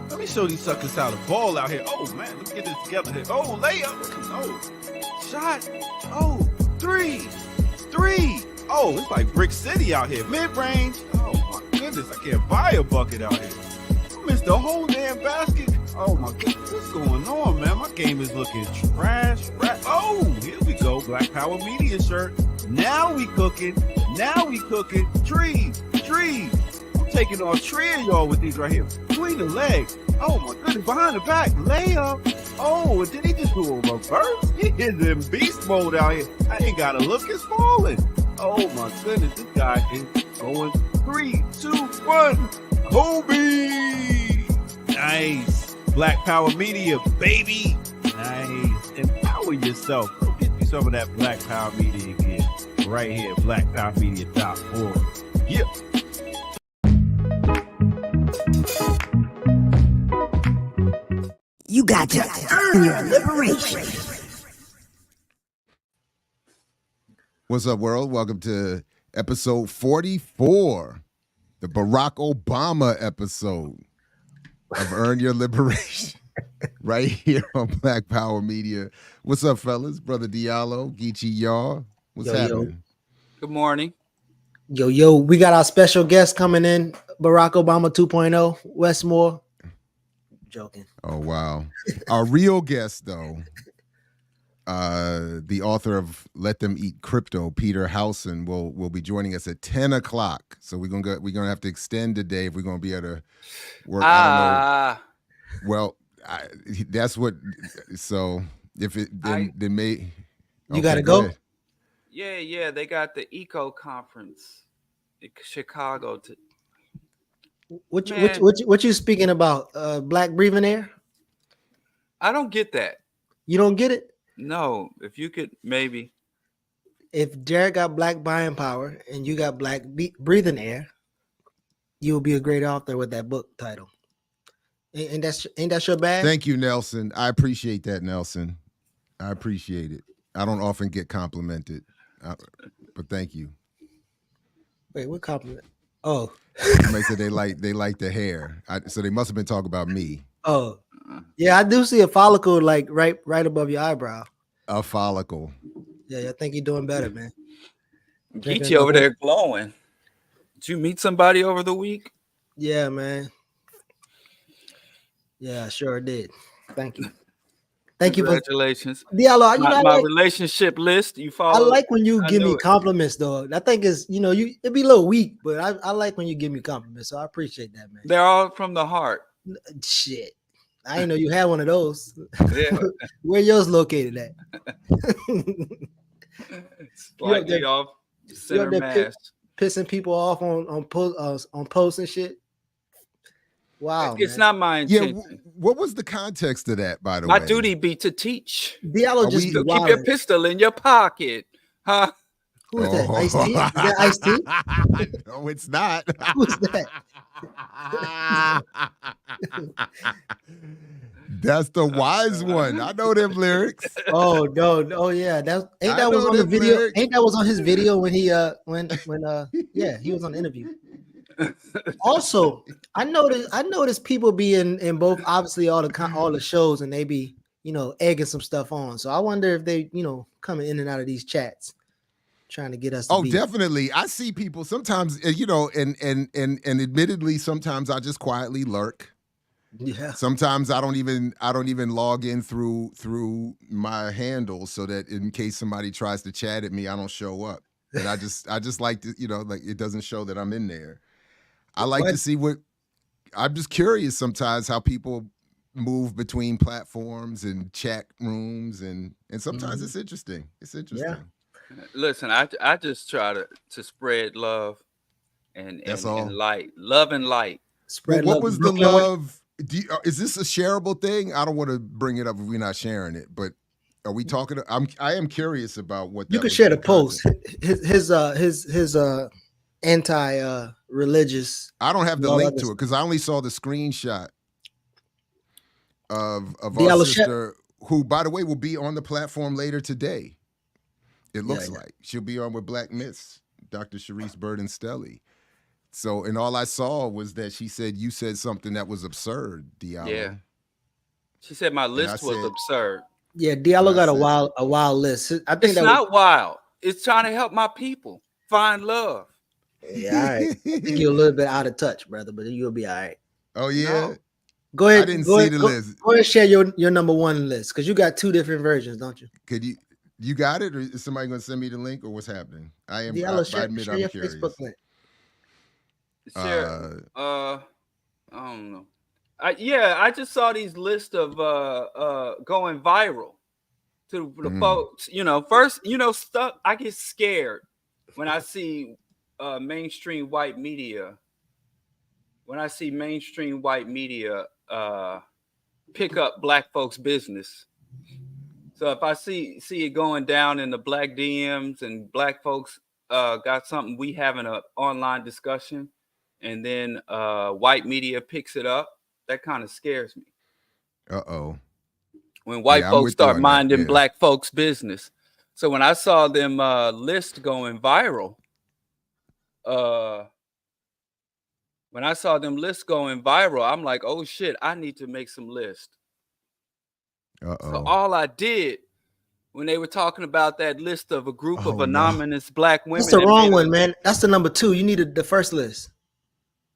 Let me show these suckers how to ball out here. Oh, man, let's get this together here. Oh, layup. Oh, shot. Oh, three. Oh, it's like Brick City out here. Mid-range. Oh, my goodness, I can't buy a bucket out here. I missed the whole damn basket. Oh, my goodness, what's going on, man? My game is looking trash. Oh, here we go. Black Power Media shirt. Now we cooking. Trees. I'm taking on three of y'all with these right here. Between the legs. Oh, my goodness. Behind the back. Layup. Oh, did he just do a reverse? He is in beast mode out here. I ain't got to look. It's falling. Oh, my goodness. This guy is going 3, 2, 1. Kobe. Nice. Black Power Media, baby. Nice. Empower yourself. Go get you some of that Black Power Media again. Right here, blackpowermedia.org. Yeah. You got to earn your liberation. What's up, world? Welcome to episode 44, the Barack Obama episode of Earn Your Liberation, right here on Black Power Media. What's up, fellas? Brother Diallo, Geechee Yaw. What's happening? Good morning. Yo, we got our special guest coming in, Barack Obama 2.0, Westmore. Joking. Oh, wow. Our real guest, though, the author of Let Them Eat Crypto, Peter Howson, will be joining us at 10 o'clock. So we're gonna have to extend today if we're gonna be able to work. I don't know. Well, that's what. So if it then may you gotta go. Ahead. Yeah. They got the Eco Conference in Chicago. What you speaking about? Black breathing air? I don't get that. You don't get it? No. If you could maybe. If Jared got black buying power and you got black breathing air, you'll be a great author with that book title. Ain't that your bag? Thank you, Nelson. I appreciate that, Nelson. I appreciate it. I don't often get complimented, but thank you. Wait, what compliment? Oh, somebody said they like the hair, so they must have been talking about me. Oh, yeah, I do see a follicle like right above your eyebrow. A follicle. Yeah, I think you're doing better, man. Geechee over there glowing. Did you meet somebody over the week? Yeah, man. Yeah, I sure did. Thank you. Congratulations. Diallo, my relationship list. You follow. I like when you give me compliments, though. I think it'd be a little weak, but I like when you give me compliments, so I appreciate that, man. They're all from the heart. Shit, I didn't know you had one of those. Yeah. Where yours located at? Slightly off center mass. Pissing people off on posts and shit. Wow, it's not my intention. Yeah, what was the context of that, by the way? My duty be to teach. Diallo just keep your pistol in your pocket, huh? Who is that? Ice-T? Is that Ice-T? No, it's not. Who's that? That's the wise one. I know them lyrics. Oh no! Oh yeah, that was on the video. Lyrics. Ain't that was on his video when he when he was on the interview. Also, I noticed people be in both, obviously all the shows, and they be egging some stuff on. So I wonder if they coming in and out of these chats trying to get us. Definitely. I see people sometimes, and admittedly, sometimes I just quietly lurk. Yeah. Sometimes I don't even log in through my handle so that in case somebody tries to chat at me, I don't show up. And I just like to, like it doesn't show that I'm in there. I like to see I'm just curious sometimes how people move between platforms and chat rooms, and sometimes it's interesting. It's interesting. Yeah. Listen, I just try to spread love and light. Love and light. Spread love. What was the love? Is this a shareable thing? I don't want to bring it up if we're not sharing it, but are we talking? I am curious about what you could share the post. His anti-religious. I don't have the link to it because I only saw the screenshot of our sister, who, by the way, will be on the platform later today. It looks like she'll be on with Black Myths, Dr. Sharice Burden-Stelly. So, and all I saw was that she said you said something that was absurd, Diallo. Yeah. She said my list was absurd. Yeah, Diallo got a wild list. I think it's not wild. It's trying to help my people find love. Yeah, all right. I think you're a little bit out of touch, brother, but you'll be all right. Oh yeah. No. Go ahead. I didn't see the list. Go ahead and share your number one list because you got two different versions, don't you? Could you got it, or is somebody going to send me the link, or what's happening? I am. Diallo, I admit share I'm your curious. Facebook link. Share. I don't know. I just saw these lists of going viral to the folks. First, stuff. I get scared when I see mainstream white media. When I see mainstream white media pick up black folks' business. So if I see it going down in the black DMs and black folks got something, we having an online discussion, and then white media picks it up, that kind of scares me. Uh-oh. When white folks start minding black folks' business. So when I saw them list going viral, I'm like, oh shit, I need to make some lists. So all I did when they were talking about that list of a group of anonymous black women. That's the wrong one, man. That's the number 2. You needed the first list.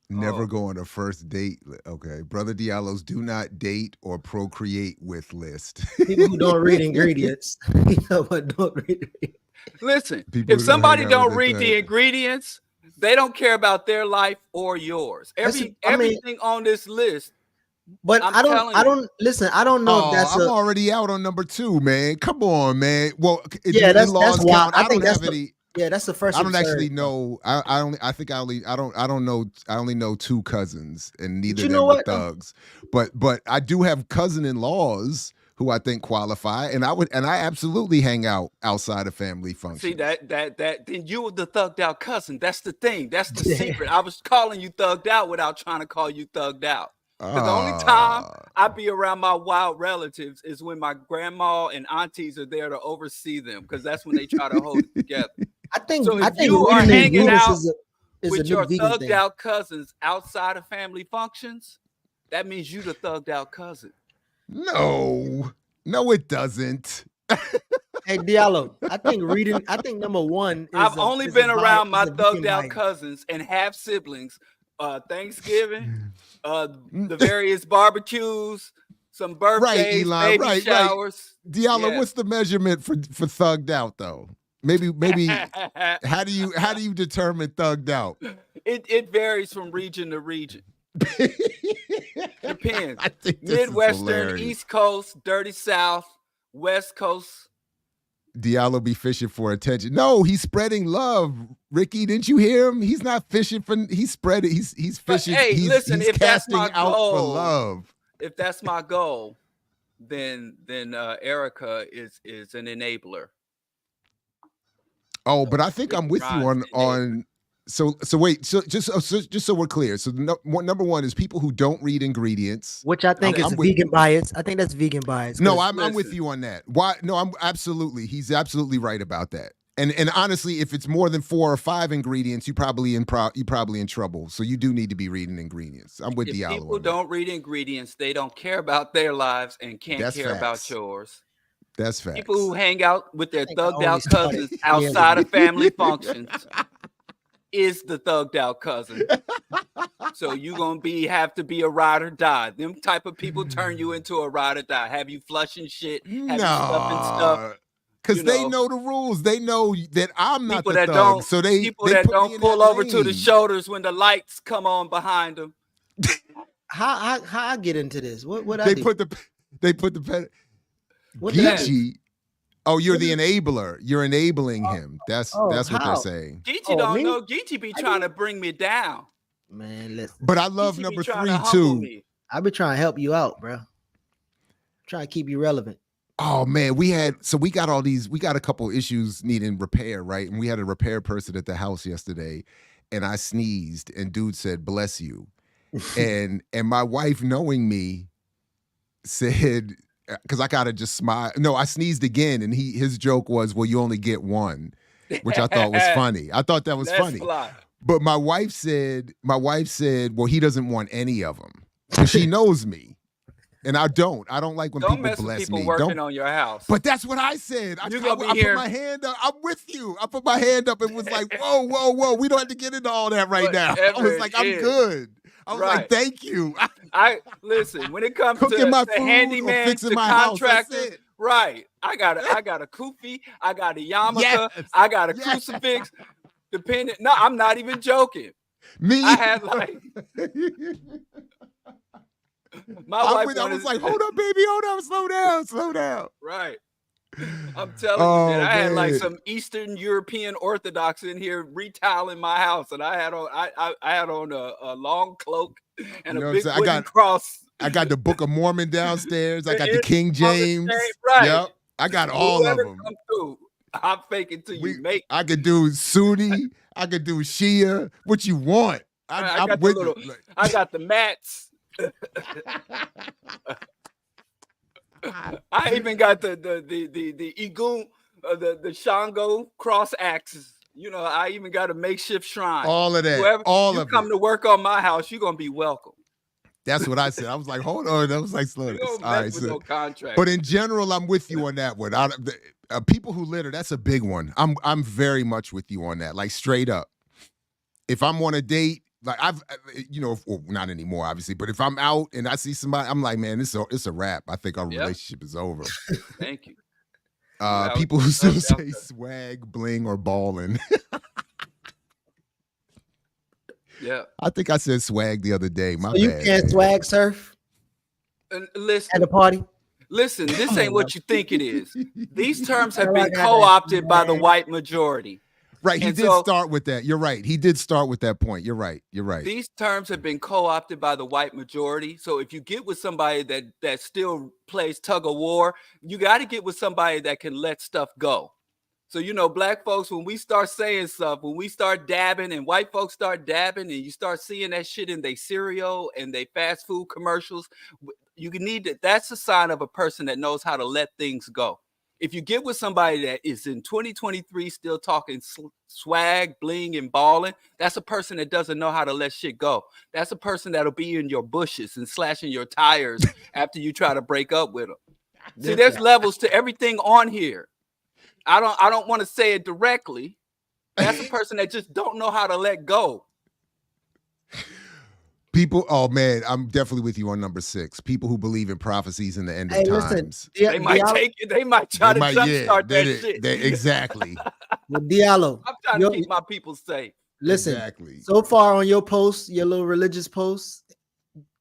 Never go on a first date. Okay. Brother Diallo's do not date or procreate with list. People who don't read ingredients. You know what? Don't read it. Listen, if somebody don't read the ingredients, they don't care about their life or yours. Everything on this list. But I don't listen. I don't know if that's. I'm already out on number 2, man. Come on, man. Well, yeah, that's wild. I think that's that's the first. I don't actually know. I only know 2 cousins, and neither of them are thugs. But I do have cousin-in-laws who I think qualify, and I absolutely hang out outside of family functions. See that then you were the thugged out cousin. That's the thing. That's the secret. I was calling you thugged out without trying to call you thugged out. Because the only time I be around my wild relatives is when my grandma and aunties are there to oversee them, because that's when they try to hold it together. I think you are hanging out with your thugged out cousins outside of family functions, that means you the thugged out cousin. No, it doesn't. Hey Diallo, I think number 1 is I've only been around my thugged out cousins and half siblings. Thanksgiving, the various barbecues, some birthdays, baby showers. Right. Diallo, what's the measurement for thugged out though? Maybe how do you determine thugged out? It varies from region to region. Depends. I think Midwestern, East Coast, Dirty South, West Coast. Diallo be fishing for attention. No, he's spreading love. Ricky, didn't you hear him? He's not fishing for. He's spreading. He's fishing. But, hey, listen. He's if casting that's my out goal, for love. If that's my goal, then Erica is an enabler. Oh, but I think I'm with you on. So wait. So just so we're clear. So number 1 is people who don't read ingredients, which I think is vegan bias. I think that's vegan bias. No, I'm with you on that. Why? No, he's absolutely right about that. And honestly, if it's more than 4 or 5 ingredients, you probably in trouble. So you do need to be reading ingredients. I'm with Diallo. If people don't read ingredients, they don't care about their lives and can't care about yours. That's facts. People who hang out with their thugged out cousins outside of family functions is the thugged out cousin. So you gonna have to be a ride or die. Them type of people turn you into a ride or die. Have you flushing shit? Have you stuffing stuff? Because they know the rules. They know that I'm not the thug. People that don't pull over to the shoulders when the lights come on behind them. How I get into this? What they put the pen. Geechee. Oh, you're the enabler. You're enabling him. That's what they're saying. Geechee don't know. Geechee be trying to bring me down. Man, listen. But I love Geechee number 3 too. I be trying to help you out, bro. Trying to keep you relevant. Oh man, we got a couple issues needing repair, right? And we had a repair person at the house yesterday, and I sneezed, and dude said, "Bless you," and my wife, knowing me, said, because I gotta just smile. No, I sneezed again, and his joke was, "Well, you only get one," which I thought was funny. I thought that was funny. Fly. But my wife said, well, he doesn't want any of them. And she knows me. And I don't like when Don't people mess with bless people me. working on your house. But that's what I said. I put my hand up. I'm with you. I put my hand up and was like, whoa. We don't have to get into all that right now. I was like, I'm good. I was like, thank you. Listen, when it comes cooking my to food handyman, or fixing to my house, contractor, right. I got a kufi, I got a yarmulke, I got a crucifix. No, I'm not even joking. Me, I had like my wife I was like, hold up, baby, hold up, slow down. Right. I'm telling you, man. I had like some Eastern European Orthodox in here retiling my house, and I had on a long cloak and a big wooden cross. I got the Book of Mormon downstairs. I got the King James. Right. Yep. I got all of them. Come through, I'm faking to you, mate. I could do Sunni. I could do Shia. What you want? I got the mats. I even got the Igun, the Shango cross axes. You know, I even got a makeshift shrine. All of that. All of it. You come to work on my house, you're gonna be welcome. That's what I said. I was like, hold on. I was like, slow down. All right, no contract. But in general, I'm with you on that one. People who litter, that's a big one. I'm very much with you on that. Like straight up. If I'm on a date, like well, not anymore, obviously, but if I'm out and I see somebody, I'm like, man, it's a wrap. I think our relationship is over. Thank you. People who still say swag, bling, or ballin'. Yeah. I think I said swag the other day. My bad. You can't swag surf listen, at a party? Listen, this ain't what you think it is. These terms have been co-opted by the white majority. Right, he did start with that. You're right. He did start with that point. You're right. These terms have been co-opted by the white majority. So if you get with somebody that still plays tug of war, you got to get with somebody that can let stuff go. So, you know, black folks, when we start saying stuff, when we start dabbing and white folks start dabbing and you start seeing that shit in their cereal and they fast food commercials, that's a sign of a person that knows how to let things go. If you get with somebody that is in 2023 still talking swag, bling, and balling, that's a person that doesn't know how to let shit go. That's a person that'll be in your bushes and slashing your tires after you try to break up with them. See, there's levels to everything on here. I don't want to say it directly. That's a person that just don't know how to let go. People, oh man, I'm definitely with you on number 6. People who believe in prophecies in the end of times. They might take it. They might try to jumpstart that shit. Exactly. Well, Diallo, I'm trying to keep my people safe. Listen, so far on your posts, your little religious posts,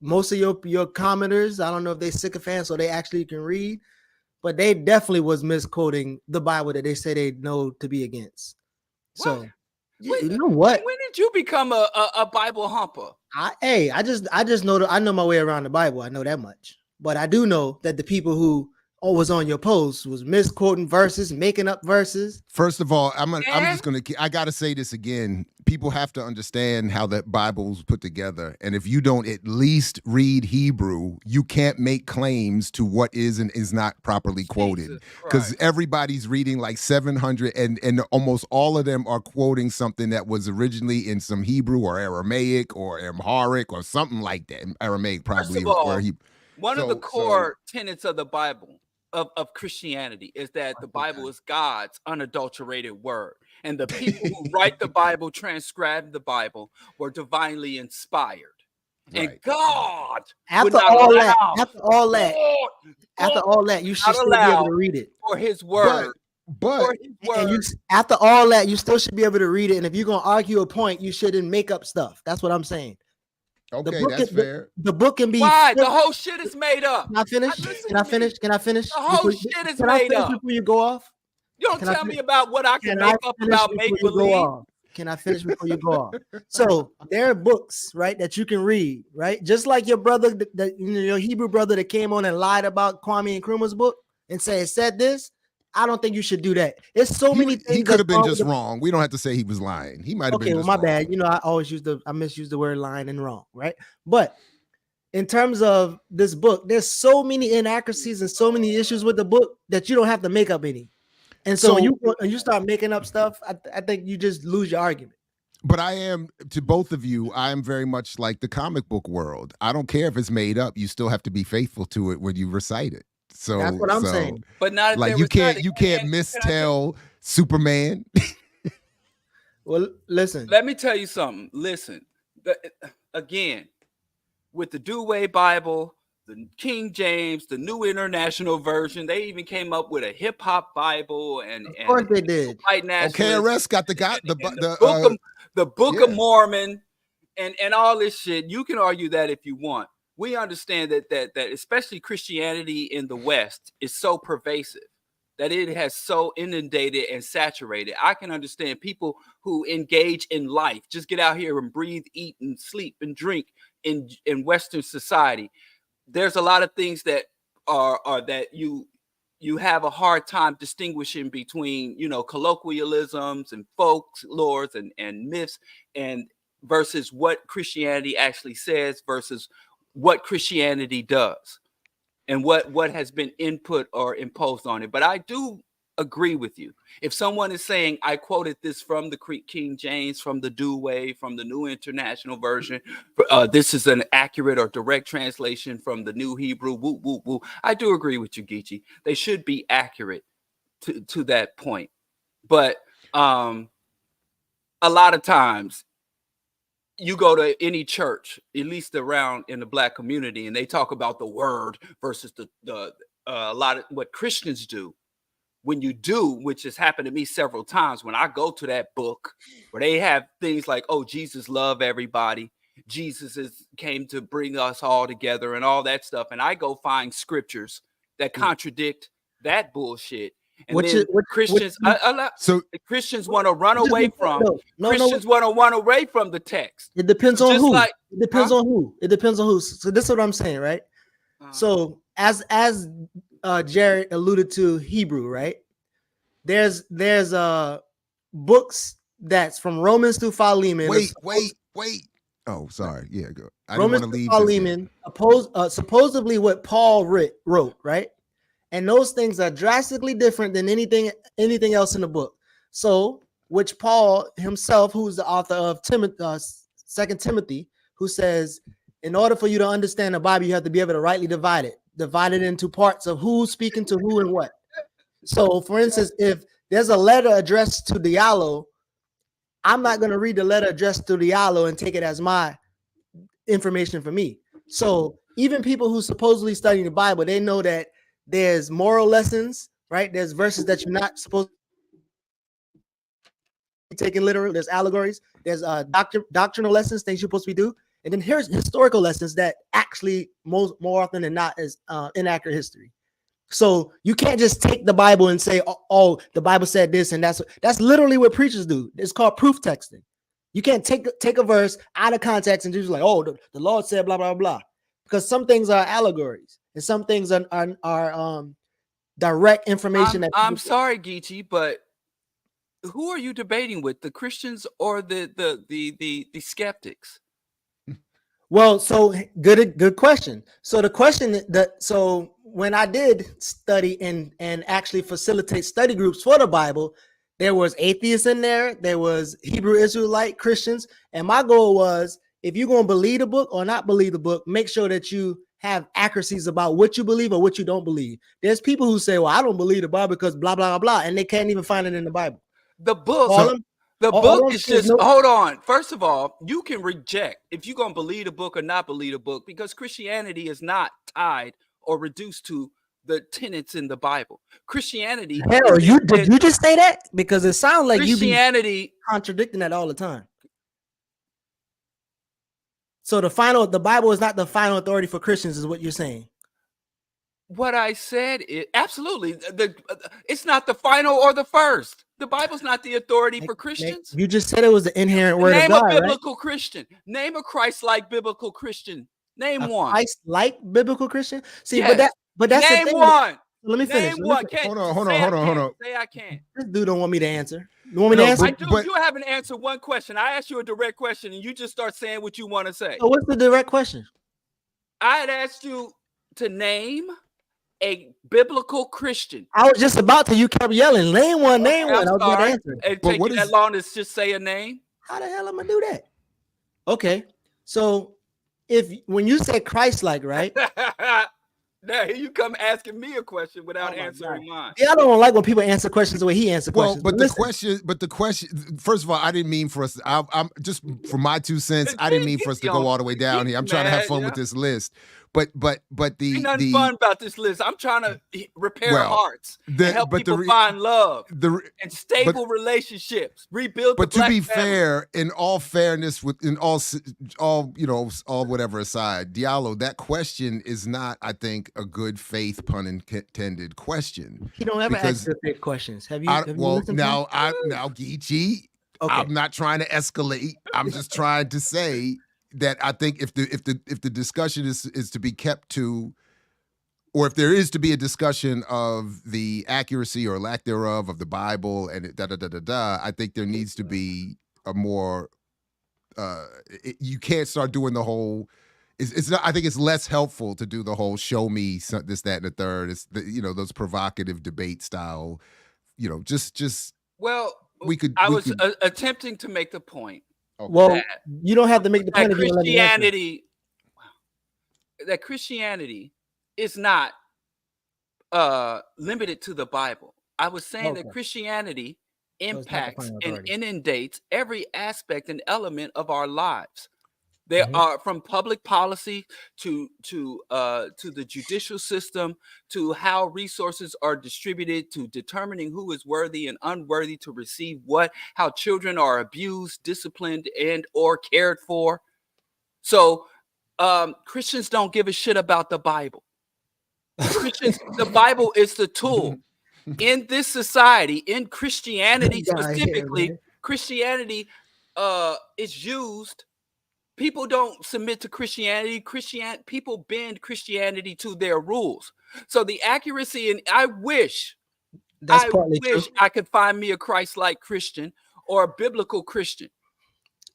most of your commenters, I don't know if they sycophants or they actually can read, but they definitely was misquoting the Bible that they say they know to be against. What? So you know what? When did you become a Bible humper? I just know I know my way around the Bible. I know that much. But I do know that the people who was on your post was misquoting verses, making up verses. First of all, I gotta say this again. People have to understand how that Bible's put together. And if you don't at least read Hebrew, you can't make claims to what is and is not properly quoted. Because everybody's reading like 700 and almost all of them are quoting something that was originally in some Hebrew or Aramaic or Amharic or something like that. Aramaic probably. First of all, one of the core tenets of the Bible of Christianity is that the Bible is God's unadulterated word. And the people who write the Bible, transcribe the Bible, were divinely inspired. Right. And God, after all that, you should still be able to read it for His word. After all that, you still should be able to read it. And if you're gonna argue a point, you shouldn't make up stuff. That's what I'm saying. Okay, that's fair. The book can be. Why? The whole shit is made up. Can I finish? Can I finish? The whole shit is made up. Before you go off? You don't tell me about what I can make up about make-believe. Can I finish before you go off? So there are books, right, that you can read, right? Just like your brother, your Hebrew brother that came on and lied about Kwame Nkrumah's book and said this. I don't think you should do that. It's so many things. He could have been just wrong. We don't have to say he was lying. He might have been just my wrong. bad. You know, I misuse the word lying and wrong, right? But in terms of this book, there's so many inaccuracies and so many issues with the book that you don't have to make up any. And so when you start making up stuff, I think you just lose your argument. But I am, to both of you, I am very much like the comic book world. I don't care if it's made up. You still have to be faithful to it when you recite it. So That's what I'm saying. But not if like they're you can't reciting. mistell Superman. Well, listen. Let me tell you something. Listen, again, with the Dewey Bible, the King James, the New International Version, they even came up with a hip hop Bible, and Of course they did. White nationalism. KRS got the Book of Mormon, and all this shit. You can argue that if you want. We understand that especially Christianity in the West is so pervasive that it has so inundated and saturated. I can understand people who engage in life, just get out here and breathe, eat, and sleep and drink in Western society. There's a lot of things that are that you have a hard time distinguishing between, colloquialisms and folklores and myths and versus what Christianity actually says versus what Christianity does and what has been input or imposed on it. But I do agree with you. If someone is saying, I quoted this from the King James, from the Dewey, from the New International Version, this is an accurate or direct translation from the New Hebrew, woo, woo, woo. I do agree with you, Geechee. They should be accurate to that point. But a lot of times, you go to any church, at least around in the Black community, and they talk about the word versus a lot of what Christians do. When you do, which has happened to me several times, when I go to that book where they have things like, oh, Jesus loved everybody. Jesus came to bring us all together and all that stuff. And I go find scriptures that contradict that bullshit. And Christians want to run away from. Christians want to run away from the text. It depends on who. It depends on who. It depends on who. So this is what I'm saying, right? So as Jared alluded to Hebrew, right? There's books that's from Romans to Philemon. Wait. Oh, sorry. Yeah, go. I Romans didn't want to leave. Philemon, supposedly what Paul wrote, right? And those things are drastically different than anything else in the book. So, which Paul himself, who's the author of 2 Timothy, who says, in order for you to understand the Bible, you have to be able to rightly divide it into parts of who's speaking to who and what. So, for instance, if there's a letter addressed to Diallo, I'm not going to read the letter addressed to Diallo and take it as my information for me. So, even people who supposedly study the Bible, they know that there's moral lessons, right? There's verses that you're not supposed to be taking literal. There's allegories. There's doctrinal lessons, things you're supposed to be doing. And then here's historical lessons that actually more often than not is inaccurate history. So you can't just take the Bible and say, oh, the Bible said this, and that's literally what preachers do. It's called proof texting. You can't take a verse out of context and just like, oh, the Lord said blah, blah, blah. Because some things are allegories and some things are direct information. I'm sorry, Geechee, but who are you debating with, the Christians or the skeptics? Well, so good question. So the question so when I did study and actually facilitate study groups for the Bible, there was atheists in there, there was Hebrew Israelite Christians, and my goal was, if you're going to believe the book or not believe the book, make sure that you have accuracies about what you believe or what you don't believe. There's people who say, well, I don't believe the Bible because blah, blah, blah, and they can't even find it in the Bible. The book. The book is just, hold on. First of all, you can reject if you're going to believe the book or not believe the book, because Christianity is not tied or reduced to the tenets in the Bible. Christianity. Hell, did you just say that? Because it sounds like Christianity you be contradicting that all the time. So the Bible is not the final authority for Christians, is what you're saying. What I said is absolutely it's not the final or the first. The Bible's not the authority for Christians. You just said it was the inherent word of God. Name a biblical Christian. Name a Christ-like biblical Christian. Name one. Christ-like biblical Christian. See, yes. but that's name the thing. one. Let me finish. Name one. Hold on. Say I can't. This dude don't want me to answer. You want me to answer? I do. You haven't answered one question. I asked you a direct question, and you just start saying what you want to say. So what's the direct question? I had asked you to name a biblical Christian. I was just about to. You kept yelling. Name one. I was going to answer. It take you that long to just say a name? How the hell am I gonna do that? Okay, so when you say Christ-like, right? Now here you come asking me a question without answering mine. Yeah, I don't like when people answer questions the way he answers questions. Well, but the question. First of all, I didn't mean for us. I'm just for my 2 cents. I didn't mean for us to go all the way down here. I'm trying to have fun with this list. But the ain't nothing fun about this list. I'm trying to repair hearts and help people find love and stable relationships, rebuild. But the black to be family. fair, in all fairness, in all all whatever aside, Diallo, that question is not, I think, a good faith pun intended question. He don't ever ask good faith questions. Have you? Now Geechee, okay. I'm not trying to escalate. I'm just trying to say that I think if the discussion is to be kept to, or if there is to be a discussion of the accuracy or lack thereof of the Bible and I think there needs to be a more. You can't start doing the whole. It's not. I think it's less helpful to do the whole show me this, that, and the third. It's those provocative debate style. Just. Well, we could. I was attempting to make the point. Okay. Well, you don't have to make the point. That Christianity is not limited to the Bible. I was saying that Christianity impacts and inundates every aspect and element of our lives. There are from public policy to the judicial system, to how resources are distributed, to determining who is worthy and unworthy to receive what, how children are abused, disciplined, and or cared for. So Christians don't give a shit about the Bible. Christians, the Bible is the tool. In this society, in Christianity specifically, Christianity is used. People don't submit to Christianity. People bend Christianity to their rules. So the accuracy, and I wish I could find me a Christ-like Christian or a biblical Christian.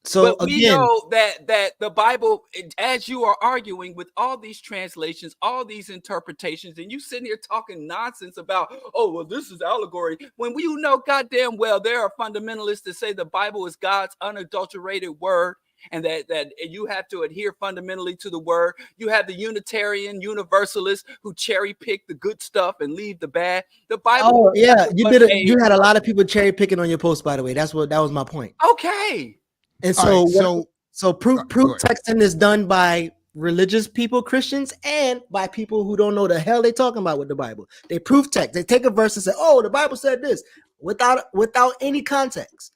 So but we know that the Bible, as you are arguing with all these translations, all these interpretations, and you sitting here talking nonsense about, oh, well, this is allegory, when we know goddamn well there are fundamentalists that say the Bible is God's unadulterated word, and that you have to adhere fundamentally to the word. You have the Unitarian Universalists who cherry pick the good stuff and leave the bad. The Bible. Oh yeah, you had a lot of people cherry picking on your post, by the way. That was my point. Okay. And so proof texting is done by religious people, Christians, and by people who don't know the hell they talking about with the Bible. They proof text. They take a verse and say, "Oh, the Bible said this," without any context.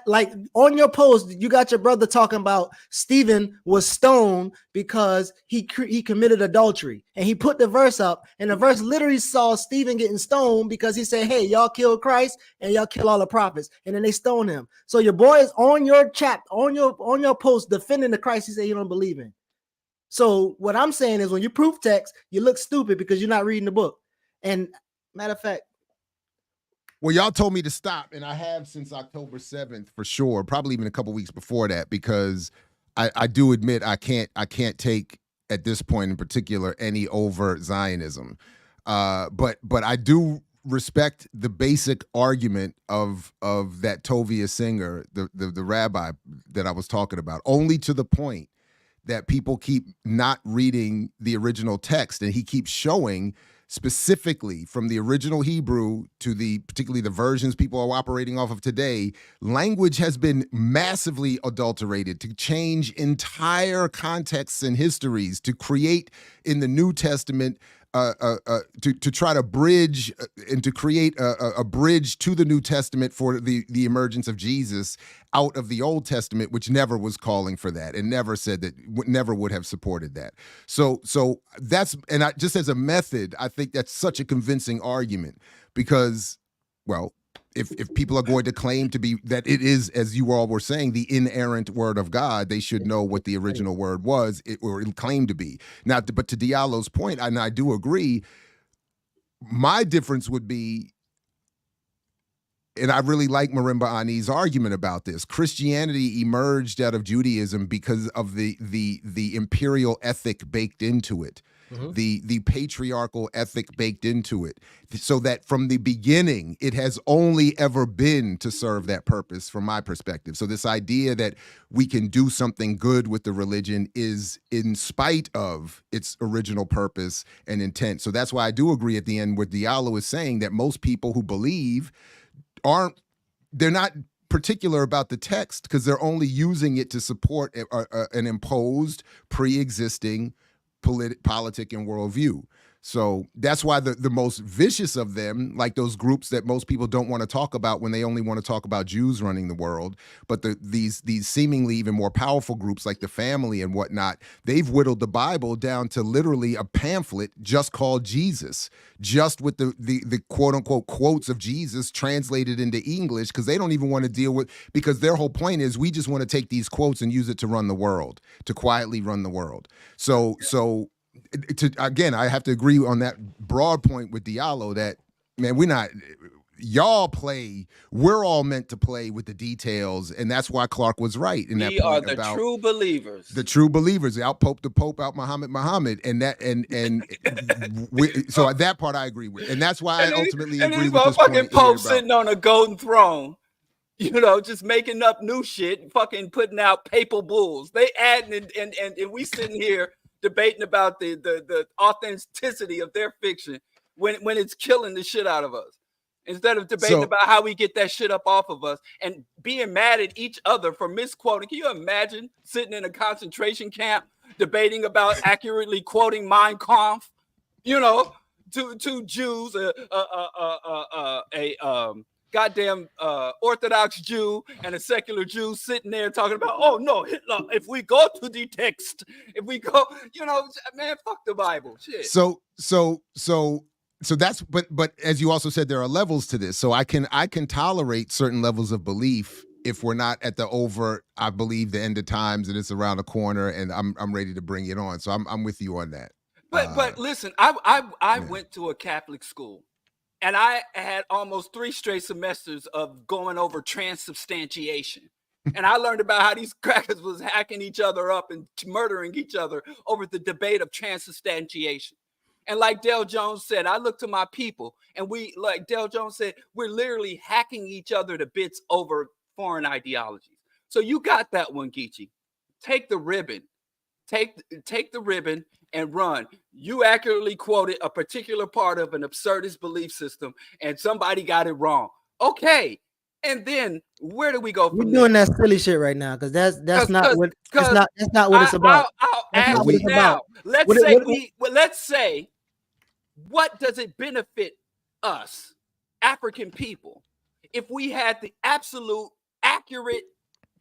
Like on your post, you got your brother talking about Stephen was stoned because he committed adultery, and he put the verse up, and the verse literally saw Stephen getting stoned because he said, "Hey, y'all killed Christ and y'all kill all the prophets," and then they stone him. So your boy is on your chat, on your post defending the Christ he said you don't believe in. So what I'm saying is, when you proof text, you look stupid because you're not reading the book. And matter of fact. Well, y'all told me to stop, and I have since October 7th for sure, probably even a couple weeks before that, because I do admit I can't take at this point in particular any overt Zionism. But I do respect the basic argument of that Tovia Singer, the rabbi that I was talking about, only to the point that people keep not reading the original text, and he keeps showing specifically from the original Hebrew to particularly the versions people are operating off of today, language has been massively adulterated to change entire contexts and histories, to create in the New Testament to try to bridge and to create a bridge to the New Testament for the emergence of Jesus out of the Old Testament, which never was calling for that and never said that, never would have supported that. So that's, and just as a method, I think that's such a convincing argument because, well, if people are going to claim to be that it is, as you all were saying, the inerrant word of God, they should know what the original word was or it claimed to be. Now, but to Diallo's point, and I do agree, my difference would be, and I really like Marimba Ani's argument about this, Christianity emerged out of Judaism because of the imperial ethic baked into it. the patriarchal ethic baked into it, so that from the beginning it has only ever been to serve that purpose from my perspective. So this idea that we can do something good with the religion is in spite of its original purpose and intent. So that's why I do agree at the end what Diallo is saying, that most people who believe they're not particular about the text because they're only using it to support an imposed pre-existing politic and worldview. So that's why the most vicious of them, like those groups that most people don't want to talk about when they only want to talk about Jews running the world, but these seemingly even more powerful groups like the Family and whatnot, they've whittled the Bible down to literally a pamphlet just called Jesus, just with the quote unquote quotes of Jesus translated into English, because they don't even want to deal with, because their whole point is we just want to take these quotes and use it to run the world, to quietly run the world. So again, I have to agree on that broad point with Diallo that, man, we're all meant to play with the details, and that's why Clark was right in that we point are the about true believers. The true believers, out Pope the Pope, out Muhammad, and that so that part I agree with, and that's why I ultimately agree with this point. Fucking Pope sitting on a golden throne, just making up new shit, fucking putting out papal bulls. They adding and we sitting here debating about the authenticity of their fiction when it's killing the shit out of us, instead of debating about how we get that shit up off of us and being mad at each other for misquoting. Can you imagine sitting in a concentration camp debating about accurately quoting Mein Kampf? Two Jews, goddamn Orthodox Jew and a secular Jew sitting there talking about, oh no, Hitler, if we go to the text, if we go, man, fuck the Bible. Shit. So that's, but as you also said, there are levels to this. So I can tolerate certain levels of belief if we're not at the overt, I believe the end of times and it's around the corner and I'm ready to bring it on. So I'm with you on that. But listen, I went to a Catholic school. And I had almost 3 straight semesters of going over transubstantiation. And I learned about how these crackers was hacking each other up and murdering each other over the debate of transubstantiation. And like Dale Jones said, I look to my people, and like Dale Jones said, we're literally hacking each other to bits over foreign ideologies. So you got that one, Geechee. Take the ribbon. Take the ribbon and run. You accurately quoted a particular part of an absurdist belief system, and somebody got it wrong. Okay, and then where do we go from there? We're doing that silly shit right now because that's not what it's about. I'll ask you now. Let's say, what does it benefit us, African people, if we had the absolute, accurate,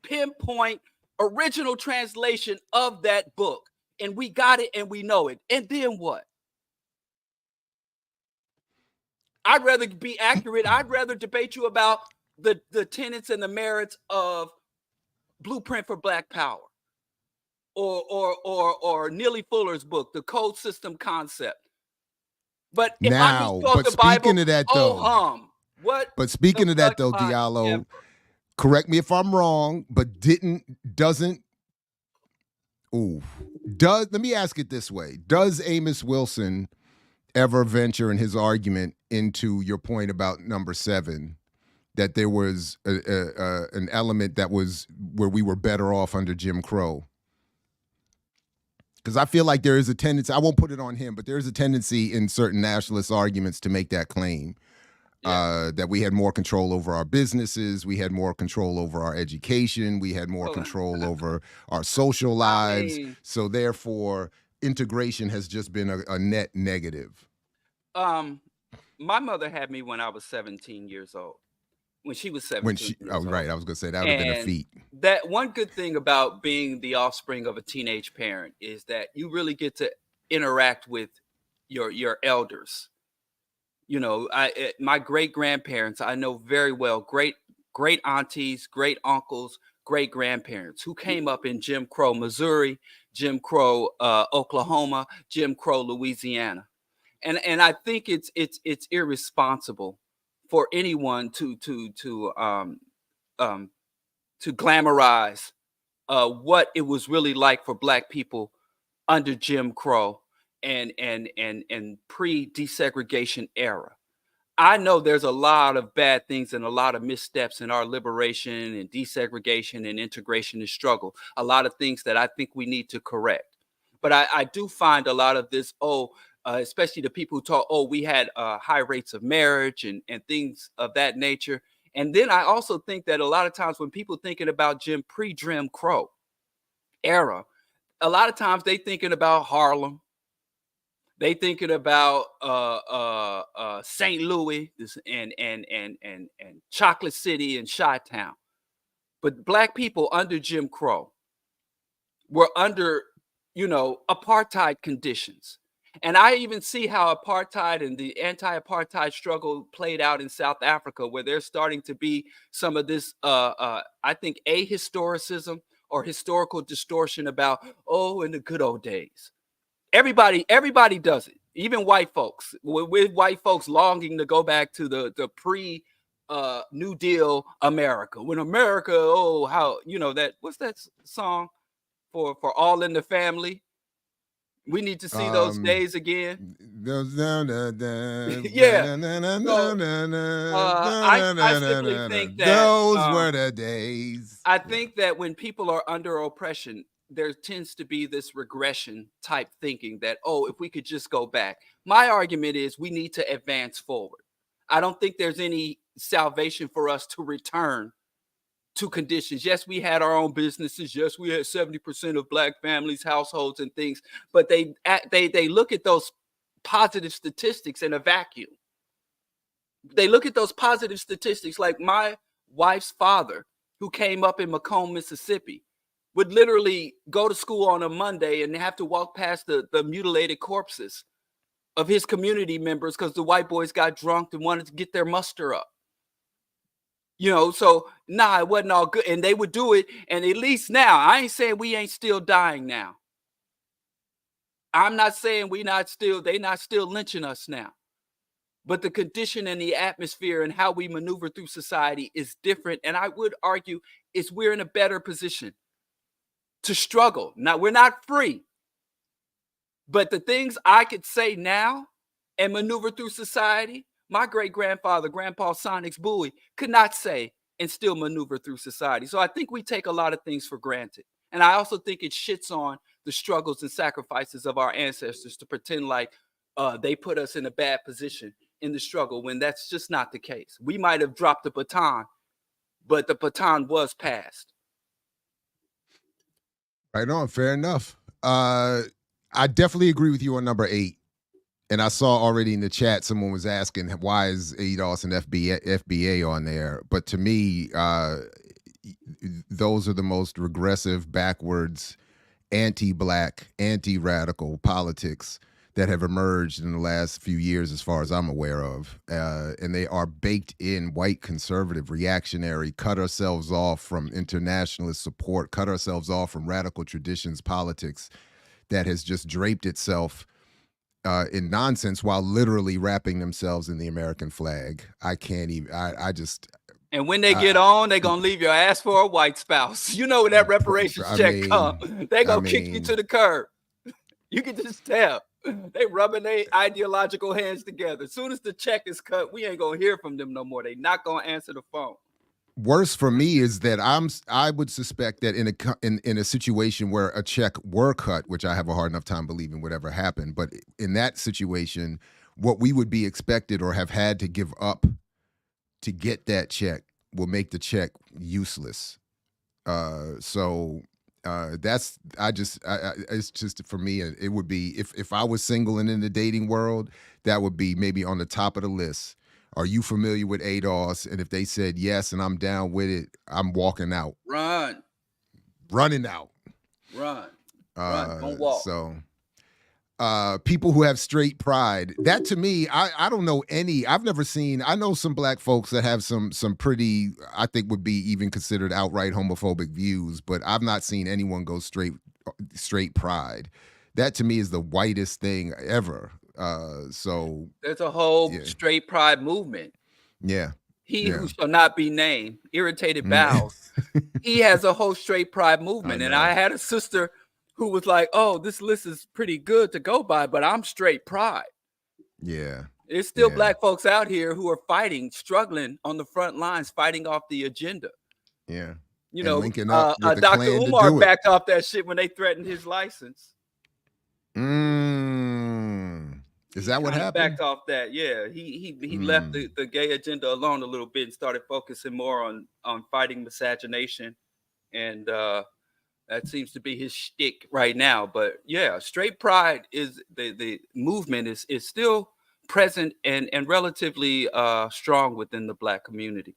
pinpoint, original translation of that book, and we got it and we know it, and then what? I'd rather be accurate. I'd rather debate you about the tenets and the merits of Blueprint for Black Power, or Neely Fuller's book, The Code System Concept. But if I just quote the Bible, of that though, what? But speaking of that though, Diallo, correct me if I'm wrong, but let me ask it this way. Does Amos Wilson ever venture in his argument into your point about number 7, that there was an element that was where we were better off under Jim Crow? Because I feel like there is a tendency, I won't put it on him, but there is a tendency in certain nationalist arguments to make that claim. That we had more control over our businesses, we had more control over our education, we had more control over our social lives. So therefore, integration has just been a net negative. My mother had me when I was 17 years old. When she was 17 years old. Right, I was going to say that would have been a feat. That one good thing about being the offspring of a teenage parent is that you really get to interact with your elders. My great grandparents, I know very well, great aunties, great uncles, great grandparents who came up in Jim Crow, Missouri, Jim Crow, Oklahoma, Jim Crow, Louisiana. And I think it's irresponsible for anyone to glamorize what it was really like for Black people under Jim Crow and pre-desegregation era. I know there's a lot of bad things and a lot of missteps in our liberation and desegregation and integration and struggle. A lot of things that I think we need to correct. But I do find a lot of this, especially the people who talk, we had high rates of marriage and things of that nature. And then I also think that a lot of times when people thinking about pre-Jim Crow era, a lot of times they thinking about Harlem. They thinking about St. Louis and Chocolate City and Chi-Town. But Black people under Jim Crow were under, apartheid conditions. And I even see how apartheid and the anti-apartheid struggle played out in South Africa, where there's starting to be some of this, I think, ahistoricism or historical distortion about, in the good old days. Everybody does it, even white folks. With white folks longing to go back to the pre New Deal America. When America, what's that song for All in the Family? We need to see those days again. Yeah. I simply think that those were the days. I think that when people are under oppression, there tends to be this regression type thinking that, if we could just go back. My argument is we need to advance forward. I don't think there's any salvation for us to return to conditions. Yes, we had our own businesses. Yes, we had 70% of Black families, households, and things. But they look at those positive statistics in a vacuum. They look at those positive statistics, like my wife's father, who came up in Macomb, Mississippi, would literally go to school on a Monday and have to walk past the mutilated corpses of his community members because the white boys got drunk and wanted to get their muster up. So it wasn't all good. And they would do it. And at least now, I ain't saying we ain't still dying now. I'm not saying they not still lynching us now. But the condition and the atmosphere and how we maneuver through society is different. And I would argue we're in a better position to struggle. Now, we're not free. But the things I could say now and maneuver through society, my great-grandfather, Grandpa Sonics Bowie, could not say and still maneuver through society. So I think we take a lot of things for granted. And I also think it shits on the struggles and sacrifices of our ancestors to pretend like they put us in a bad position in the struggle when that's just not the case. We might have dropped the baton, but the baton was passed. Right on, fair enough. I definitely agree with you on number 8. And I saw already in the chat someone was asking, why is ADOS and FBA on there? But to me, those are the most regressive, backwards, anti-Black, anti-radical politics that have emerged in the last few years, as far as I'm aware of. And they are baked in white conservative, reactionary, cut ourselves off from internationalist support, cut ourselves off from radical traditions politics that has just draped itself in nonsense while literally wrapping themselves in the American flag. I can't even, I just. And when they get on, they're going to leave your ass for a white spouse. You know when that reparations check comes, they're going to kick you to the curb. You can just tell. They rubbing their ideological hands together. As soon as the check is cut, we ain't going to hear from them no more. They not going to answer the phone. Worse for me is that I would suspect that in a situation where a check were cut, which I have a hard enough time believing would ever happen, but in that situation, what we would be expected or have had to give up to get that check will make the check useless. It's just, for me, it would be, if I was single and in the dating world, that would be maybe on the top of the list. Are you familiar with ADOS? And if they said yes and I'm down with it, I'm walking out. Running out. Run. Don't walk. So people who have straight pride, that to me, I don't know any, I've never seen, I know some Black folks that have some pretty, I think would be even considered outright homophobic views, but I've not seen anyone go straight pride. That to me is the whitest thing ever. So there's a whole straight pride movement. Yeah. Who shall not be named, Irritated Bowels. He has a whole straight pride movement. And I had a sister who was like, "Oh, this list is pretty good to go by, but I'm straight pride." Yeah. There's still Yeah. black folks out here who are fighting, struggling on the front lines, fighting off the agenda. Yeah. You And know, linking up with the Dr. Klan to Umar do it. backed off that shit when they threatened his license. Is that what happened? Backed off that, yeah. He left the gay agenda alone a little bit and started focusing more on fighting miscegenation, and that seems to be his shtick right now. But yeah, straight pride is the movement is still present and relatively strong within the black community.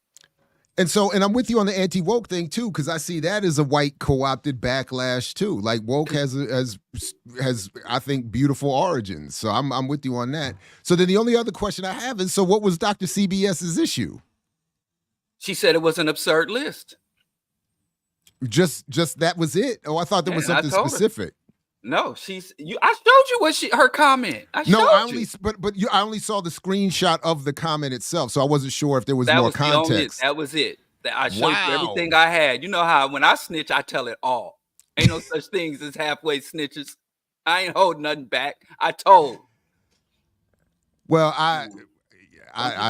And I'm with you on the anti-woke thing too, because I see that as a white co-opted backlash too. Like woke has I think beautiful origins. So I'm with you on that. So then the only other question I have is, so what was Dr. CBS's issue? She said it was an absurd list. Just that was it? Oh, I thought there was something specific. No, I showed you her comment. I only saw the screenshot of the comment itself, so I wasn't sure if there was more context. That was it. I showed you everything I had. You know how when I snitch, I tell it all. Ain't no such things as halfway snitches. I ain't holding nothing back. I told. Well, I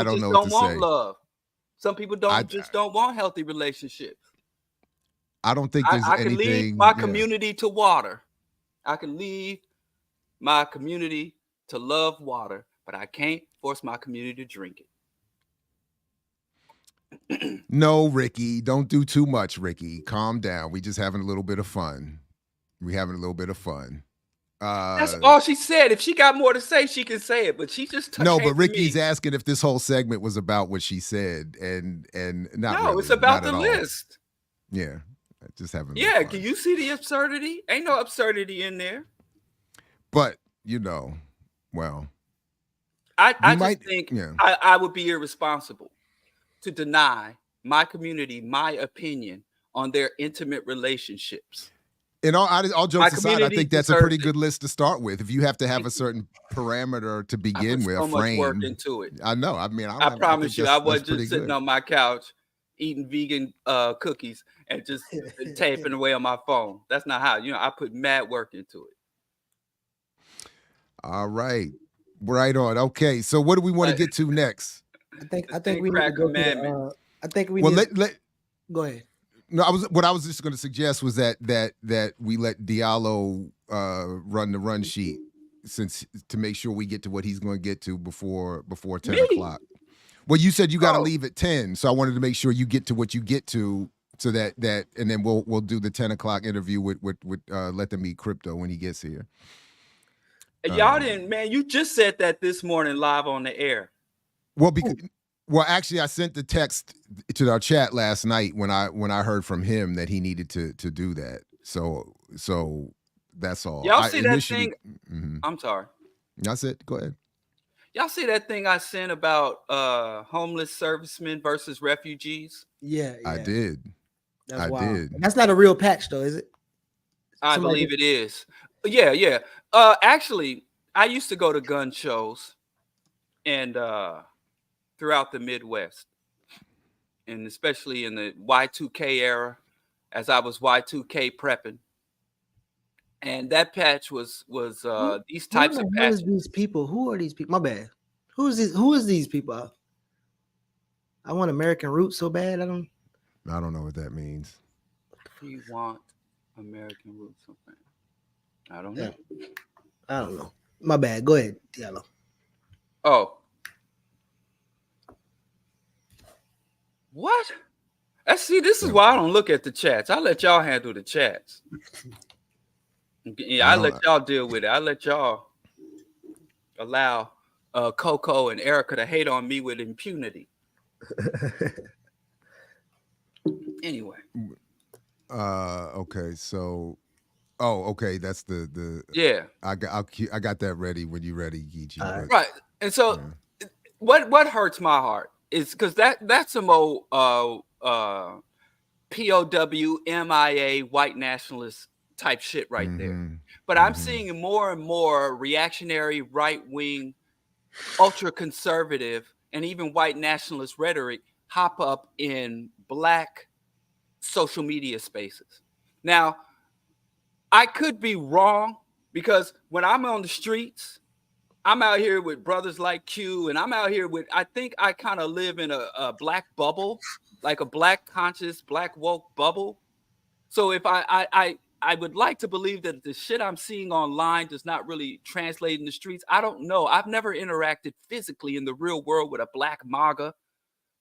don't know what to say. Some people want love. Some people don't want healthy relationships. I don't think there's anything. I can leave my community to water. I can leave my community to love water, but I can't force my community to drink it. No, Ricky, don't do too much, Ricky. Calm down. We just having a little bit of fun. That's all she said. If she got more to say, she can say it, but she just but Ricky's asking if this whole segment was about what she said, and not. No, really, it's about the list. Yeah. Just having fun. Can you see the absurdity? Ain't no absurdity in there. But well, I think I would be irresponsible to deny my community my opinion on their intimate relationships. And all jokes aside, I think that's a pretty good list to start with. If you have to have a certain parameter to begin with, so much work into it. I know. I mean, I promise you, I wasn't just sitting on my couch eating vegan cookies and just taping away on my phone. That's not how. I put mad work into it. All right. Right on. Okay. So what do we want to get to next? I think we need to go to I think we need go ahead. No, what I was just going to suggest was that we let Diallo run the run sheet to make sure we get to what he's going to get to before 10 o'clock. Well, you said you got to leave at 10, so I wanted to make sure you get to what you get to, so that and then we'll do the 10 o'clock interview with Let Them Eat Crypto when he gets here. Y'all didn't, man. You just said that this morning live on the air. Well, actually, I sent the text to our chat last night when I heard from him that he needed to do that. So that's all. Y'all see that thing? I'm sorry. That's it. Go ahead. Y'all see that thing I sent about homeless servicemen versus refugees? Yeah. I did. I did. That's not a real patch, though, is it? I believe it is. Yeah. Actually, I used to go to gun shows and throughout the Midwest, and especially in the Y2K era, as I was Y2K prepping. And that patch was these types of patches. These people? Who are these people? My bad. Who is these people? I want American Roots so bad. I don't know what that means. You want American Roots? Okay. I don't know. I don't know. My bad. Go ahead, Diallo. Oh. What? See, this is why I don't look at the chats. I let y'all handle the chats. Yeah, I let y'all deal with it. I let y'all allow Coco and Erica to hate on me with impunity. Anyway. Okay. So. Oh, okay. That's the. Yeah. I got that ready when you're ready, Geechee. Right. And so, what hurts my heart is because that's some old POW MIA white nationalist type shit right there. But I'm seeing more and more reactionary, right-wing, ultra-conservative, and even white nationalist rhetoric hop up in black social media spaces. Now, I could be wrong because when I'm on the streets, I'm out here with brothers like Q, and I'm out here with. I think I kind of live in a black bubble, like a black conscious, black woke bubble. So if I would like to believe that the shit I'm seeing online does not really translate in the streets. I don't know. I've never interacted physically in the real world with a black MAGA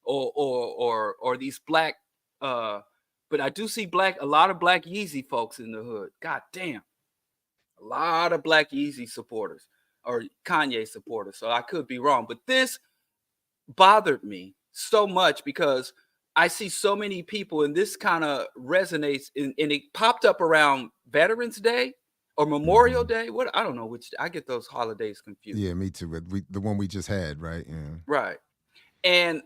or these black but I do see a lot of black Yeezy folks in the hood. God damn. A lot of black Yeezy supporters or Kanye supporters. So I could be wrong, but this bothered me so much because I see so many people, and this kind of resonates, and it popped up around Veterans Day or Memorial Day. What, I don't know which. I get those holidays confused. Yeah, me too. But the one we just had, right? Yeah. Right. And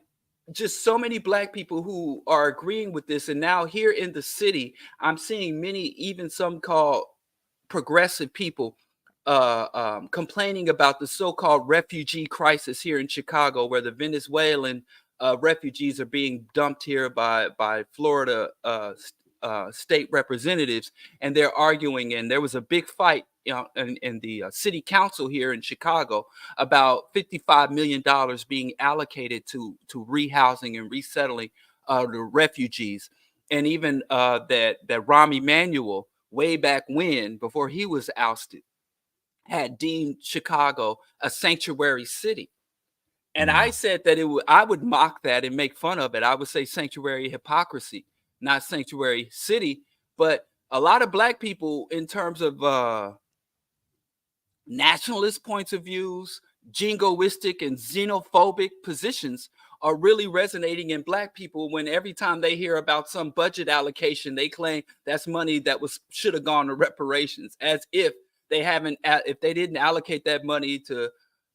just so many black people who are agreeing with this. And now here in the city, I'm seeing many, even some called progressive people complaining about the so-called refugee crisis here in Chicago, where the Venezuelan refugees are being dumped here by Florida state representatives, and they're arguing. And there was a big fight, in the city council here in Chicago about $55 million being allocated to rehousing and resettling the refugees, and even that Rahm Emanuel, way back when, before he was ousted, had deemed Chicago a sanctuary city. And I said that I would mock that and make fun of it. I would say sanctuary hypocrisy, not sanctuary city. But a lot of black people, in terms of nationalist points of views, jingoistic and xenophobic positions, are really resonating in black people, when every time they hear about some budget allocation, they claim that's money that should have gone to reparations, as if if they didn't allocate that money to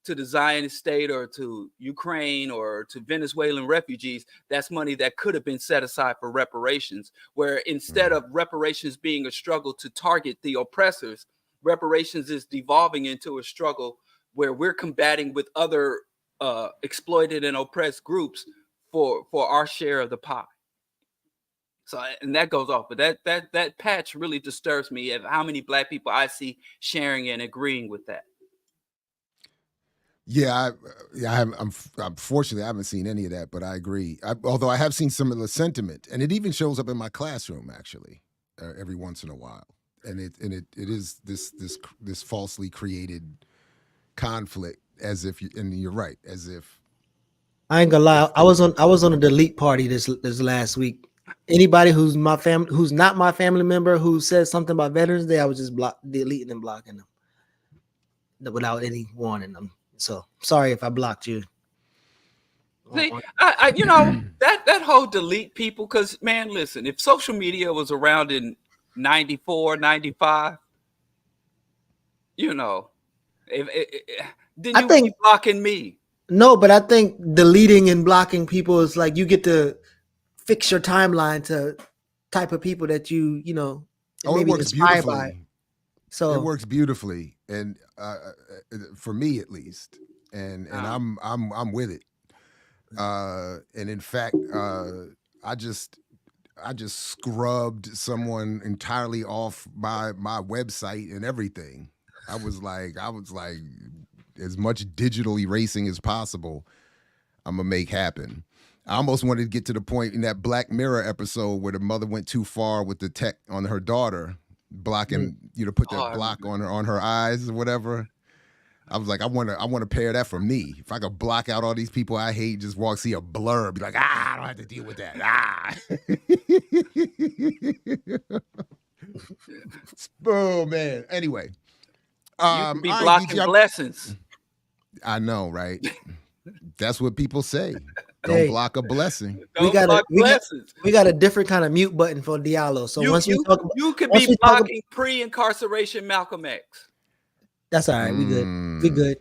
the Zionist state or to Ukraine or to Venezuelan refugees, that's money that could have been set aside for reparations, where instead of reparations being a struggle to target the oppressors, reparations is devolving into a struggle where we're combating with other exploited and oppressed groups for our share of the pie. So, and that goes off, but that patch really disturbs me of how many black people I see sharing and agreeing with that. Yeah, unfortunately, I haven't seen any of that, but I agree. Although I have seen some of the sentiment, and it even shows up in my classroom actually, every once in a while. And it is this falsely created conflict, as if and you're right, as if. I ain't gonna lie. I was on a delete party this last week. Anybody who's not my family member who says something about Veterans Day, I was just deleting and blocking them without any warning them. So sorry if I blocked you. See, I that whole delete people, because man, listen, if social media was around in 94, 95, then you would be blocking me. No, but I think deleting and blocking people is like you get to fix your timeline to type of people that it works beautifully. By. So it works beautifully, and for me at least, and I'm with it. And in fact, I just scrubbed someone entirely off my website and everything. I was like, as much digital erasing as possible, I'm gonna make happen. I almost wanted to get to the point in that Black Mirror episode where the mother went too far with the tech on her daughter, blocking, put that block on her eyes or whatever. I was like, I want to pair that for me. If I could block out all these people I hate, just see a blur, be like, I don't have to deal with that. Oh man. Anyway, you could be blocking blessings. I know, right? That's what people say. Don't block a blessing. We got a different kind of mute button for Diallo. So you could be blocking pre-incarceration Malcolm X. That's all right. We good. We good.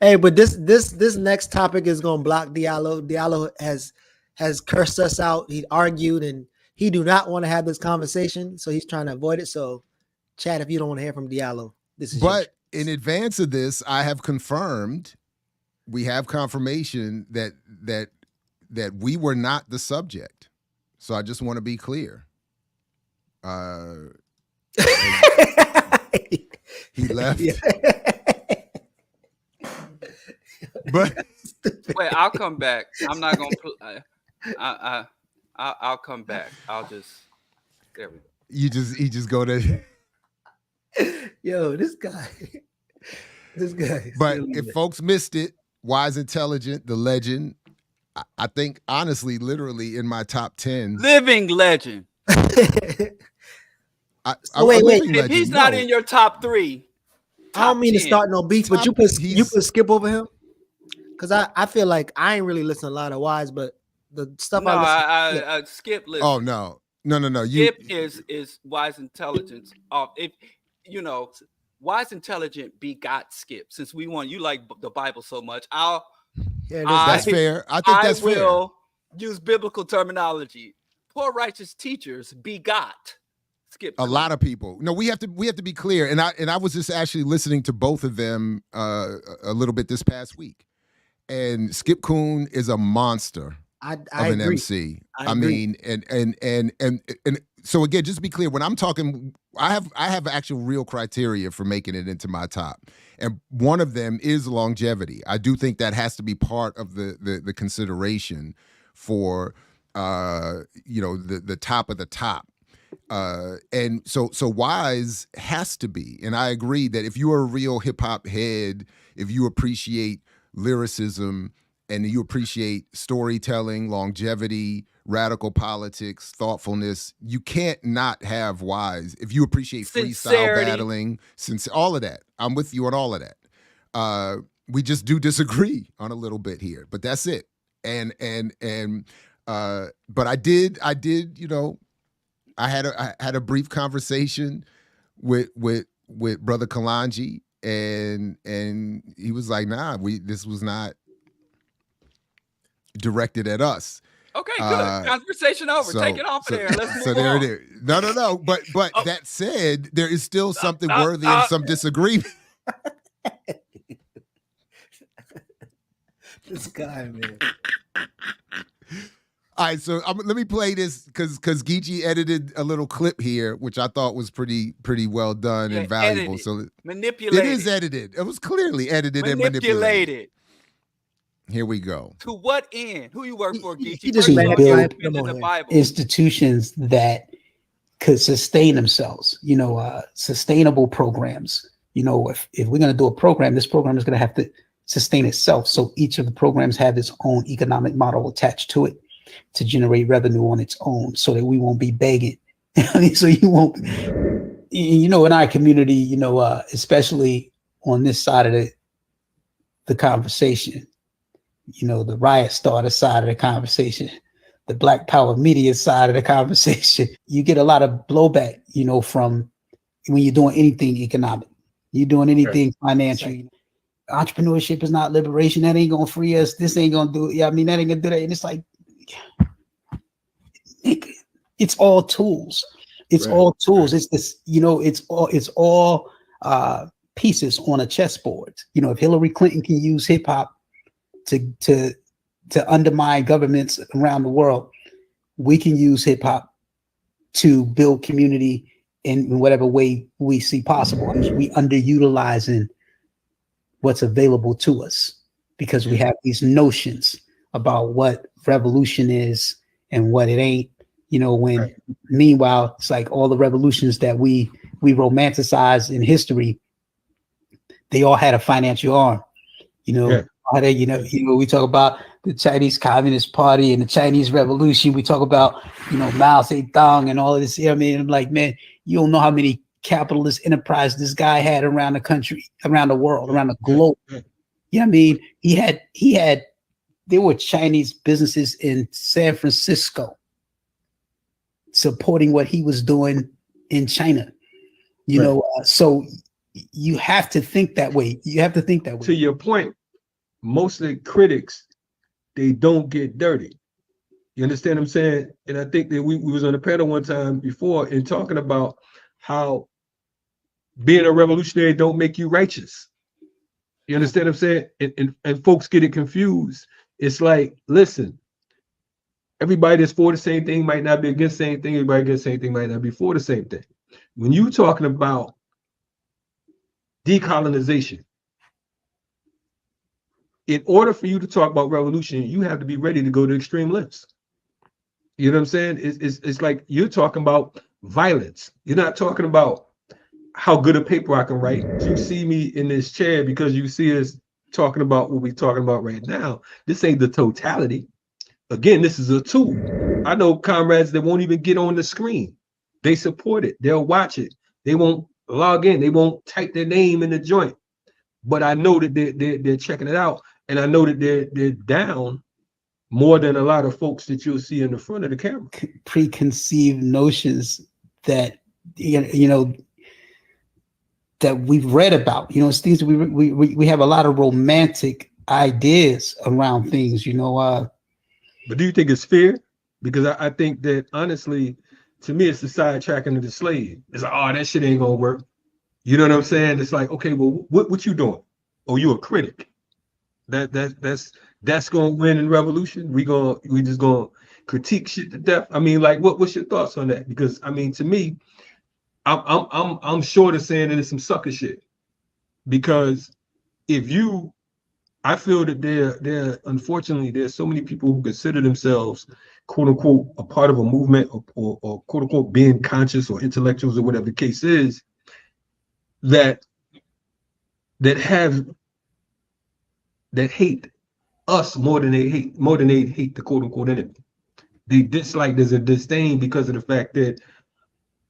Hey, but this next topic is gonna block Diallo. Diallo has cursed us out. He argued, and he do not want to have this conversation, so he's trying to avoid it. So, Chad, if you don't want to hear from Diallo, this is. But in advance of this, I have confirmed. We have confirmation that we were not the subject. So I just want to be clear. He left. Yeah. But Wait, I'll come back. I'm not gonna. I'll come back. I'll just. There we go. you just go to. Yo, this guy. But if folks missed it, Wise Intelligent, the legend, I think honestly, literally in my top 10. Living legend. Wait. If he's not in your top 3, I don't mean 10. to start no beats, but you put Skip over him. Because I feel like I ain't really listening to a lot of Wise, but the stuff I Skip listen. Oh no. Skip is Wise Intelligence. If you know, Wise Intelligent begot Skip. Since you like the Bible so much, that's fair. I think that's fair. I will use biblical terminology. Poor righteous teachers begot Skip. A lot of people. No, we have to be clear. And I was just actually listening to both of them a little bit this past week. And Skip Coon is a monster of an agree. MC. I mean, and so again, just to be clear, when I'm talking, I have actual real criteria for making it into my top. And one of them is longevity. I do think that has to be part of the consideration for the top of the top. And so Wise has to be. And I agree that if you are a real hip hop head, if you appreciate lyricism and you appreciate storytelling, longevity, radical politics, thoughtfulness, you can't not have Wise. If you appreciate freestyle battling, since all of that, I'm with you on all of that. We just do disagree on a little bit here, but that's it. But I did, I had a brief conversation with Brother Kalanji, and he was like, nah, this was not directed at us. Okay, good. Conversation over. Take it off there. Let's move on. There it is. No. But that said, there is still something worthy of some disagreement. This guy, man. All right, so let me play this because Geechee edited a little clip here, which I thought was pretty well done and valuable. Edited. So manipulated. It is edited. It was clearly edited and manipulated. Here we go. To what end? Who you work for, Geechee? He just build institutions that could sustain themselves. Sustainable programs. If we're going to do a program, this program is going to have to sustain itself. So each of the programs have its own economic model attached to it to generate revenue on its own, so that we won't be begging. So you won't, in our community, especially on this side of the conversation, the riot starter side of the conversation, the Black Power media side of the conversation, you get a lot of blowback, from when you're doing anything economic, you're doing anything financial. Entrepreneurship is not liberation. That ain't gonna free us. This ain't gonna do it. Yeah, that ain't gonna do that. And it's like, it's all tools. It's all tools. It's this, it's all pieces on a chessboard. If Hillary Clinton can use hip hop to undermine governments around the world, we can use hip hop to build community in whatever way we see possible. We underutilizing what's available to us because we have these notions about what revolution is and what it ain't. Meanwhile, it's like all the revolutions that we romanticize in history, they all had a financial arm. We talk about the Chinese Communist Party and the Chinese Revolution. We talk about, Mao Zedong and all of this. I'm like, man, you don't know how many capitalist enterprise this guy had around the country, around the world, around the globe. There were Chinese businesses in San Francisco supporting what he was doing in China. So you have to think that way. To your point, most of the critics, they don't get dirty. You understand what I'm saying? And I think that we was on a panel one time before and talking about how being a revolutionary don't make you righteous. You understand what I'm saying? And folks get it confused. It's like, listen, everybody that's for the same thing might not be against the same thing. Everybody against the same thing might not be for the same thing. when you're talking about decolonization, in order for you to talk about revolution, you have to be ready to go to extreme lengths. You know what I'm saying? It's like you're talking about violence. You're not talking about how good a paper I can write. You see me in this chair because you see us talking about what we're talking about right now. This ain't the totality. Again, this is a tool. I know comrades that won't even get on the screen. They support it. They'll watch it. They won't log in. They won't type their name in the joint. But I know that they're checking it out, and I know that they're down more than a lot of folks that you'll see in the front of the camera. Preconceived notions that you know that we've read about. You know, it's things that we have a lot of romantic ideas around things. You know. But do you think it's fair? Because I think that honestly, to me, it's the sidetracking of the slave. It's like, oh, that shit ain't gonna work. You know what I'm saying? It's like, okay, well, what you doing? Oh, you a critic. That's gonna win in revolution. We just gonna critique shit to death. I mean, like, what's your thoughts on that? Because I mean, to me, I'm short of saying that it's some sucker shit. Because I feel that there unfortunately there's so many people who consider themselves quote unquote a part of a movement or quote unquote being conscious or intellectuals or whatever the case is that hate us more than they hate the quote unquote enemy. They dislike, there's a disdain because of the fact that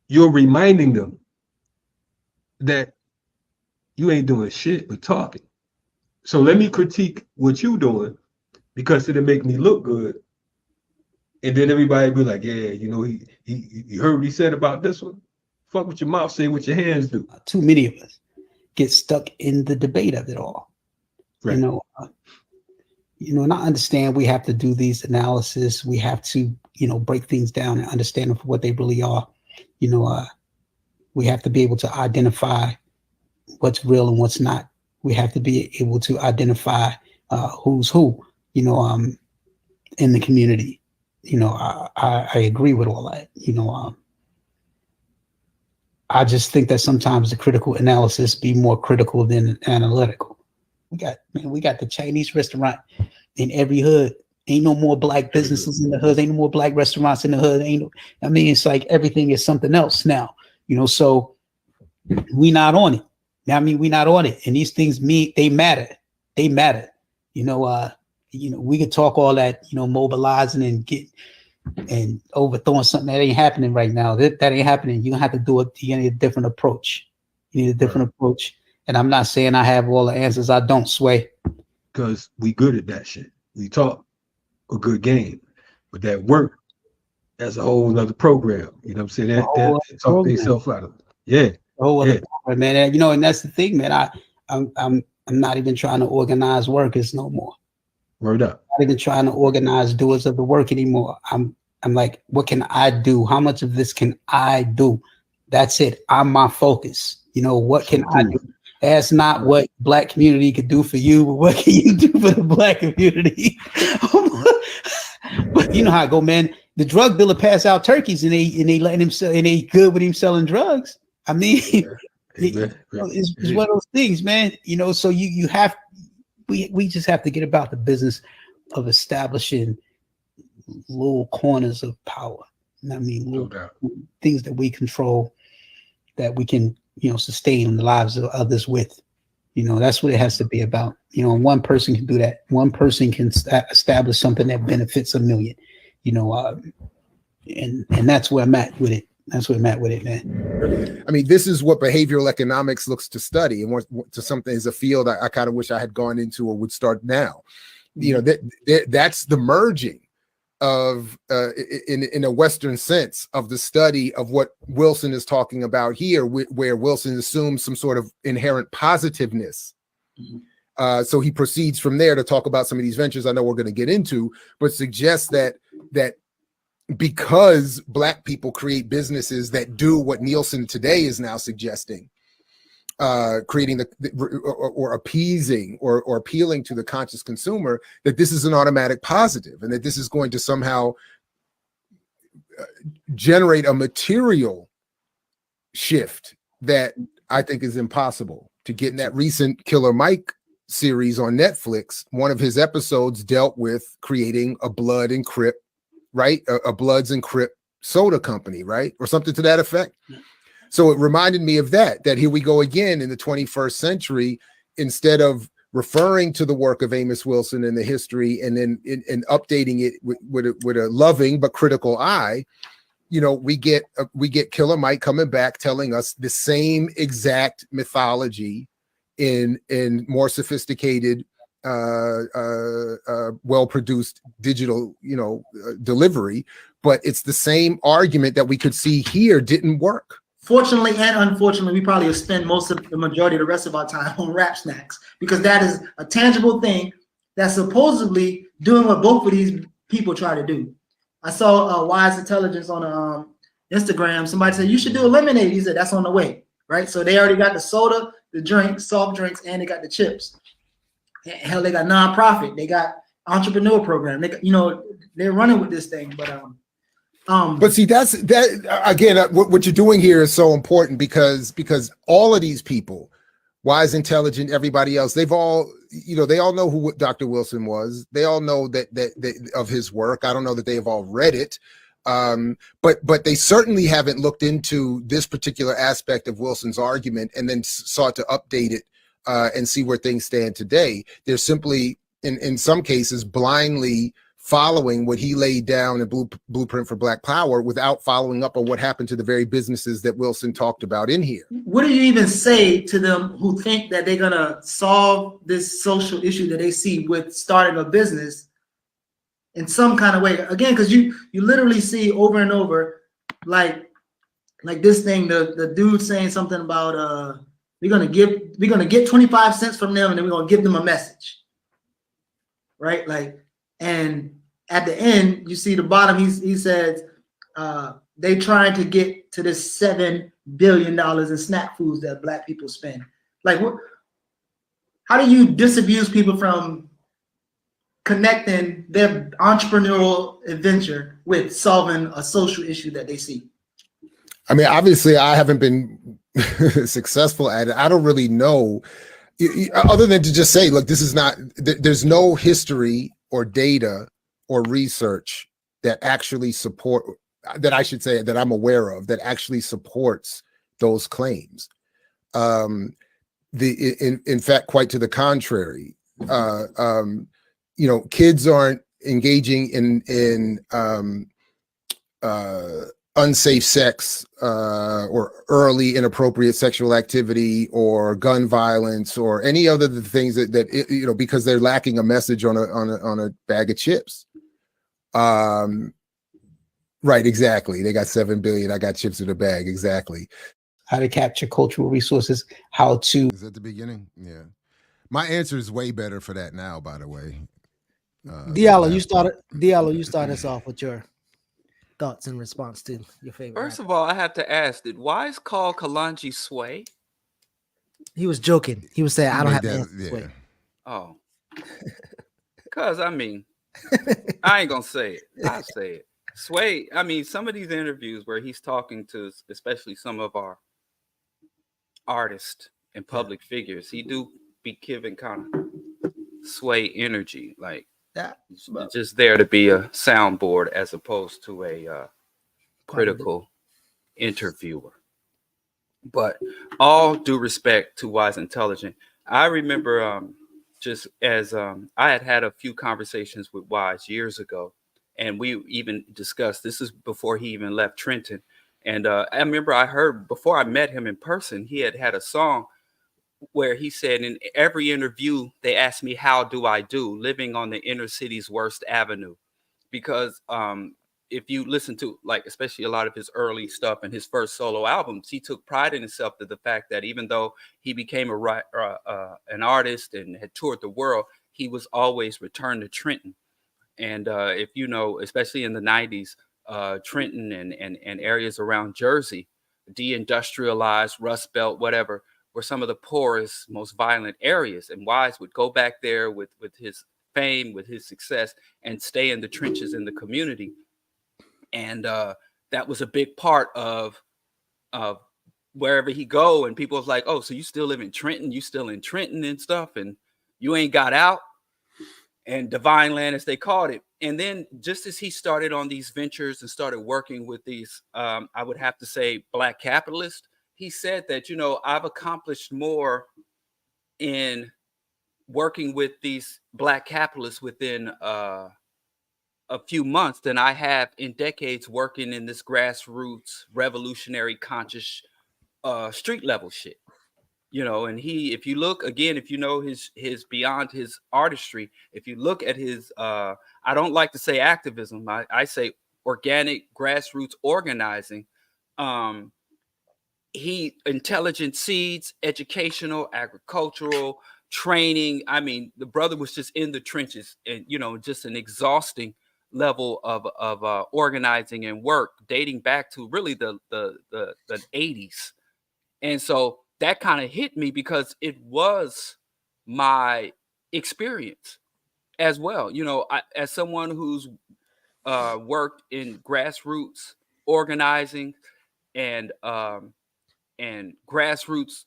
you're reminding them that you ain't doing shit but talking. So let me critique what you doing because it'll make me look good. And then everybody be like, yeah, you know, he heard what he said about this one. Fuck with your mouth, say what your hands do. Too many of us get stuck in the debate of it all. Right. And I understand we have to do these analysis. We have to, break things down and understand them for what they really are. We have to be able to identify what's real and what's not. We have to be able to identify who's who, in the community. I agree with all that. I just think that sometimes the critical analysis be more critical than analytical. We got the Chinese restaurant in every hood. Ain't no more black businesses in the hood. Ain't no more black restaurants in the hood. It's like everything is something else now. So we not on it. We not on it. And these things they matter. They matter. We could talk all that, mobilizing and overthrowing something that ain't happening right now. That ain't happening. You're gonna have to do it. You need a different approach. Approach. And I'm not saying I have all the answers. I don't, Sway. Because we good at that shit. We talk a good game. But that work, that's a whole nother program. You know what I'm saying? That talk themselves out of it. Yeah. Program, man. And that's the thing, man. I'm not even trying to organize workers no more. Word up. I'm not even trying to organize doers of the work anymore. I'm like, what can I do? How much of this can I do? That's it. I'm my focus. What can I do? That's not what black community could do for you, but what can you do for the black community? But you know how I go, man. The drug dealer pass out turkeys and they letting him sell, and they good with him selling drugs. It's one of those things, man. So we just have to get about the business of establishing little corners of power. Little things that we control, that we can, sustain the lives of others with. That's what it has to be about. One person can do that. One person can establish something that benefits a million. And that's where I'm at with it. That's where I'm at with it, man. This is what behavioral economics looks to study, and to something as a field I kind of wish I had gone into or would start now. That's the merging of in a Western sense of the study of what Wilson is talking about here, where Wilson assumes some sort of inherent positiveness. So he proceeds from there to talk about some of these ventures I know we're going to get into, but suggests that because Black people create businesses that do what Nielsen today is now suggesting, creating or appeasing or appealing to the conscious consumer, that this is an automatic positive, and that this is going to somehow generate a material shift that I think is impossible to get. In that recent Killer Mike series on Netflix, one of his episodes dealt with creating a Blood and Crip, right? A Bloods and Crip soda company, right? Or something to that effect. So it reminded me of that here we go again in the 21st century, instead of referring to the work of Amos Wilson and the history and then updating it with a loving but critical eye. You know, we get Killer Mike coming back telling us the same exact mythology in more sophisticated, well-produced digital, delivery, but it's the same argument that we could see here didn't work. Fortunately and unfortunately, we probably will spend the majority of the rest of our time on rap snacks, because that is a tangible thing that's supposedly doing what both of these people try to do. I saw Wise Intelligence on Instagram. Somebody said, you should do a lemonade. He said, that's on the way, right? So they already got the soda, the drink, soft drinks, and they got the chips. Hell, they got nonprofit. They got entrepreneur program. They got, they're running with this thing, but see, that again, what you're doing here is so important because all of these people, Wise, Intelligent, everybody else, they've all, they all know who Dr. Wilson was. They all know that of his work. I don't know that they have all read it, but they certainly haven't looked into this particular aspect of Wilson's argument and then sought to update it and see where things stand today. They're simply, in some cases, blindly following what he laid down in Blueprint for Black Power without following up on what happened to the very businesses that Wilson talked about in here. What do you even say to them who think that they're gonna solve this social issue that they see with starting a business in some kind of way? Again, because you literally see over and over, like this thing, the dude saying something about we're gonna get 25 cents from them and then we're gonna give them a message, right? Like, and at the end, you see the bottom, he says they trying to get to this $7 billion in snack foods that Black people spend. Like, how do you disabuse people from connecting their entrepreneurial adventure with solving a social issue that they see? I mean, obviously, I haven't been successful at it. I don't really know, other than to just say, look, this is not, there's no history or data or research that actually that I should say that I'm aware of that actually supports those claims. In fact, quite to the contrary, kids aren't engaging in unsafe sex or early inappropriate sexual activity or gun violence or any other things that because they're lacking a message on a bag of chips. Right, exactly. They got 7 billion. I got chips in a bag. Exactly. How to capture cultural resources. How to. Is that the beginning? Yeah. My answer is way better for that now. By the way, Diallo, you start us off with your thoughts in response to your favorite. First of all, I have to ask, did Wise call Kalonji Sway? He was joking. He was saying, I don't have to Sway. Oh. Because, I mean, I ain't going to say it. I say it. Sway, I mean, some of these interviews where he's talking to, especially some of our artists and public figures, he do be giving kind of Sway energy, like just there to be a soundboard as opposed to a critical interviewer. But all due respect to Wise Intelligent, I remember just as I had a few conversations with Wise years ago, and we even discussed, this is before he even left Trenton. And I remember I heard before I met him in person, he had a song where he said, in every interview, they asked me, how do I do living on the inner city's worst avenue? Because if you listen to, like, especially a lot of his early stuff and his first solo albums, he took pride in himself to the fact that even though he became an artist and had toured the world, he was always returned to Trenton. And if you know, especially in the 90s, Trenton and areas around Jersey, deindustrialized, Rust Belt, whatever, were some of the poorest, most violent areas. And Wise would go back there with his fame, with his success, and stay in the trenches in the community. And that was a big part of wherever he go, and people was like, oh, so you still live in Trenton? You still in Trenton and stuff, and you ain't got out? And Divine Land, as they called it. And then just as he started on these ventures and started working with these, I would have to say, Black capitalists, he said that, you know, I've accomplished more in working with these Black capitalists within a few months than I have in decades working in this grassroots, revolutionary, conscious, street level shit. You know, and he, if you look again, if you know his beyond his artistry, if you look at his I don't like to say activism, I say organic grassroots organizing. He intelligent seeds, educational, agricultural, training. I mean, the brother was just in the trenches, and you know, just an exhausting level of organizing and work dating back to really the 80s. And so that kind of hit me because it was my experience as well. You know, as someone who's worked in grassroots organizing and grassroots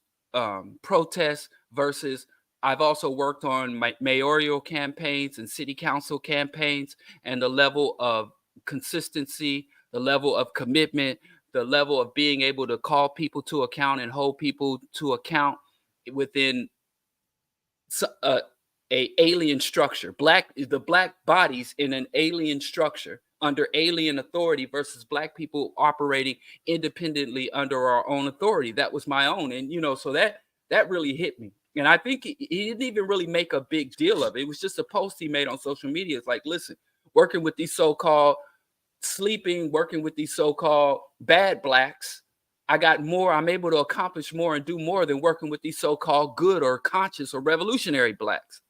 protests versus I've also worked on my mayoral campaigns and city council campaigns, and the level of consistency, the level of commitment, the level of being able to call people to account and hold people to account within a alien structure. The Black bodies in an alien structure under alien authority versus Black people operating independently under our own authority. That was my own. And, you know, so that really hit me. And I think he didn't even really make a big deal of it. It was just a post he made on social media. It's like, listen, working with these so-called working with these so-called bad Blacks, I got more, I'm able to accomplish more and do more than working with these so-called good or conscious or revolutionary Blacks.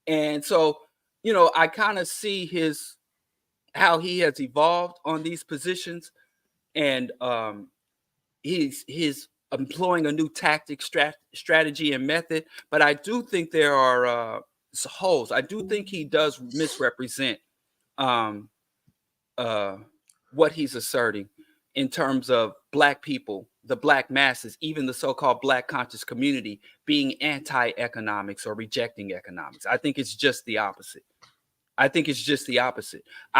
And so, you know, I kind of see how he has evolved on these positions, and he's employing a new tactic, strategy, and method. But I do think there are holes. I do think he does misrepresent what he's asserting in terms of Black people, the Black masses, even the so-called Black conscious community being anti-economics or rejecting economics. I think it's just the opposite. I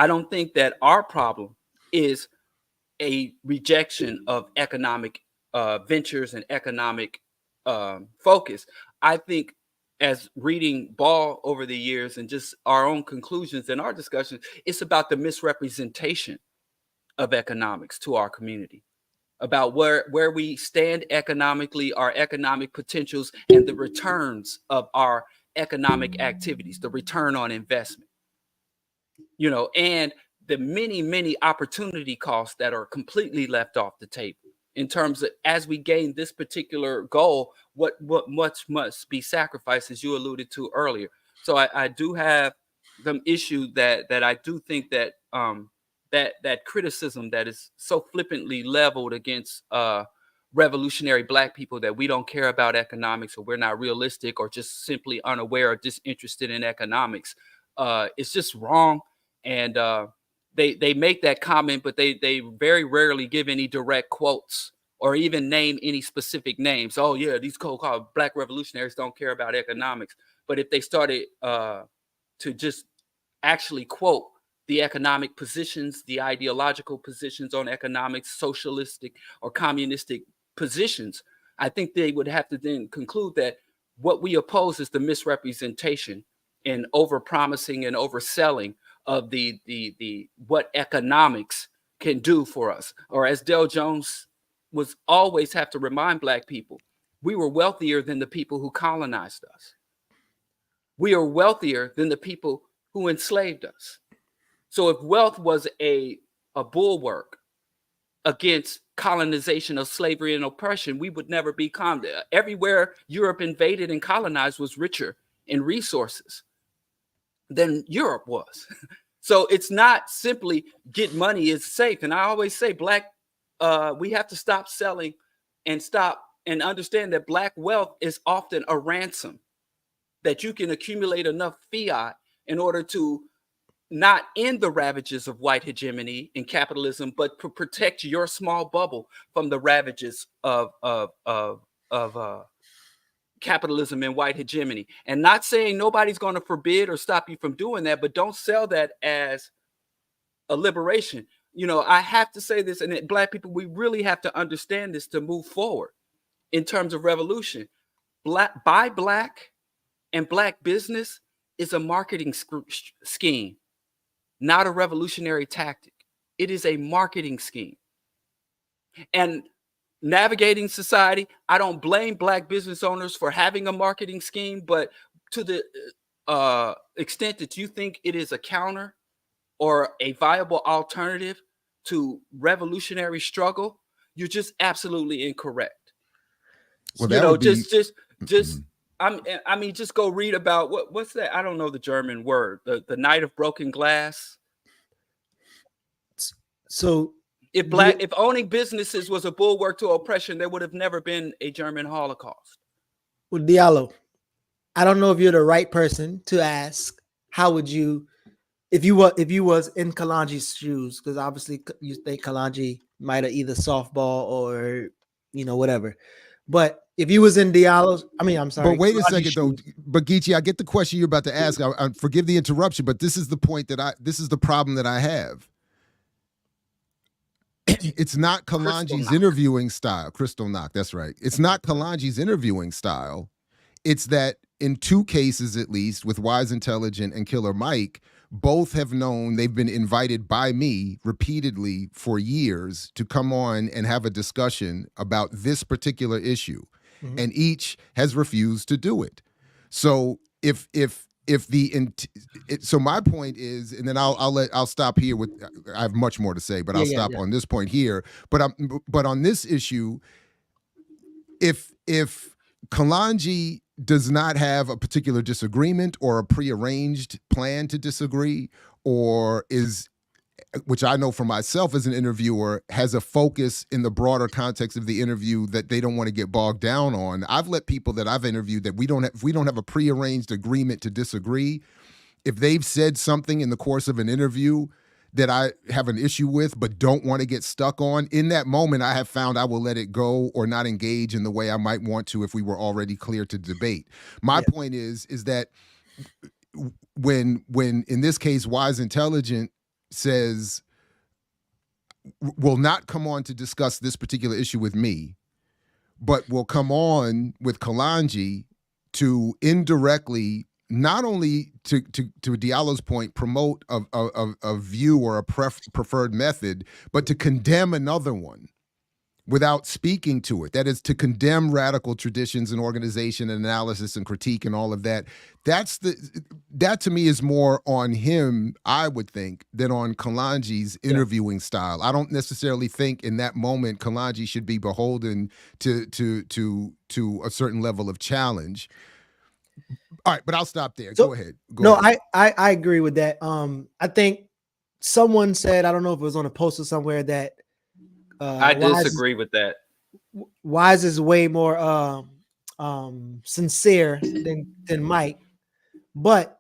don't think that our problem is a rejection of economic ventures and economic focus. I think, as reading Ball over the years and just our own conclusions and our discussions, it's about the misrepresentation of economics to our community, about where we stand economically, our economic potentials, and the returns of our economic activities, the return on investment, you know, and the many opportunity costs that are completely left off the table in terms of, as we gain this particular goal, what much must be sacrificed, as you alluded to earlier. So I do have some issue that I do think that that criticism that is so flippantly leveled against revolutionary Black people, that we don't care about economics, or we're not realistic, or just simply unaware or disinterested in economics, it's just wrong. And they make that comment, but they very rarely give any direct quotes or even name any specific names. Oh yeah, these so-called Black revolutionaries don't care about economics. But if they started to just actually quote the economic positions, the ideological positions on economics, socialistic or communistic positions, I think they would have to then conclude that what we oppose is the misrepresentation and overpromising and overselling of the what economics can do for us. Or as Del Jones was always have to remind Black people, we were wealthier than the people who colonized us. We are wealthier than the people who enslaved us. So if wealth was a bulwark against colonization of slavery and oppression, we would never be everywhere Europe invaded and colonized was richer in resources than Europe was. So it's not simply get money is safe. And I always say, Black, we have to stop selling and understand that Black wealth is often a ransom, that you can accumulate enough fiat in order to not in the ravages of white hegemony and capitalism, but to protect your small bubble from the ravages of capitalism and white hegemony. And not saying nobody's going to forbid or stop you from doing that, but don't sell that as a liberation. You know, I have to say this, and Black people, we really have to understand this to move forward in terms of revolution. Buy Black and Black business is a marketing scheme, not a revolutionary tactic. It is a marketing scheme. And navigating society, I don't blame Black business owners for having a marketing scheme, but to the extent that you think it is a counter or a viable alternative to revolutionary struggle, you're just absolutely incorrect. Well, you that know, would be just I mean, just go read about what's that? I don't know the German word. The Night of Broken Glass. So if owning businesses was a bulwark to oppression, there would have never been a German Holocaust. Well, Diallo, I don't know if you're the right person to ask. How would you, if you was in Kalanji's shoes, because obviously you think Kalanji might have either softball or whatever. But if you was in Diallo's, I'm sorry. But wait a Kalanji's second, though. shoes. But Geechee, I get the question you're about to ask. I forgive the interruption, but this is the point this is the problem that I have. It's not Kalanji's interviewing style. Crystal Knock, that's right. It's not Kalanji's interviewing style. It's that in two cases, at least, with Wise Intelligent and Killer Mike, both have known they've been invited by me repeatedly for years to come on and have a discussion about this particular issue. Mm-hmm. And each has refused to do it. So so my point is, and then I'll stop here with, I have much more to say, but I'll stop on this point here. But on this issue, if Kalanji does not have a particular disagreement or a prearranged plan to disagree, or which I know for myself as an interviewer, has a focus in the broader context of the interview that they don't want to get bogged down on. I've let people that I've interviewed that if we don't have a prearranged agreement to disagree, if they've said something in the course of an interview that I have an issue with but don't want to get stuck on, in that moment I have found I will let it go or not engage in the way I might want to if we were already clear to debate. My point is that when in this case Wise Intelligent says will not come on to discuss this particular issue with me, but will come on with Kalanji to indirectly, not only to Diallo's point, promote a view or a preferred method, but to condemn another one without speaking to it. That is, to condemn radical traditions and organization and analysis and critique and all of that. That to me is more on him, I would think, than on Kalanji's interviewing style. I don't necessarily think in that moment Kalanji should be beholden to a certain level of challenge. All right, but I'll stop there. Go ahead. I agree with that. I think someone said, I don't know if it was on a poster somewhere, that I disagree with that. Wise is way more sincere than Mike. But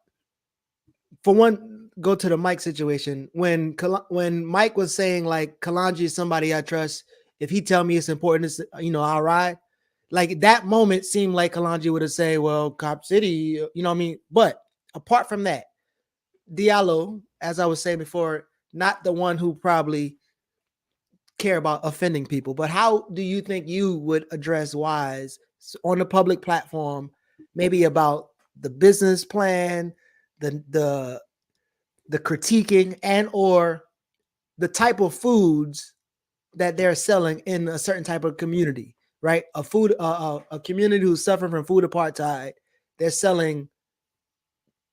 for one, go to the Mike situation. When Mike was saying like Kalanji is somebody I trust, if he tell me it's important, it's, I'll ride. Like that moment seemed like Kalanji would have said, well, Cop City, you know what I mean? But apart from that, Diallo, as I was saying before, not the one who probably care about offending people. But how do you think you would address Wise on the public platform, maybe about the business plan, the critiquing, and or the type of foods that they're selling in a certain type of community? Right, a community who's suffering from food apartheid, they're selling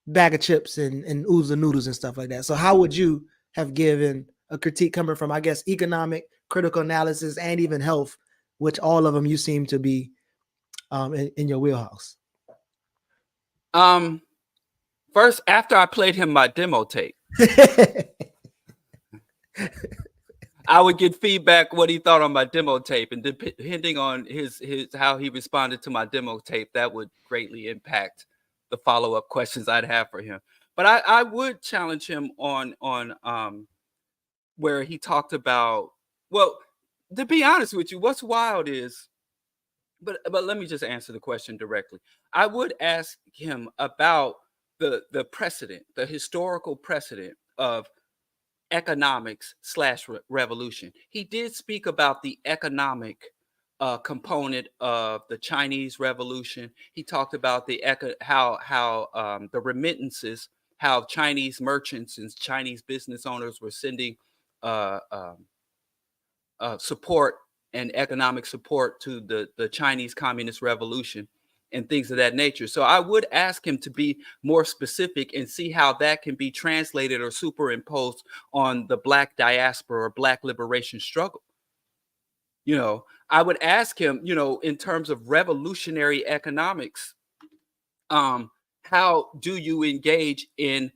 bag of chips and oodles and noodles and stuff like that. So how would you have given a critique coming from, I guess, economic, critical analysis, and even health, which all of them you seem to be in your wheelhouse? First, after I played him my demo tape, I would get feedback what he thought on my demo tape, and depending on his how he responded to my demo tape, that would greatly impact the follow-up questions I'd have for him. But I would challenge him on where he talked about, well, to be honest with you, what's wild is, but let me just answer the question directly. I would ask him about the precedent, the historical precedent of economics slash revolution. He did speak about the economic component of the Chinese Revolution. He talked about how the remittances, how Chinese merchants and Chinese business owners were sending uh, um, support and economic support to the Chinese Communist Revolution and things of that nature. So I would ask him to be more specific and see how that can be translated or superimposed on the Black diaspora or Black liberation struggle. I would ask him, in terms of revolutionary economics, how do you engage in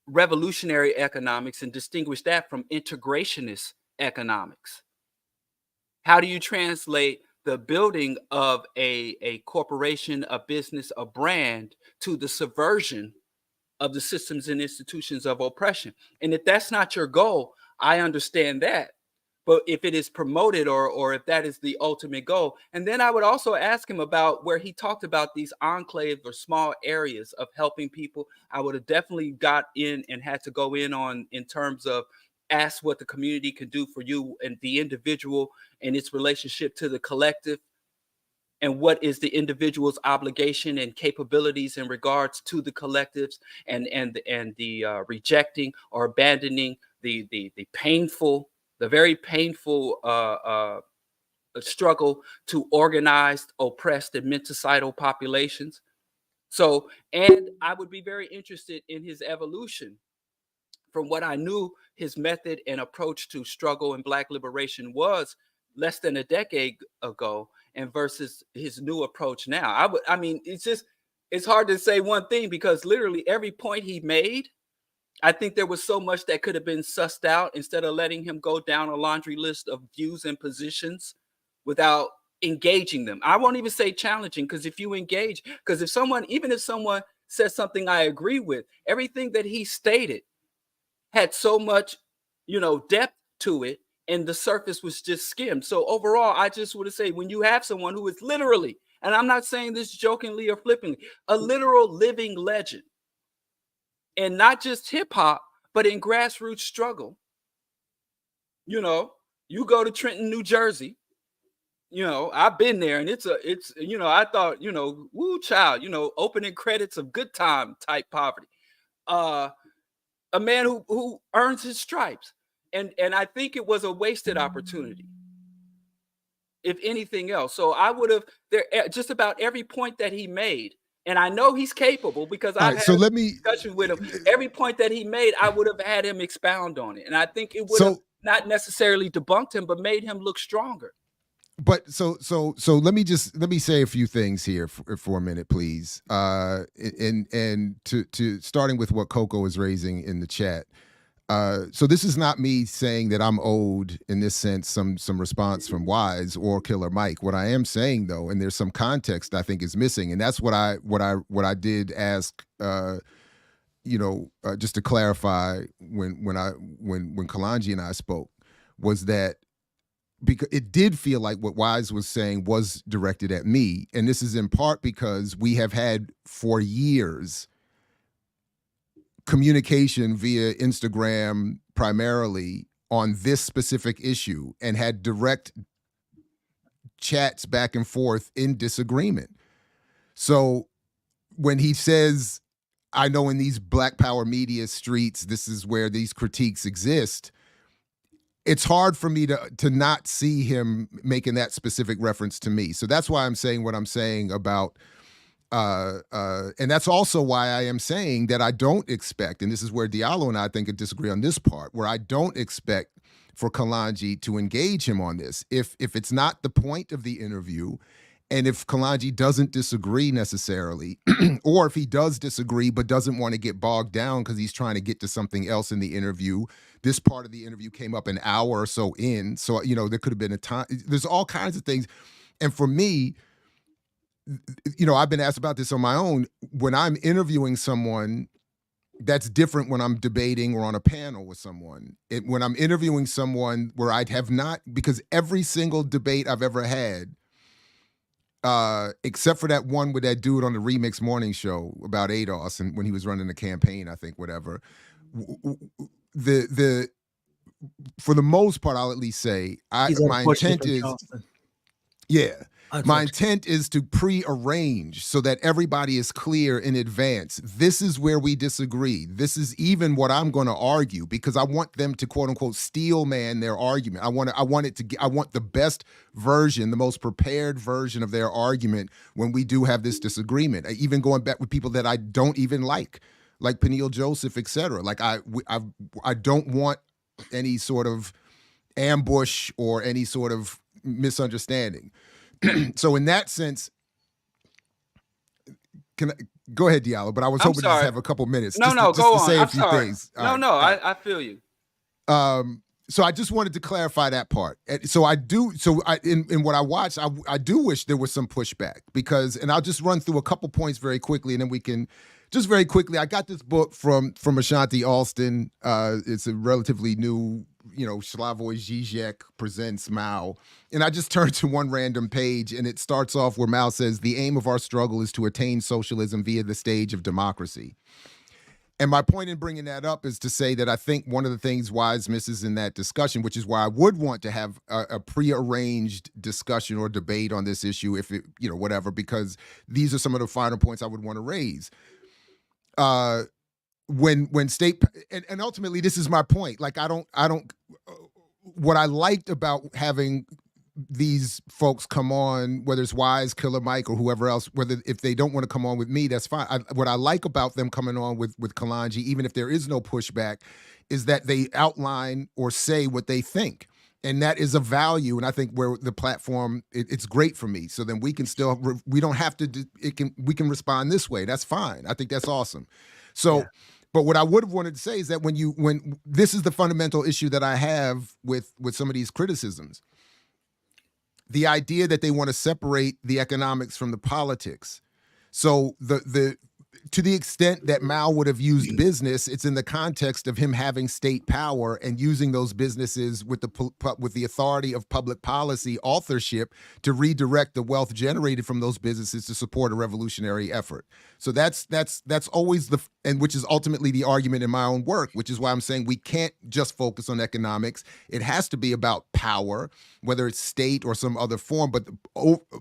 revolutionary economics and distinguish that from integrationist economics? How do you translate the building of a corporation, a business, a brand to the subversion of the systems and institutions of oppression? And if that's not your goal, I understand that. But if it is promoted or if that is the ultimate goal, and then I would also ask him about where he talked about these enclaves or small areas of helping people. I would have definitely got in and had to go in on in terms of ask what the community can do for you and the individual and its relationship to the collective, and what is the individual's obligation and capabilities in regards to the collectives, and the rejecting or abandoning the painful, the very painful struggle to organized, oppressed, and menticidal populations. So, and I would be very interested in his evolution from what I knew his method and approach to struggle and Black liberation was less than a decade ago, and versus his new approach now. I mean, it's hard to say one thing because literally every point he made, I think there was so much that could have been sussed out instead of letting him go down a laundry list of views and positions without engaging them. I won't even say challenging, because if you engage, because even if someone says something I agree with, everything that he stated had so much, depth to it, and the surface was just skimmed. So overall, I just want to say, when you have someone who is literally, and I'm not saying this jokingly or flippantly, a literal living legend, and not just hip hop, but in grassroots struggle. You go to Trenton, New Jersey. I've been there, and it's I thought, woo child, opening credits of Good Time type poverty. A man who earns his stripes. And I think it was a wasted opportunity, if anything else. So I would have just about every point that he made, and I know he's capable because I've had a discussion with him. Every point that he made, I would have had him expound on it. And I think it would have not necessarily debunked him, but made him look stronger. But so let me say a few things here for a minute, please. And to starting with what Coco is raising in the chat. So this is not me saying that I'm owed, in this sense, some response from Wise or Killer Mike. What I am saying, though, and there's some context I think is missing, and that's what I did ask. Just to clarify, when Kalonji and I spoke, was that because it did feel like what Wise was saying was directed at me, and this is in part because we have had for years communication via Instagram primarily on this specific issue, and had direct chats back and forth in disagreement. So when he says, I know in these Black Power media streets, this is where these critiques exist, it's hard for me to not see him making that specific reference to me. So that's why I'm saying what I'm saying about and that's also why I am saying that I don't expect, and this is where Diallo and I think could disagree on this part, where I don't expect for Kalonji to engage him on this. If it's not the point of the interview, and if Kalonji doesn't disagree necessarily, or if he does disagree but doesn't want to get bogged down because he's trying to get to something else in the interview, this part of the interview came up an hour or so in, so there could have been a time. There's all kinds of things, and for me, I've been asked about this on my own. When I'm interviewing someone, That's different when I'm debating or on a panel with someone. When I'm interviewing someone where I have not, because every single debate I've ever had, except for that one with that dude on the Remix Morning Show about ADOS and when he was running the campaign, I think, whatever. For the most part, I'll at least say, my intent is, my intent is to pre-arrange so that everybody is clear in advance. This is where we disagree. This is even what I'm going to argue, because I want them to, quote unquote, steel man their argument. I want the best version, the most prepared version of their argument when we do have this disagreement. Even going back with people that I don't even like Peniel Joseph, et cetera. Like I don't want any sort of ambush or any sort of misunderstanding. So in that sense, go ahead, Diallo, but I was hoping to just have a couple minutes. No, just go to on. say I'm a few sorry. things. I feel you. So I just wanted to clarify that part. So in what I watched, I do wish there was some pushback, because, and I'll just run through a couple points very quickly, and then we can just very quickly. I got this book from Ashanti Alston. It's a relatively new, Slavoj Žižek presents Mao. And I just turned to one random page, and it starts off where Mao says, "The aim of our struggle is to attain socialism via the stage of democracy." And my point in bringing that up is to say that I think one of the things Wise misses in that discussion, which is why I would want to have a prearranged discussion or debate on this issue, if it, whatever, because these are some of the final points I would want to raise. When state, and ultimately this is my point. Like what I liked about having these folks come on, whether it's Wise, Killer Mike, or whoever else, if they don't want to come on with me, that's fine. What I like about them coming on with Kalonji, even if there is no pushback, is that they outline or say what they think. And that is a value. And I think where the platform, it's great for me. So then we can still, we don't have to, we can respond this way. That's fine. I think that's awesome. So, yeah. But what I would have wanted to say is that when this is the fundamental issue that I have with some of these criticisms, the idea that they want to separate the economics from the politics. So to the extent that Mao would have used business, it's in the context of him having state power and using those businesses with the authority of public policy authorship to redirect the wealth generated from those businesses to support a revolutionary effort. So that's always which is ultimately the argument in my own work, which is why I'm saying we can't just focus on economics. It has to be about power, whether it's state or some other form, but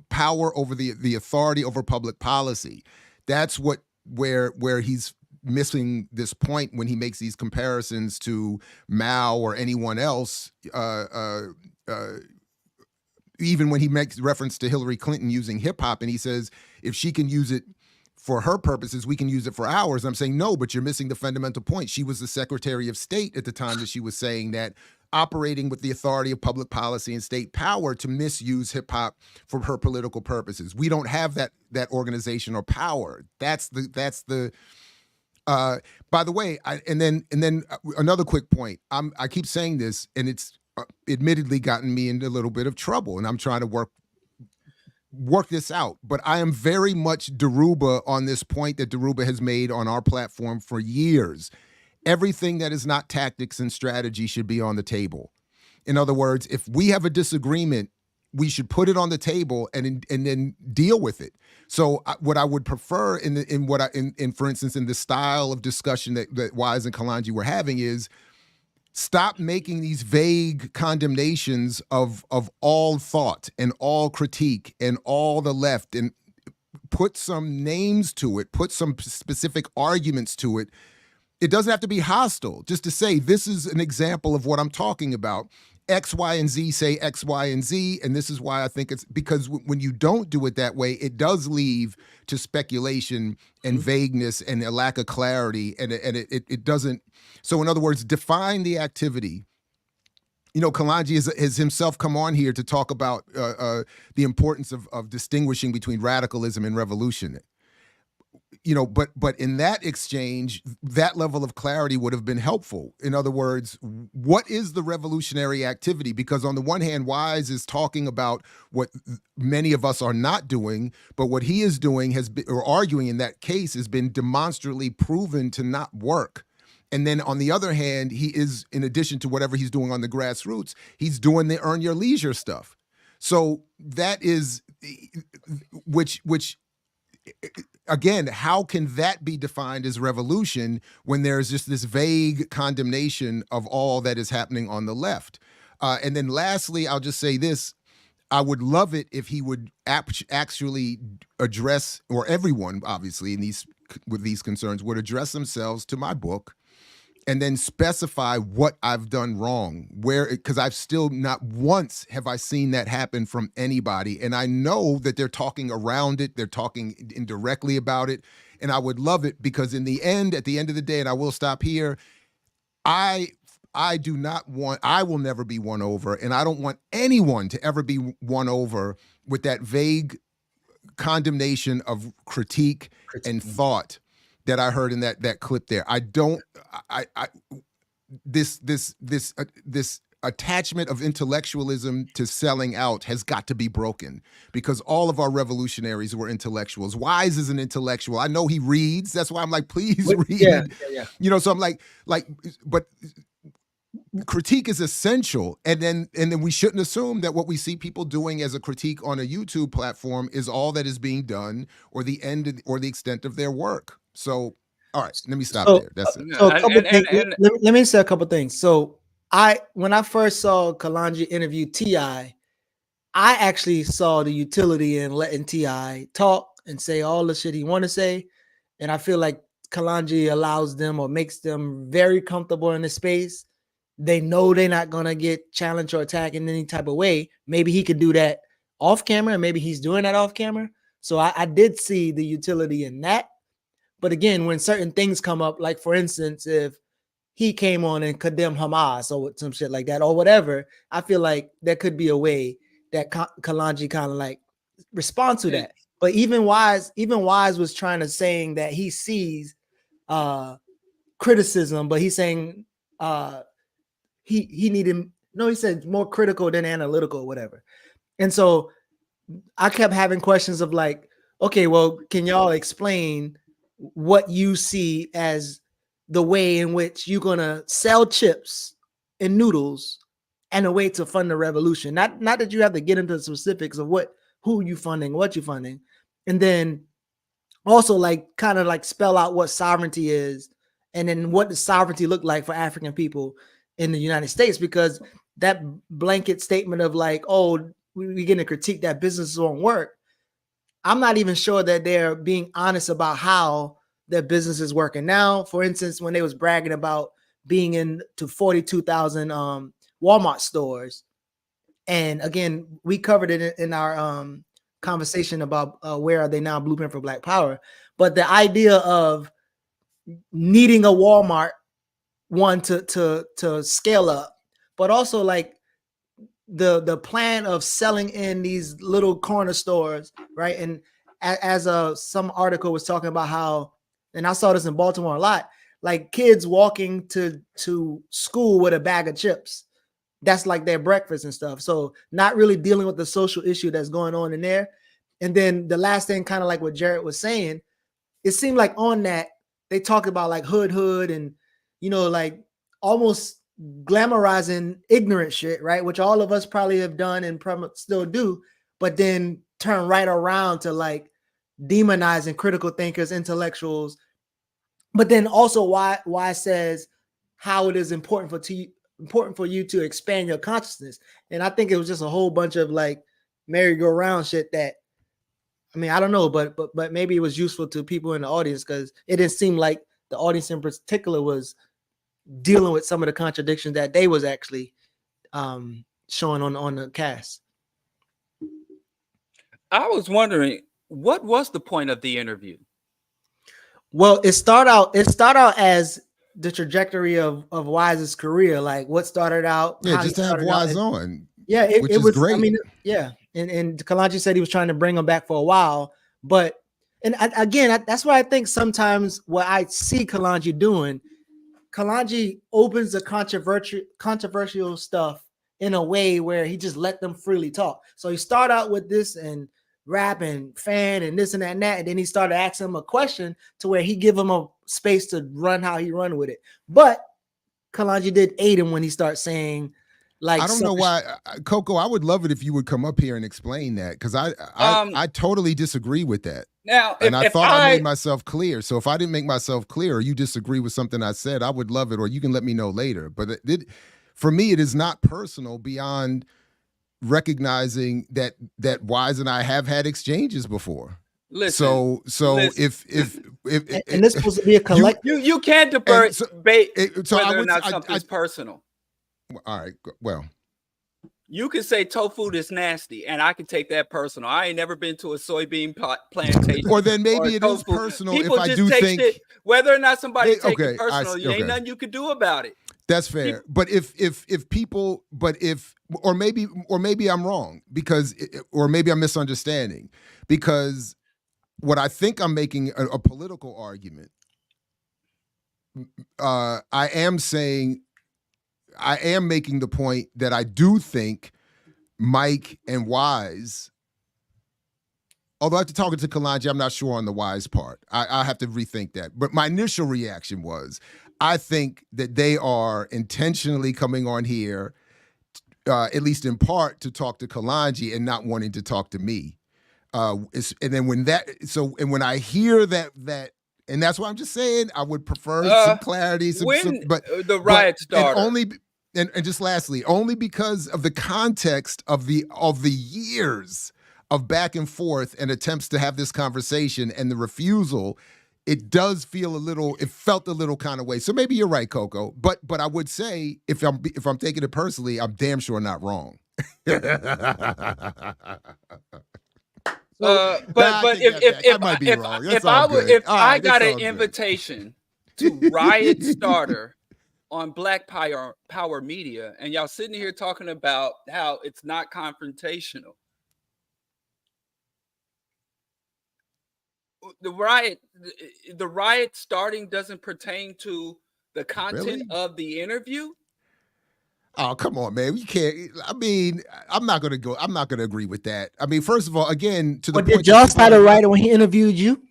power over the authority over public policy. That's where he's missing this point when he makes these comparisons to Mao or anyone else, even when he makes reference to Hillary Clinton using hip hop, and he says, if she can use it for her purposes, we can use it for ours. I'm saying, no, but you're missing the fundamental point. She was the Secretary of State at the time that she was saying that, operating with the authority of public policy and state power to misuse hip hop for her political purposes. We don't have that organization or power. That's the by the way, and then another quick point. I keep saying this, and it's admittedly gotten me into a little bit of trouble, and I'm trying to work this out. But I am very much Daruba on this point that Daruba has made on our platform for years. Everything that is not tactics and strategy should be on the table. In other words, if we have a disagreement, we should put it on the table and then deal with it. So what I would prefer for instance, in the style of discussion that Wise and Kalonji were having is stop making these vague condemnations of all thought and all critique and all the left, and put some names to it, put some specific arguments to it. It doesn't have to be hostile, just to say, this is an example of what I'm talking about. X, Y, and Z say X, Y, and Z, and this is why I think it's because when you don't do it that way, it does leave to speculation and vagueness and a lack of clarity, and it doesn't. So in other words, define the activity. Kalonji has himself come on here to talk about the importance of distinguishing between radicalism and revolution. but in that exchange, that level of clarity would have been helpful. In other words, what is the revolutionary activity? Because on the one hand, Wise is talking about what many of us are not doing, but what he is doing has been, or arguing in that case, has been demonstrably proven to not work. And then on the other hand, he is, in addition to whatever he's doing on the grassroots, he's doing the earn your leisure stuff. So that is, which again, how can that be defined as revolution when there's just this vague condemnation of all that is happening on the left? And then lastly, I'll just say this. I would love it if he would actually address, or everyone, obviously, with these concerns, would address themselves to my book and then specify what I've done wrong, because I've still not once have I seen that happen from anybody. And I know that they're talking around it. They're talking indirectly about it. And I would love it because at the end of the day, and I will stop here, I will never be won over. And I don't want anyone to ever be won over with that vague condemnation of critique and thought that I heard in that clip there. This attachment of intellectualism to selling out has got to be broken, because all of our revolutionaries were intellectuals. Wise is an intellectual. I know he reads. That's why I'm like, please read. Yeah. So I'm like, but critique is essential. And then we shouldn't assume that what we see people doing as a critique on a YouTube platform is all that is being done, or the end or the extent of their work. So, all right, let me stop there. That's it. So let me say a couple things. So when I first saw Kalonji interview T.I., I actually saw the utility in letting T.I. talk and say all the shit he want to say. And I feel like Kalonji allows them, or makes them, very comfortable in the space. They know they're not going to get challenged or attacked in any type of way. Maybe he could do that off camera, and maybe he's doing that off camera. So I did see the utility in that. But again, when certain things come up, like for instance, if he came on and condemned Hamas or some shit like that or whatever, I feel like there could be a way that Kalonji kind of like respond to that. But even Wise was trying to saying that he sees criticism, but he's saying he needed, no, he said more critical than analytical or whatever. And so I kept having questions of like, okay, well, can y'all explain what you see as the way in which you're gonna sell chips and noodles and a way to fund the revolution? Not that you have to get into the specifics of who you funding, what you funding, and then also like kind of like spell out what sovereignty is, and then what does sovereignty look like for African people in the United States? Because that blanket statement of like, oh, we're gonna critique that businesses won't work. I'm not even sure that they're being honest about how their business is working now. For instance, when they was bragging about being into 42,000 Walmart stores. And again, we covered it in our conversation about where are they now, Blueprint for Black Power. But the idea of needing a Walmart, one, to scale up, but also like the plan of selling in these little corner stores, right? And as some article was talking about how, and I saw this in Baltimore a lot, like kids walking to school with a bag of chips. That's like their breakfast and stuff. So not really dealing with the social issue that's going on in there. And then the last thing, kind of like what Jared was saying, it seemed like on that they talk about like hood and, like almost glamorizing ignorant shit, right? Which all of us probably have done and probably still do, but then turn right around to like demonizing critical thinkers, intellectuals. But then also why says how it is important for you to expand your consciousness. And I think it was just a whole bunch of like merry-go-round shit that, I mean, I don't know, but maybe it was useful to people in the audience, because it didn't seem like the audience in particular was dealing with some of the contradictions that they was actually showing on the cast. I was wondering, what was the point of the interview? Well, it started out as the trajectory of Wise's career, like what started out. Yeah, just to have Wise on. Yeah, it was great. I mean, yeah, and Kalonji said he was trying to bring him back for a while, but And again, that's why I think sometimes what I see Kalonji doing, Kalonji opens the controversial stuff in a way where he just let them freely talk. So he start out with this and rap and fan and this and that and that, and then he started asking him a question to where he give him a space to run how he run with it. But Kalonji did aid him when he starts saying, like, I don't know why, Coco. I would love it if you would come up here and explain that, because I totally disagree with that. Now, and I thought I made myself clear. So if I didn't make myself clear, or you disagree with something I said, I would love it, or you can let me know later. But for me, it is not personal beyond recognizing that Wise and I have had exchanges before. Listen, so if and this supposed to be a collective, you can't debate whether or not something's personal. All right, well, you can say tofu is nasty, and I can take that personal. I ain't never been to a soybean plantation. Or then maybe it is personal. People if I do think shit, whether or not somebody takes it personal, ain't nothing you can do about it. That's fair. But if people, or maybe I'm wrong, because, or maybe I'm misunderstanding, because what I think I'm making a political argument. I am making the point that I do think Mike and Wise, although after talking to Kalonji, I'm not sure on the Wise part. I have to rethink that. But my initial reaction was, I think that they are intentionally coming on here, at least in part, to talk to Kalonji and not wanting to talk to me. And then when I hear that, and that's why I'm just saying I would prefer some clarity. But the riot started, and just lastly, only because of the context of the years of back and forth and attempts to have this conversation and the refusal, it felt a little kind of way. So maybe you're right, Coco. But I would say, if I'm taking it personally, I'm damn sure not wrong. If I got an invitation to Riot Starter on Black Power Media, and y'all sitting here talking about how it's not confrontational, the riot starting doesn't pertain to the content of the interview. Oh, come on, man. You can't. I mean, I'm not going to agree with that. I mean, first of all, again, to the point. Did y'all start a riot when he interviewed you?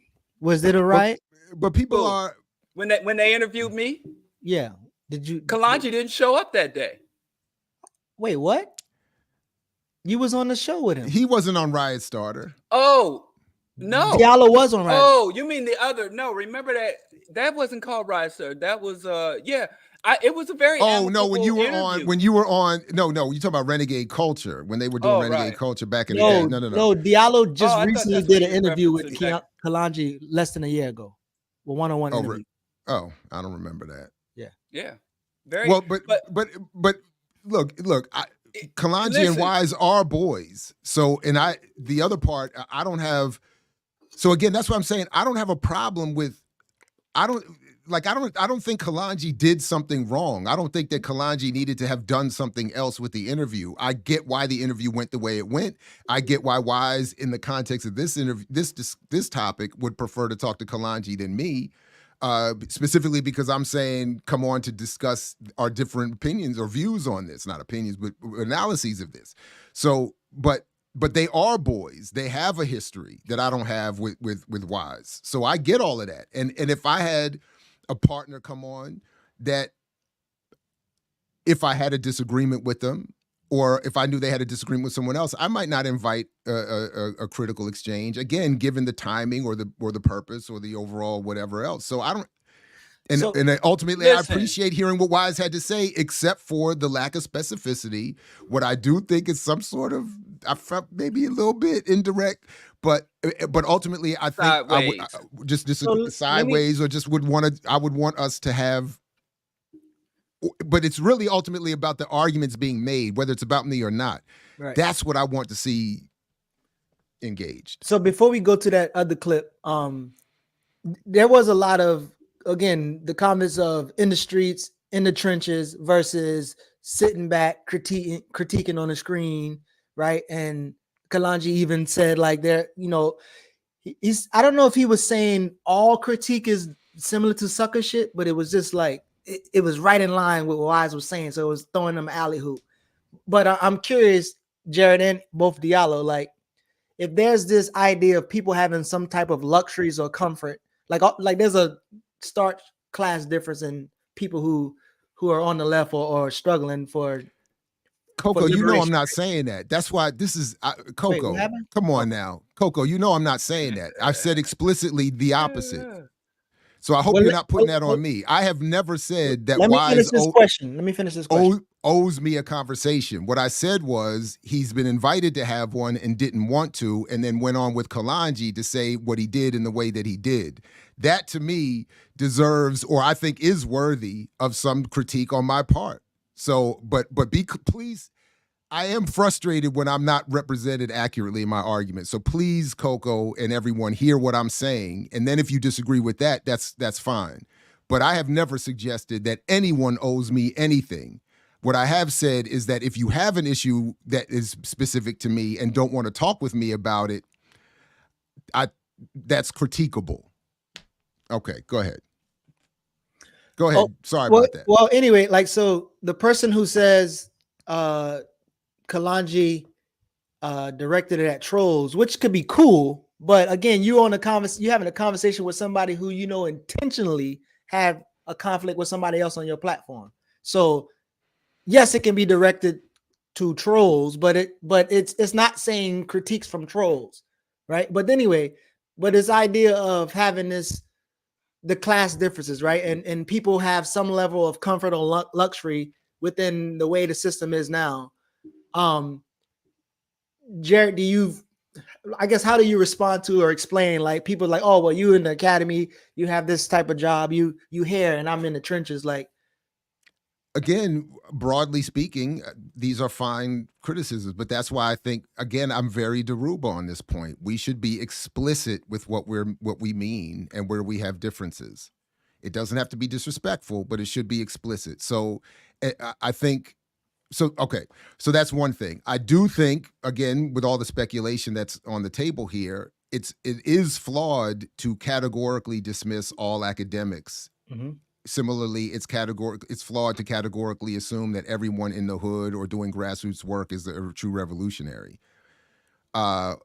Was it a riot? But people are. When they interviewed me? Yeah. Did you? Kalonji didn't show up that day. Wait, what? You was on the show with him. He wasn't on Riot Starter. Oh, no. Diallo was on Riot. Oh, you mean the other? No, remember that wasn't called Riot Starter. That was it was a very when you were on no, you talking about Renegade Culture, when they were doing Renegade Culture back in the day. No, Diallo just recently did an interview with Kalonji less than a year ago. Well, one-on-one interview. Oh, I don't remember that. Yeah. Very well, but look, Kalonji and Wise are boys. So, and the other part, I don't have. So again, that's what I'm saying. I don't have a problem with. I don't think Kalonji did something wrong. I don't think that Kalonji needed to have done something else with the interview. I get why the interview went the way it went. I get why Wise, in the context of this interview, this topic, would prefer to talk to Kalonji than me. Specifically because I'm saying, come on to discuss our different opinions or views on this, not opinions, but analyses of this. So, but they are boys. They have a history that I don't have with Wise. So I get all of that. And if I had a partner come on that, if I had a disagreement with them, or if I knew they had a disagreement with someone else, I might not invite a critical exchange, again, given the timing or the purpose or the overall whatever else. So I don't, and ultimately, listen, I appreciate hearing what Wise had to say, except for the lack of specificity. What I do think is some sort of, I felt maybe a little bit indirect, but ultimately, I think just sideways, or just I would want us to have. But it's really ultimately about the arguments being made, whether it's about me or not. Right. That's what I want to see engaged. So before we go to that other clip, there was a lot of, again, the comments of in the streets, in the trenches versus sitting back, critiquing on the screen, right? And Kalonji even said, like, there, I don't know if he was saying all critique is similar to sucker shit, but it was just like it was right in line with what Wise was saying, so it was throwing them alley hoop. But I'm curious, Jared and both Diallo, like if there's this idea of people having some type of luxuries or comfort, like there's a stark class difference in people who are on the left or struggling for Coco, you know I'm liberation. not saying that. That's why this is Wait, Coco. what happened? Come on now, Coco. You know I'm not saying that. I've said explicitly the opposite. So I hope Well, you're not putting that well, on me. I have never said that let me finish Wise this question. Let me finish this question. owes me a conversation. What I said was he's been invited to have one and didn't want to, and then went on with Kalanji to say what he did in the way that he did. That to me deserves, or I think is worthy of some critique on my part. So, but please, I am frustrated when I'm not represented accurately in my argument. So please, Coco and everyone, hear what I'm saying. And then if you disagree with that, that's fine. But I have never suggested that anyone owes me anything. What I have said is that if you have an issue that is specific to me and don't want to talk with me about it, that's critiquable. Okay, go ahead. Go ahead. Sorry about that. Well, anyway, like, so the person who says Kalanji directed it at trolls, which could be cool, but again, you're having a conversation with somebody who you know intentionally have a conflict with somebody else on your platform. So yes, it can be directed to trolls, but it's not saying critiques from trolls, right? But anyway, but this idea of having the class differences, right? And people have some level of comfort or luxury within the way the system is now. Jared, I guess, how do you respond to or explain, like, people like, oh, well, you in the academy, you have this type of job, you here, and I'm in the trenches, like. Again, broadly speaking, these are fine criticisms, but that's why I think, again, I'm very Daruba on this point. We should be explicit with what we mean and where we have differences. It doesn't have to be disrespectful, but it should be explicit. So I think, okay, so that's one thing. I do think, again, with all the speculation that's on the table here, it is flawed to categorically dismiss all academics. Mm-hmm. Similarly, it's flawed to categorically assume that everyone in the hood or doing grassroots work is a true revolutionary. That's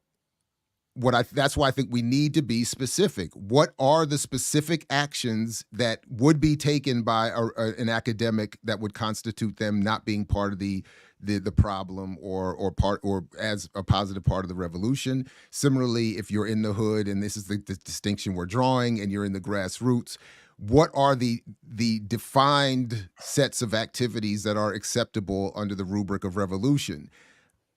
why I think we need to be specific. What are the specific actions that would be taken by an academic that would constitute them not being part of the problem or as a positive part of the revolution? Similarly, if you're in the hood, and this is the distinction we're drawing, and you're in the grassroots, what are the defined sets of activities that are acceptable under the rubric of revolution?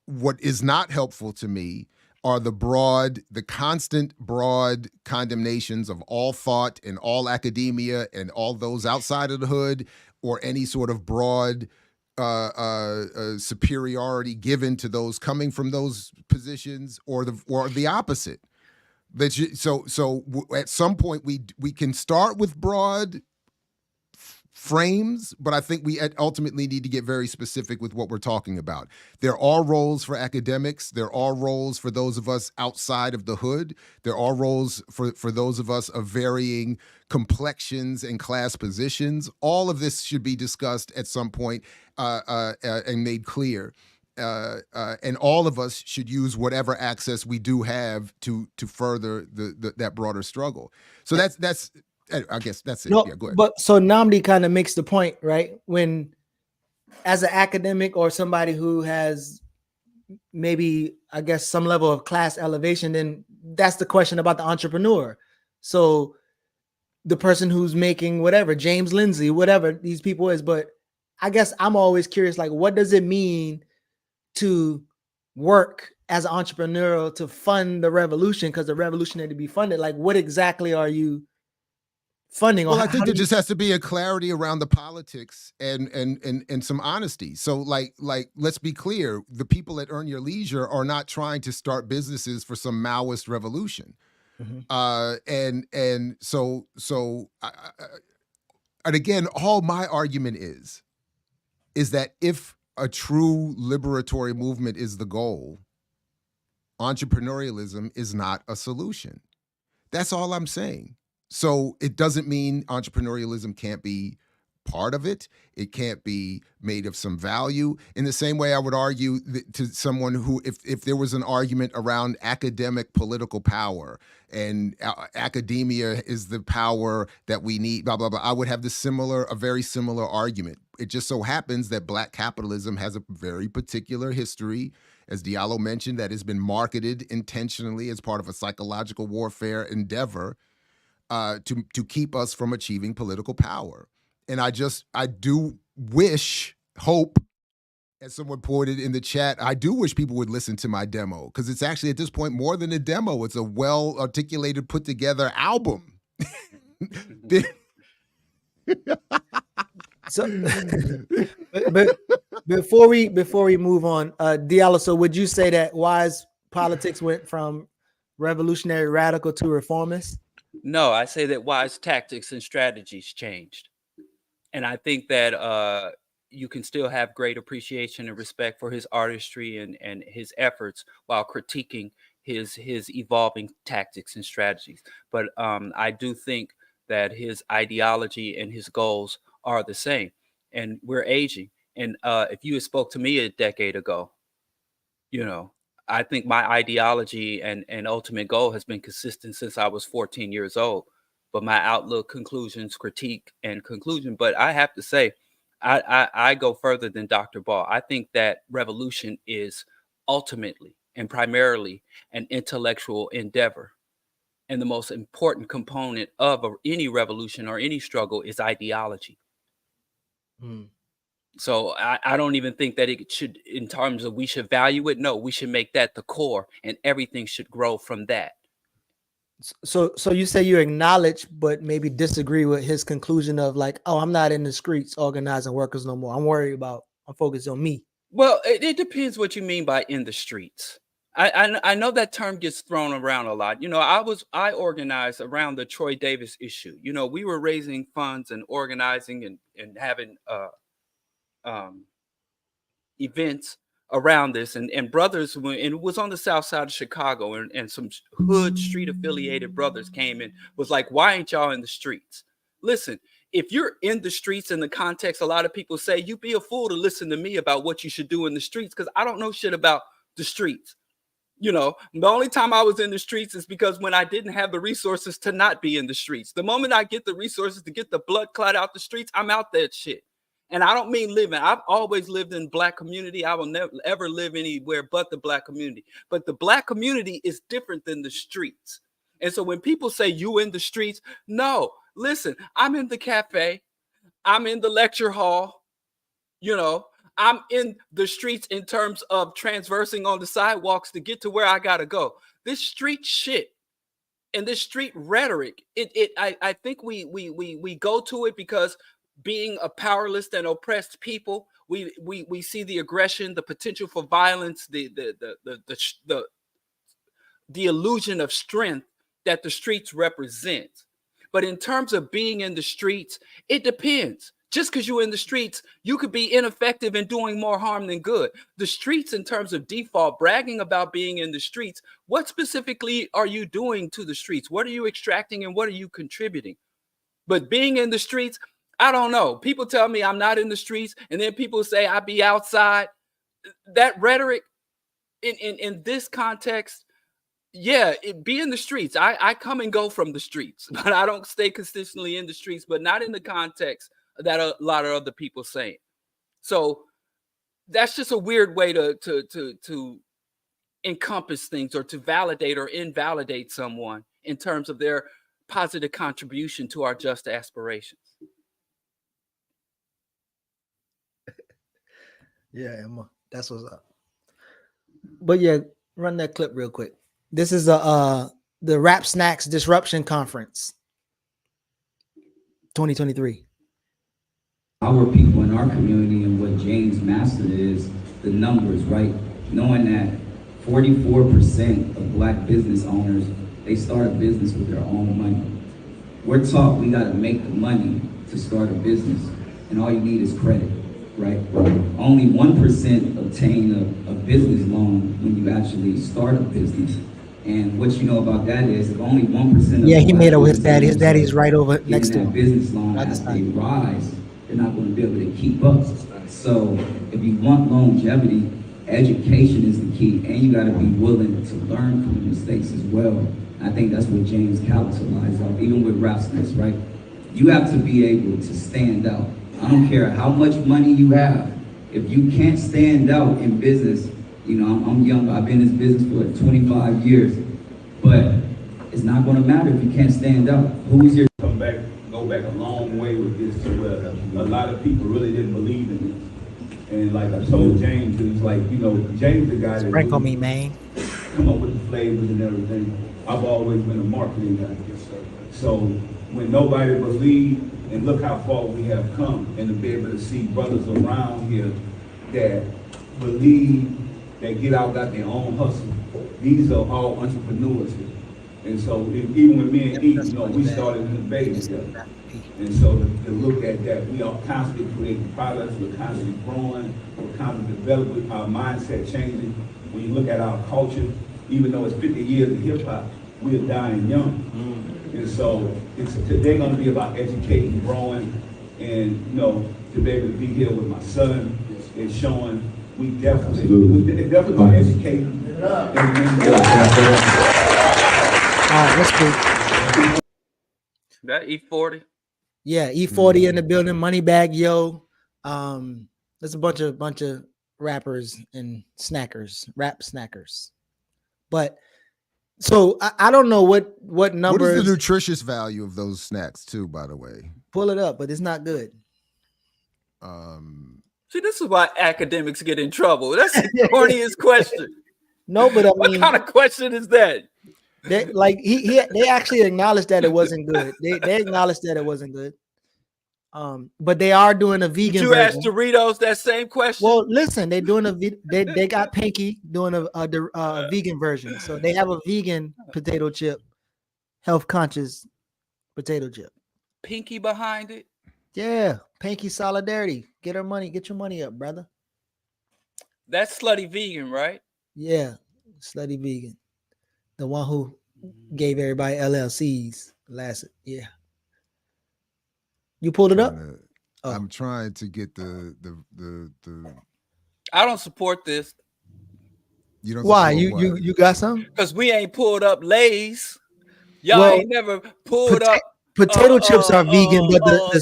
What is not helpful to me are the constant broad condemnations of all thought and all academia and all those outside of the hood, or any sort of broad superiority given to those coming from those positions, or the opposite. So at some point we can start with broad frames, but I think we ultimately need to get very specific with what we're talking about. There are roles for academics. There are roles for those of us outside of the hood. There are roles for those of us of varying complexions and class positions. All of this should be discussed at some point and made clear. And all of us should use whatever access we do have to further that broader struggle. So that's I guess that's it. No, yeah, go ahead. But so Namdi kind of makes the point, right? When, as an academic or somebody who has maybe, I guess, some level of class elevation, then that's the question about the entrepreneur. So the person who's making whatever, James Lindsay, whatever these people is, but I guess I'm always curious, like, what does it mean to work as an entrepreneur to fund the revolution? Because the revolution had to be funded. Like, what exactly are you funding? Well, I think there just has to be a clarity around the politics and some honesty. So like let's be clear, the people at Earn Your Leisure are not trying to start businesses for some Maoist revolution. Mm-hmm. And so and again, all my argument is that if a true liberatory movement is the goal, entrepreneurialism is not a solution. That's all I'm saying. So it doesn't mean entrepreneurialism can't be part of it. It can't be made of some value. In the same way, I would argue to someone who, if there was an argument around academic political power and academia is the power that we need, blah, blah, blah, I would have a very similar argument. It just so happens that Black capitalism has a very particular history, as Diallo mentioned, that has been marketed intentionally as part of a psychological warfare endeavor to keep us from achieving political power. And I do hope, as someone pointed in the chat, I do wish people would listen to my demo, because it's actually at this point more than a demo. It's a well-articulated, put together album. So, but before we move on, Diallo, so would you say that Wise politics went from revolutionary radical to reformist? No, I say that Wise tactics and strategies changed. And I think that you can still have great appreciation and respect for his artistry and his efforts while critiquing his evolving tactics and strategies. But I do think that his ideology and his goals are the same. And we're aging. And if you had spoke to me a decade ago, I think my ideology and ultimate goal has been consistent since I was 14 years old. But my outlook, conclusions, critique, and conclusion. But I have to say, I go further than Dr. Ball. I think that revolution is ultimately and primarily an intellectual endeavor. And the most important component of any revolution or any struggle is ideology. So I don't even think that it should, in terms of we should value it. No, we should make that the core, and everything should grow from that. So you say you acknowledge, but maybe disagree with his conclusion of like, oh, I'm not in the streets organizing workers no more. I'm focused on me. Well, it depends what you mean by in the streets. I know that term gets thrown around a lot. I organized around the Troy Davis issue. We were raising funds and organizing and having events around this, and brothers, and it was on the south side of Chicago, and some hood street affiliated brothers came and was like, why ain't y'all in the streets? Listen, if you're in the streets in the context, a lot of people say, you be a fool to listen to me about what you should do in the streets, because I don't know shit about the streets. The only time I was in the streets is because when I didn't have the resources to not be in the streets. The moment I get the resources to get the blood clot out the streets, I'm out that shit. And I don't mean living. I've always lived in Black community. I will never ever live anywhere but the Black community. But the Black community is different than the streets. And so when people say you in the streets, no, listen, I'm in the cafe. I'm in the lecture hall. I'm in the streets in terms of transversing on the sidewalks to get to where I gotta go. This street shit and this street rhetoric, I think we go to it because being a powerless and oppressed people, we see the aggression, the potential for violence, the illusion of strength that the streets represent. But in terms of being in the streets, it depends. Just because you're in the streets, you could be ineffective in doing more harm than good. The streets, in terms of default, bragging about being in the streets, what specifically are you doing to the streets? What are you extracting and what are you contributing? But being in the streets, I don't know. People tell me I'm not in the streets, and then people say I be outside. That rhetoric in this context, yeah, it be in the streets. I come and go from the streets, but I don't stay consistently in the streets, but not in the context that a lot of other people say. So that's just a weird way to encompass things, or to validate or invalidate someone in terms of their positive contribution to our just aspirations. Yeah, Emma, that's what's up. But yeah, run that clip real quick. This is the Rap Snacks Disruption Conference 2023. Our people in our community, and what James mastered is the numbers, right? Knowing that 44% of Black business owners, they start a business with their own money. We're taught we gotta make the money to start a business, and all you need is credit, right? Only 1% obtain a business loan when you actually start a business. And what you know about that is if only 1% of Yeah, he black made it with his business daddy. His owners daddy's are right over next getting to that him. business loan Other as side. they rise, they're not going to be able to keep up. So if you want longevity, education is the key, and you got to be willing to learn from the mistakes as well. I think that's what James capitalized on, even with Rapsness, right? You have to be able to stand out. I don't care how much money you have. If you can't stand out in business, you know, I'm young, I've been in this business for like 25 years, but it's not going to matter if you can't stand out. Who's your go back a long way with this to where a lot of people really didn't believe in this. And like I told James, it was like, you know, James the guy that Sprinkle me, man. come up with the flavors and everything. I've always been a marketing guy. So when nobody believed, and look how far we have come, and to be able to see brothers around here that believe, that get out, got their own hustle. These are all entrepreneurs here. And so even with me and E, you know, we started in the Bay together. And so to look at that, we are constantly creating products, we're constantly growing, we're constantly developing, our mindset changing. When you look at our culture, even though it's 50 years of hip hop, we're dying young. And so they're going to be about educating, growing, and you know, to be able to be here with my son and showing we definitely going to educate. Let's go. That E40. Yeah, E40 in the building, Moneybag Yo. There's a bunch of rappers and snackers, rap snackers. But so I don't know what numbers. What is the nutritious value of those snacks too, by the way? Pull it up, but it's not good. See, this is why academics get in trouble. That's the corniest question. No, but I What mean, kind of question is that? they like they actually acknowledged that it wasn't good. They acknowledged that it wasn't good. But they are doing a vegan Did you version. ask Doritos that same question? Well, listen, they're doing they got Pinky doing a vegan version. So they have a vegan potato chip, health conscious potato chip. Pinky behind it. Yeah, Pinky solidarity. Get your money up, brother. That's slutty vegan, right? Yeah, slutty vegan. The one who gave everybody LLCs last. Yeah. You pulled it up? I'm trying to get the. I don't support this. You don't. Why? You got some? Because we ain't pulled up Lay's. Y'all ain't never pulled up. Potato chips are vegan, but the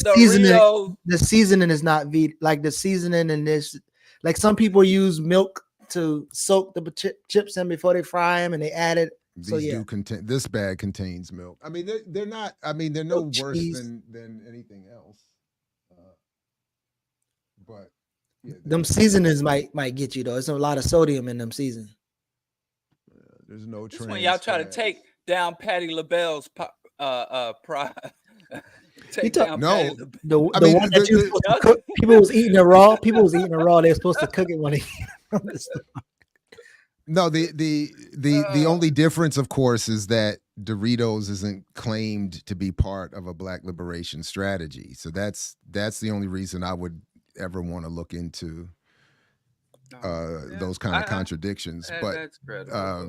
seasoning is not vegan. Like the seasoning in this, like some people use milk to soak the chips in before they fry them, and they add it. These do contain. This bag contains milk. I mean, they're not. I mean, they're no worse than anything else. But yeah, them seasonings might get you though. There's a lot of sodium in them seasonings. There's no. This when y'all try to take down Patti LaBelle's pride. The one that you supposed to cook. People was eating it raw. They're supposed to cook it when they from the store. No, the only difference, of course, is that Doritos isn't claimed to be part of a Black liberation strategy. So that's the only reason I would ever want to look into those kind of contradictions. But I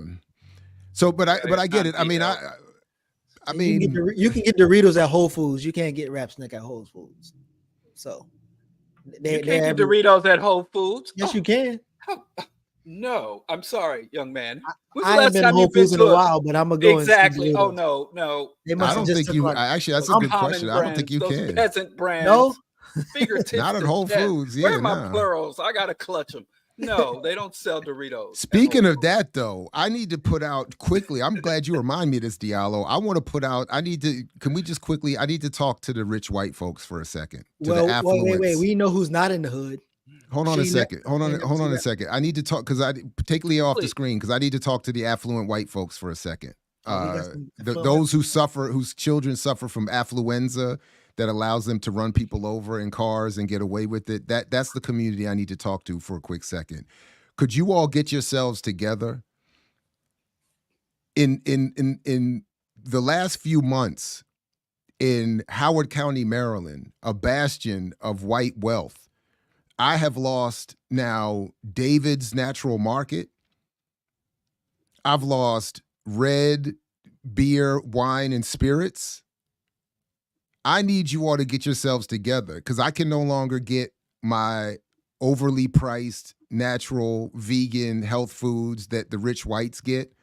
get it. I mean, I mean, you can get Doritos at Whole Foods. You can't get Rap Snack at Whole Foods. So you can't get Doritos at Whole Foods. Yes, you can. No, I'm sorry, young man. I haven't been to Whole Foods in a while, but I'm gonna go exactly. Oh no. I don't think you. Actually, that's a good question. I don't think you can. Peasant brands. No, fingertips. Not at Whole Foods. Where are my plurals? I gotta clutch them. No, they don't sell Doritos. Speaking of that, though, I need to put out quickly. I'm glad you remind me of this, Diallo. I want to put out. Can we just quickly? I need to talk to the rich white folks for a second. Wait. We know who's not in the hood. Hold on a second. Hold on a second. I need to talk because I take Leah off the screen because I need to talk to the affluent white folks for a second. Those whose children suffer from affluenza that allows them to run people over in cars and get away with it. That's the community I need to talk to for a quick second. Could you all get yourselves together? In the last few months in Howard County, Maryland, a bastion of white wealth, I have lost now David's Natural Market. I've lost red beer, wine, and spirits, I need you all to get yourselves together because I can no longer get my overly priced, natural, vegan, health foods that the rich whites get.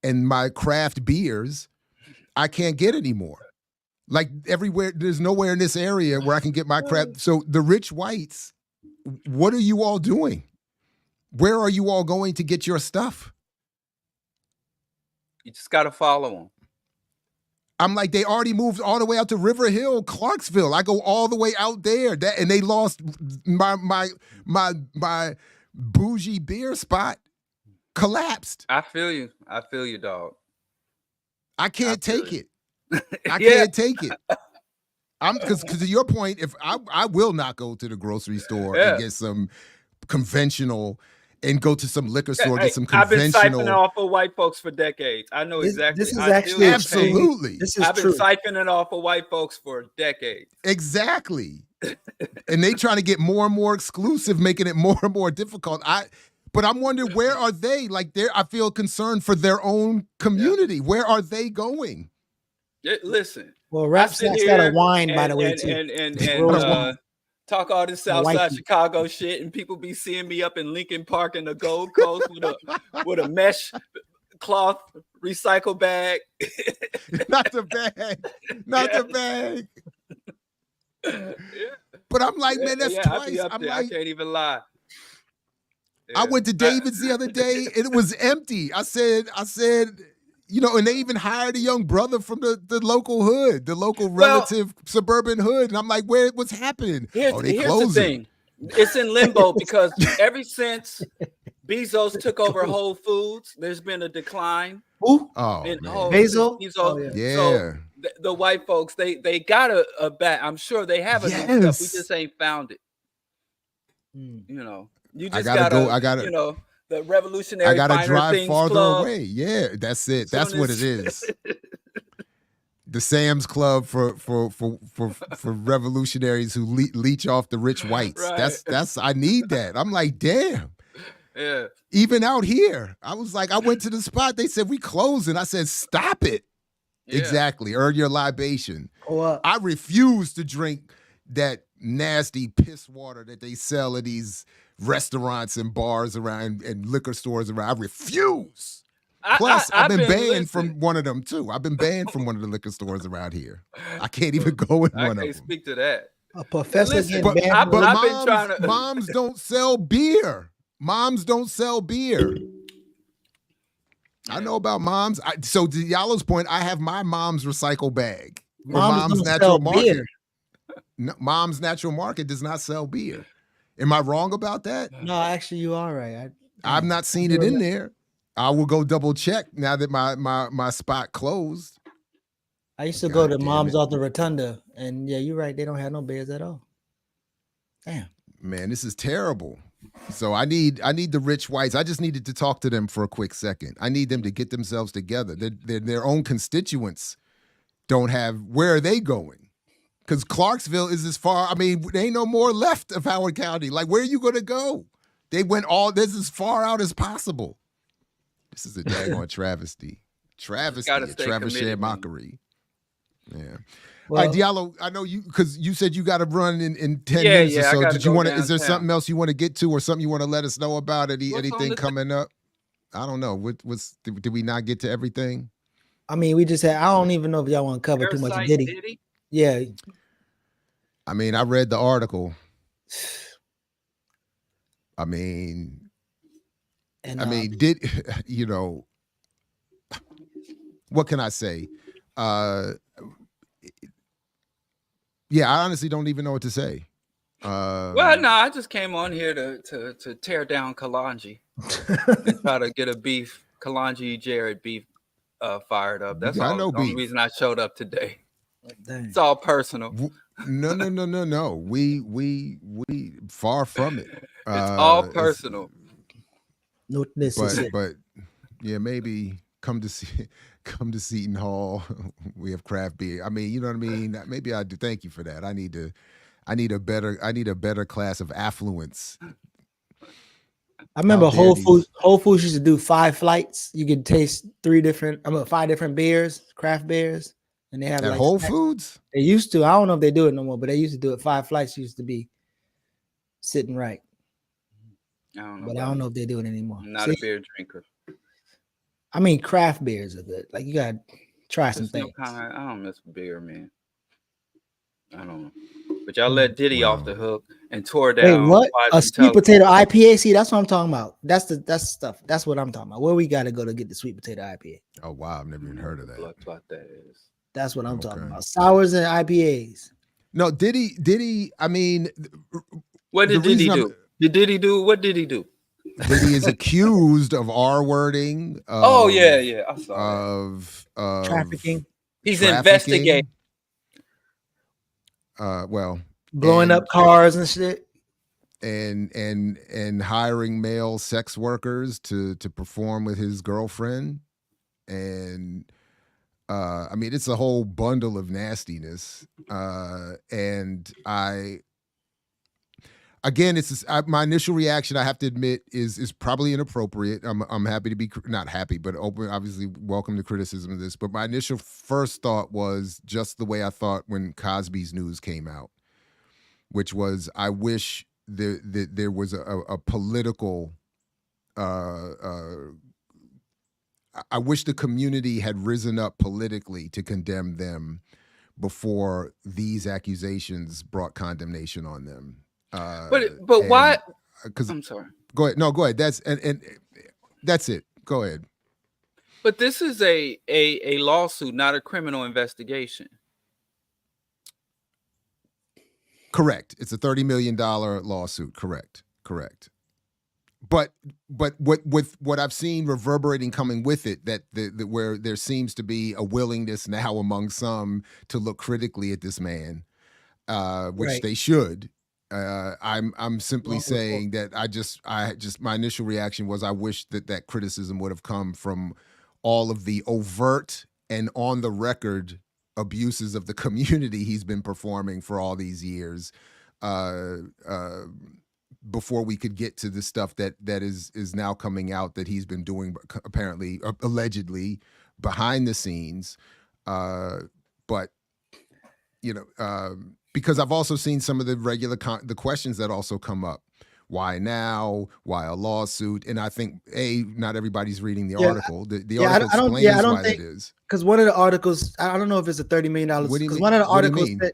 And my craft beers, I can't get anymore. Like everywhere, there's nowhere in this area where I can get my craft. So the rich whites, what are you all doing? Where are you all going to get your stuff? You just got to follow them. I'm like, they already moved all the way out to River Hill, Clarksville. I go all the way out there, and they lost my bougie beer spot. Collapsed. I feel you, dog. I can't take it. I can't take it. Because to your point, if I will not go to the grocery store and get some conventional. And go to some liquor store, get some conventional. I've been siphoning off of white folks for decades. I know exactly. This is actually absolutely. I've been siphoning off of white folks for decades. Exactly. And they trying to get more and more exclusive, making it more and more difficult. But I'm wondering, where are they? Like, I feel concerned for their own community. Yeah. Where are they going? Listen. Well, Rap Snack's got a wine, by the way, too. And talk all this Southside Chicago shit, and people be seeing me up in Lincoln Park in the Gold Coast with a mesh cloth recycle bag. Not the bag. Not the bag. Yeah. But I'm like, man, that's twice. I can't even lie. Yeah. I went to David's the other day, and it was empty. I said, you know, and they even hired a young brother from the local hood, the local relative suburban hood. And I'm like, what's happening? Here's the thing. It's in limbo because ever since Bezos took over Whole Foods, there's been a decline. Who? Oh, in Bezos? Oh, yeah. So the white folks, they got a bat. I'm sure they have a new stuff. We just ain't found it. You know, you just gotta, you know, the revolutionary. I gotta drive Things farther Club. away. Yeah, that's it. That's what it is. The Sam's Club for revolutionaries who leech off the rich whites. Right. That's I need that. I'm like, damn. Yeah. Even out here, I was like, I went to the spot. They said we closing. I said, stop it. Yeah. Exactly. Earn your libation. I refuse to drink that nasty piss water that they sell at these restaurants and bars around and liquor stores around. I refuse. Plus, I've been banned from one of them too. I've been banned from one of the liquor stores around here. I can't even go in one of them. I can't speak to that. A professor getting banned. But I've been trying to. Moms don't sell beer. Moms don't sell beer. I know about moms. So to Diallo's point, I have my mom's recycle bag. Mom's Natural Market. Beer. No, Mom's Natural Market does not sell beer. Am I wrong about that? No, actually, you are right. I've not seen it in there. I will go double check now that my spot closed. I used to go to Mom's off the Rotunda, and yeah, you're right. They don't have no beers at all. Damn. Man, this is terrible. So I need the rich whites. I just needed to talk to them for a quick second. I need them to get themselves together. Their own constituents don't have. Where are they going? Because Clarksville is as far. I mean, there ain't no more left of Howard County. Like, where are you going to go? They went this as far out as possible. This is a daggone travesty. Travesty, a travesty mockery. Yeah. Well, all right, Diallo, I know you, because you said you got to run in 10 minutes or so. Did you want to, is there something else you want to get to or something you want to let us know about? Anything coming up? I don't know. Did we not get to everything? I mean, we just had, I don't even know if y'all want to cover too much of Diddy. Yeah. I mean, I read the article. I mean, you know, what can I say? Yeah, I honestly don't even know what to say. Well, no, I just came on here to tear down Kalonji and try to get a beef, Kalonji Jared beef fired up. That's the only reason I showed up today. It's all personal. No. We far from it. It's all personal. No, but yeah, maybe come to Seton Hall. We have craft beer. I mean, you know what I mean? Maybe I do. Thank you for that. I need a better class of affluence. I remember How dare these- Whole Foods used to do 5 flights. You could taste 5 different beers, craft beers, and they have at like Whole snacks. Foods. They used to. I don't know if they do it no more, but they used to do it. 5 flights used to be sitting right. I don't know. But I don't know if they do it anymore. I'm not a beer drinker. I mean, craft beers are good. Like you gotta try some things. I don't miss beer, man. I don't know. But y'all let Diddy off the hook and tore down. Wait, what? A sweet potato IPA? See, that's what I'm talking about. That's stuff. That's what I'm talking about. Where we gotta go to get the sweet potato IPA? Oh wow, I've never even heard of that. That's what that is. That's what I'm talking about. Sours and IPAs. No, Diddy. I mean, what did Diddy do? Did Diddy do? What did he do? Diddy is accused of R-wording. Yeah. I saw of trafficking. He's investigating. Well, blowing up cars and shit, and hiring male sex workers to perform with his girlfriend, and I mean it's a whole bundle of nastiness. And my initial reaction, I have to admit, is probably inappropriate. I'm happy to be not happy, but open, obviously welcome to criticism of this. But my initial first thought was just the way I thought when Cosby's news came out, which was I wish there was a political. I wish the community had risen up politically to condemn them before these accusations brought condemnation on them. But why? Because I'm sorry. Go ahead. No, go ahead. That's and that's it. Go ahead. But this is a lawsuit, not a criminal investigation. Correct. It's a $30 million lawsuit. Correct. But what I've seen reverberating coming with it, that where there seems to be a willingness now among some to look critically at this man, which they should. I'm simply saying that I just my initial reaction was I wish that criticism would have come from all of the overt and on the record abuses of the community he's been performing for all these years, before we could get to the stuff that is now coming out that he's been doing, apparently allegedly behind the scenes. But you know. Because I've also seen some of the regular the questions that also come up. Why now? Why a lawsuit? And I think not everybody's reading the article. The article explains why that is. Because one of the articles, I don't know if it's a $30 million. Because one of the articles said,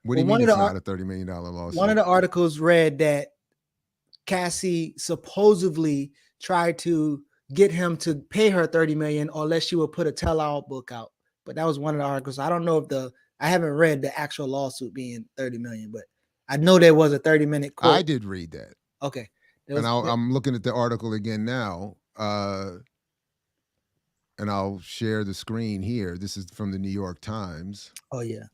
what do you mean it's not a $30 million lawsuit? One of the articles read that Cassie supposedly tried to get him to pay her $30 million unless she would put a tell-all book out. But that was one of the articles. I don't know if I haven't read the actual lawsuit being 30 million, but I know there was a 30-minute quote. I did read that. Okay. And I'm looking at the article again now. And I'll share the screen here. This is from the New York Times. Oh, yeah.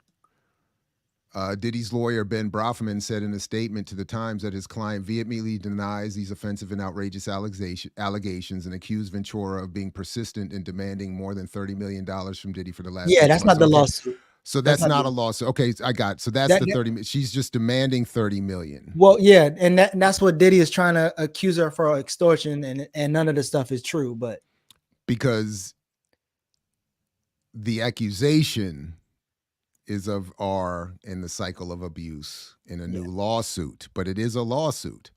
Diddy's lawyer, Ben Brafman, said in a statement to the Times that his client vehemently denies these offensive and outrageous allegations and accused Ventura of being persistent in demanding more than $30 million from Diddy for the last 6 that's months. not the lawsuit. So that's not a lawsuit. Okay, I got it. So that's the 30. She's just demanding 30 million. Well, yeah, and that's what Diddy is trying to accuse her for extortion, and none of the stuff is true, but because the accusation is of R in the cycle of abuse in a new lawsuit, but it is a lawsuit.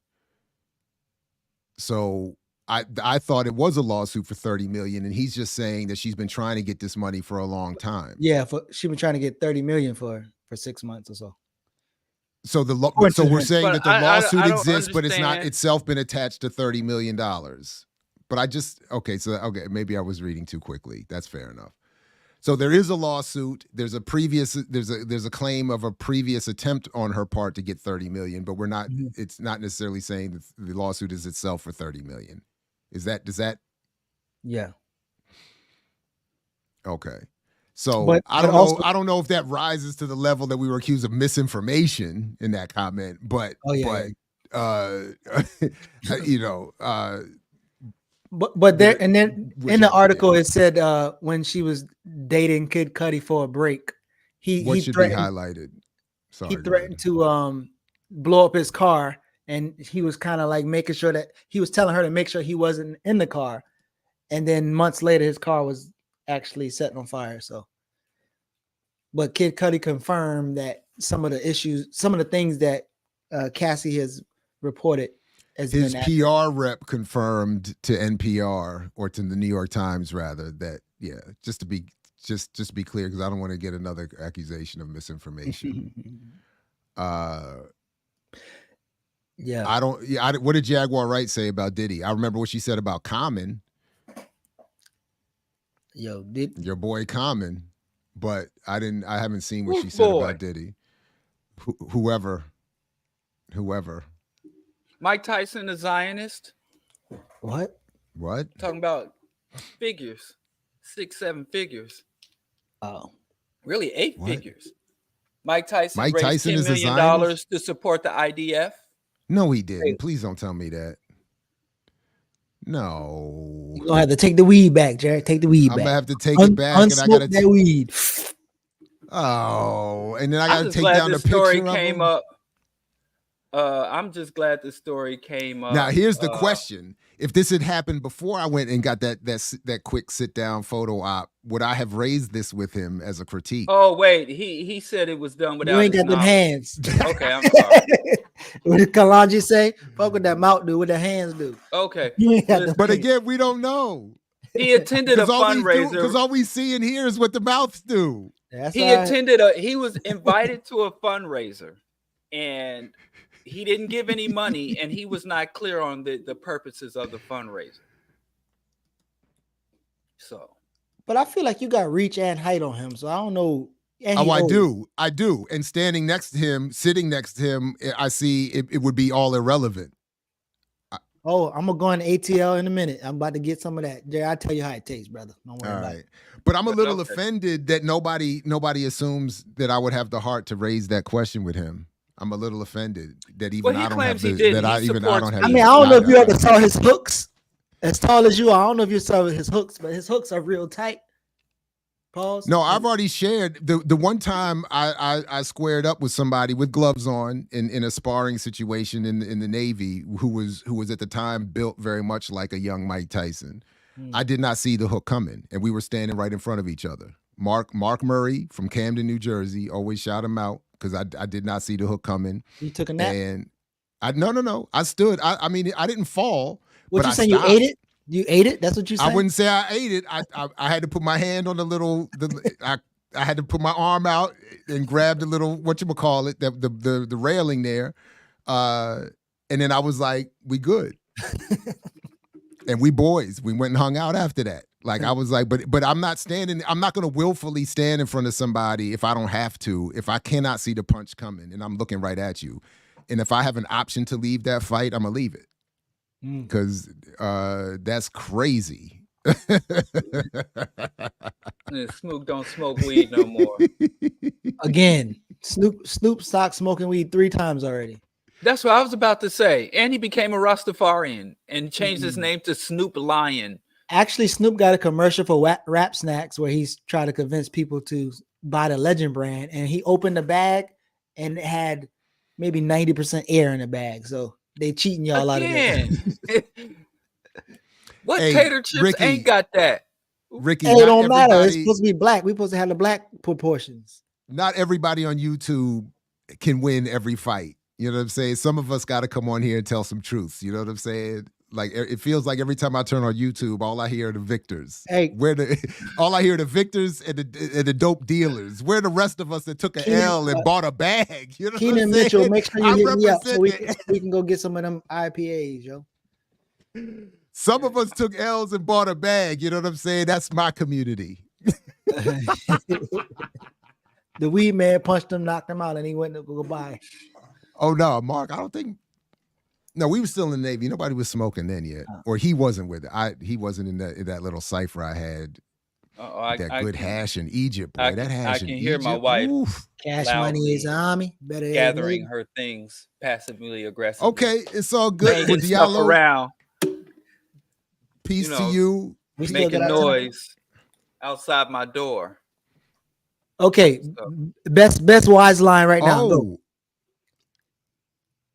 So I thought it was a lawsuit for 30 million, and he's just saying that she's been trying to get this money for a long time. Yeah, she's been trying to get 30 million for 6 months or so. So so we're saying that the lawsuit exists, but it's not itself been attached to $30 million. But maybe I was reading too quickly. That's fair enough. So there is a lawsuit. There's a claim of a previous attempt on her part to get 30 million, but we're not. Mm-hmm. It's not necessarily saying that the lawsuit is itself for 30 million. Does that? Yeah. Okay. So I don't know if that rises to the level that we were accused of misinformation in that comment, but you know. But there, and then in the article it said when she was dating Kid Cudi for a break, he should be highlighted. Sorry, he threatened to blow up his car and he was kind of like making sure that he was telling her to make sure he wasn't in the car. And then months later, his car was actually set on fire. So, but Kid Cudi confirmed that some of the things that Cassie has reported has His been PR rep confirmed to NPR, or to the New York Times rather, that just to be clear, because I don't want to get another accusation of misinformation. What did Jaguar Wright say about Diddy? I remember what she said about Common. Your boy Common, but I haven't seen what she said about Diddy. Whoever. Mike Tyson, a Zionist. What? Talking about figures, 6, 7 figures. Oh, really 8 figures. Mike Tyson raised $10 is million to support the IDF. No, he didn't. Please don't tell me that. No. You're gonna have to take the weed back, Jared. Take the weed back. I'm gonna have to take it back, and I gotta that weed. Oh, and then I gotta take down the story picture came of him. up. I'm just glad the story came up. Now here's the question: if this had happened before I went and got that quick sit down photo op, would I have raised this with him as a critique? Oh wait, he said it was done without. You ain't got them hands. Okay, I'm sorry. What did Kalanji say? Fuck what that mouth do, what the hands do. Okay, but again, we don't know. He attended a fundraiser because all we see and hear is what the mouths do. He was invited to a fundraiser, and he didn't give any money, and he was not clear on the purposes of the fundraiser. So, but I feel like you got reach and height on him, so I don't know. I do. And sitting next to him, I see it would be all irrelevant. I'm gonna go on ATL in a minute. I'm about to get some of that. Jay, I'll tell you how it tastes, brother. Don't worry about it. But I'm a little offended that nobody assumes that I would have the heart to raise that question with him. I'm a little offended that even I don't have the. I mean, I don't know if you ever saw his hooks. As tall as you are, I don't know if you saw his hooks, but his hooks are real tight. Pause. No, I've already shared the one time I squared up with somebody with gloves on in a sparring situation in the Navy who was at the time built very much like a young Mike Tyson. I did not see the hook coming, and we were standing right in front of each other. Mark Murray from Camden, New Jersey, always shout him out because I did not see the hook coming. You took a nap? And no. I stood. I mean, I didn't fall. What you saying? You ate it? You ate it? That's what you said? I wouldn't say I ate it. I had to put my hand on I had to put my arm out and grab the little, whatchamacallit, the railing there. And then I was like, we good. And we boys. We went and hung out after that. Like I was like, but I'm not gonna willfully stand in front of somebody if I don't have to, if I cannot see the punch coming and I'm looking right at you. And if I have an option to leave that fight, I'm gonna leave it. Because that's crazy. Snoop don't smoke weed no more. Again, Snoop stopped smoking weed 3 times already. That's what I was about to say. And he became a Rastafarian and changed his name to Snoop Lion. Actually, Snoop got a commercial for Rap Snacks where he's trying to convince people to buy the Legend brand, and he opened the bag and it had maybe 90% air in the bag. So they cheating y'all out of it. What tater chips Ricky, ain't got that? Ricky, it don't matter. It's supposed to be black. We're supposed to have the black proportions. Not everybody on YouTube can win every fight. You know what I'm saying? Some of us got to come on here and tell some truths. You know what I'm saying? Like it feels like every time I turn on YouTube, all I hear are the victors. Hey, all I hear are the victors and the dope dealers. Where the rest of us that took an L and bought a bag? You know Keenan Mitchell, make sure you hit me up so we can go get some of them IPAs, yo. Some of us took L's and bought a bag. You know what I'm saying? That's my community. The weed man punched him, knocked him out, and he went to go buy. Oh no, Mark, I don't think. No, we were still in the Navy. Nobody was smoking then yet, or he wasn't with it. He wasn't in that little cipher I had. Good hash in Egypt, boy. That hash in Egypt. I can hear my wife. Oof. Cash money is army. Better gathering her things passively aggressively. Okay, it's all good. With Diallo around. Peace to you. Making noise outside my door. Okay, best wise line right now. Go.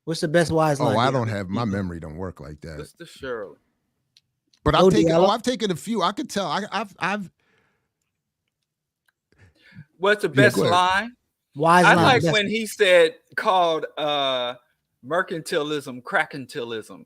What's the best wise line? Oh, I don't have my memory. Don't work like that. Mr. Shirley. But I've taken. Oh, I've taken a few. I could tell. I've. What's the best line? Wise I line. like when he said called mercantilism, crackantilism.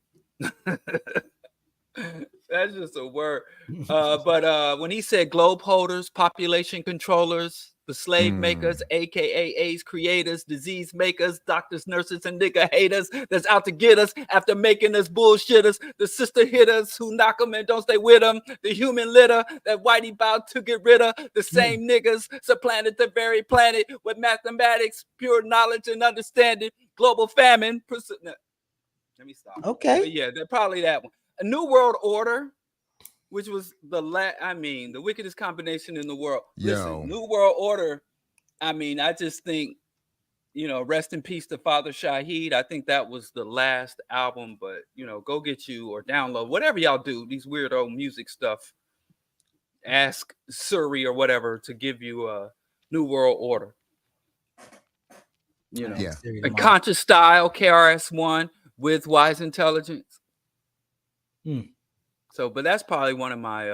That's just a word. But when he said globe holders, population controllers, the slave makers, aka AIDS creators, disease makers, doctors, nurses, and nigga haters that's out to get us after making us bullshitters, the sister hitters who knock them and don't stay with them, the human litter that Whitey about to get rid of, the same niggas supplanted the very planet with mathematics, pure knowledge and understanding, global famine. Let me stop. Okay. But yeah, probably that one. A New World Order, which was the wickedest combination in the world. Listen, New World Order, I just think, rest in peace to Father Shaheed. I think that was the last album, but, go get you or download, whatever y'all do, these weirdo music stuff. Ask Siri or whatever to give you a New World Order. And Conscious Style, KRS-One with Wise Intelligence. So, but that's probably one of my,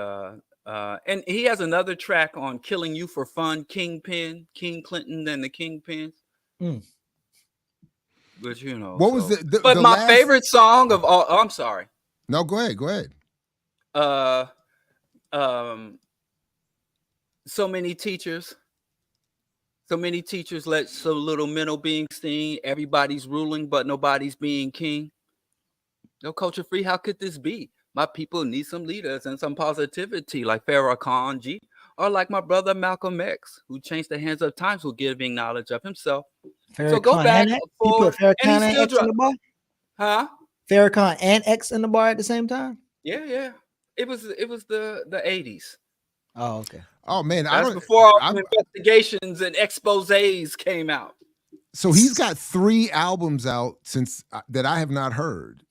and he has another track on Killing You for Fun, Kingpin, King Clinton and the Kingpins. But, What was the but my favorite song of all, I'm sorry. No, go ahead. So many teachers let so little mental beings sing. Everybody's ruling, but nobody's being king. No culture free, how could this be? My people need some leaders and some positivity like Farrakhan G, or like my brother Malcolm X, who changed the hands of times with giving knowledge of himself. So go back forward. Farrakhan and X in the bar? Huh? Farrakhan and X in the bar at the same time? Yeah. It was the 80s. Oh, okay. Oh man, that's before all the investigations and exposés came out. So he's got 3 albums out since that I have not heard.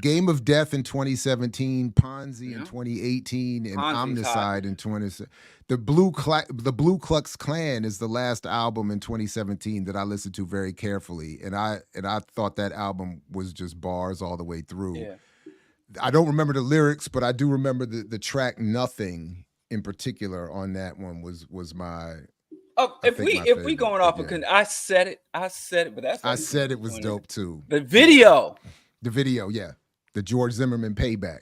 Game of Death in 2017, Ponzi in 2018, and Omnicide in 2017. The Blue Klux Klan is the last album in 2017 that I listened to very carefully, and I thought that album was just bars all the way through. Yeah. I don't remember the lyrics, but I do remember the track Nothing in particular on that one was my. Oh, if we going off I said it, but that's I said it was dope too. The video, yeah, the George Zimmerman Payback.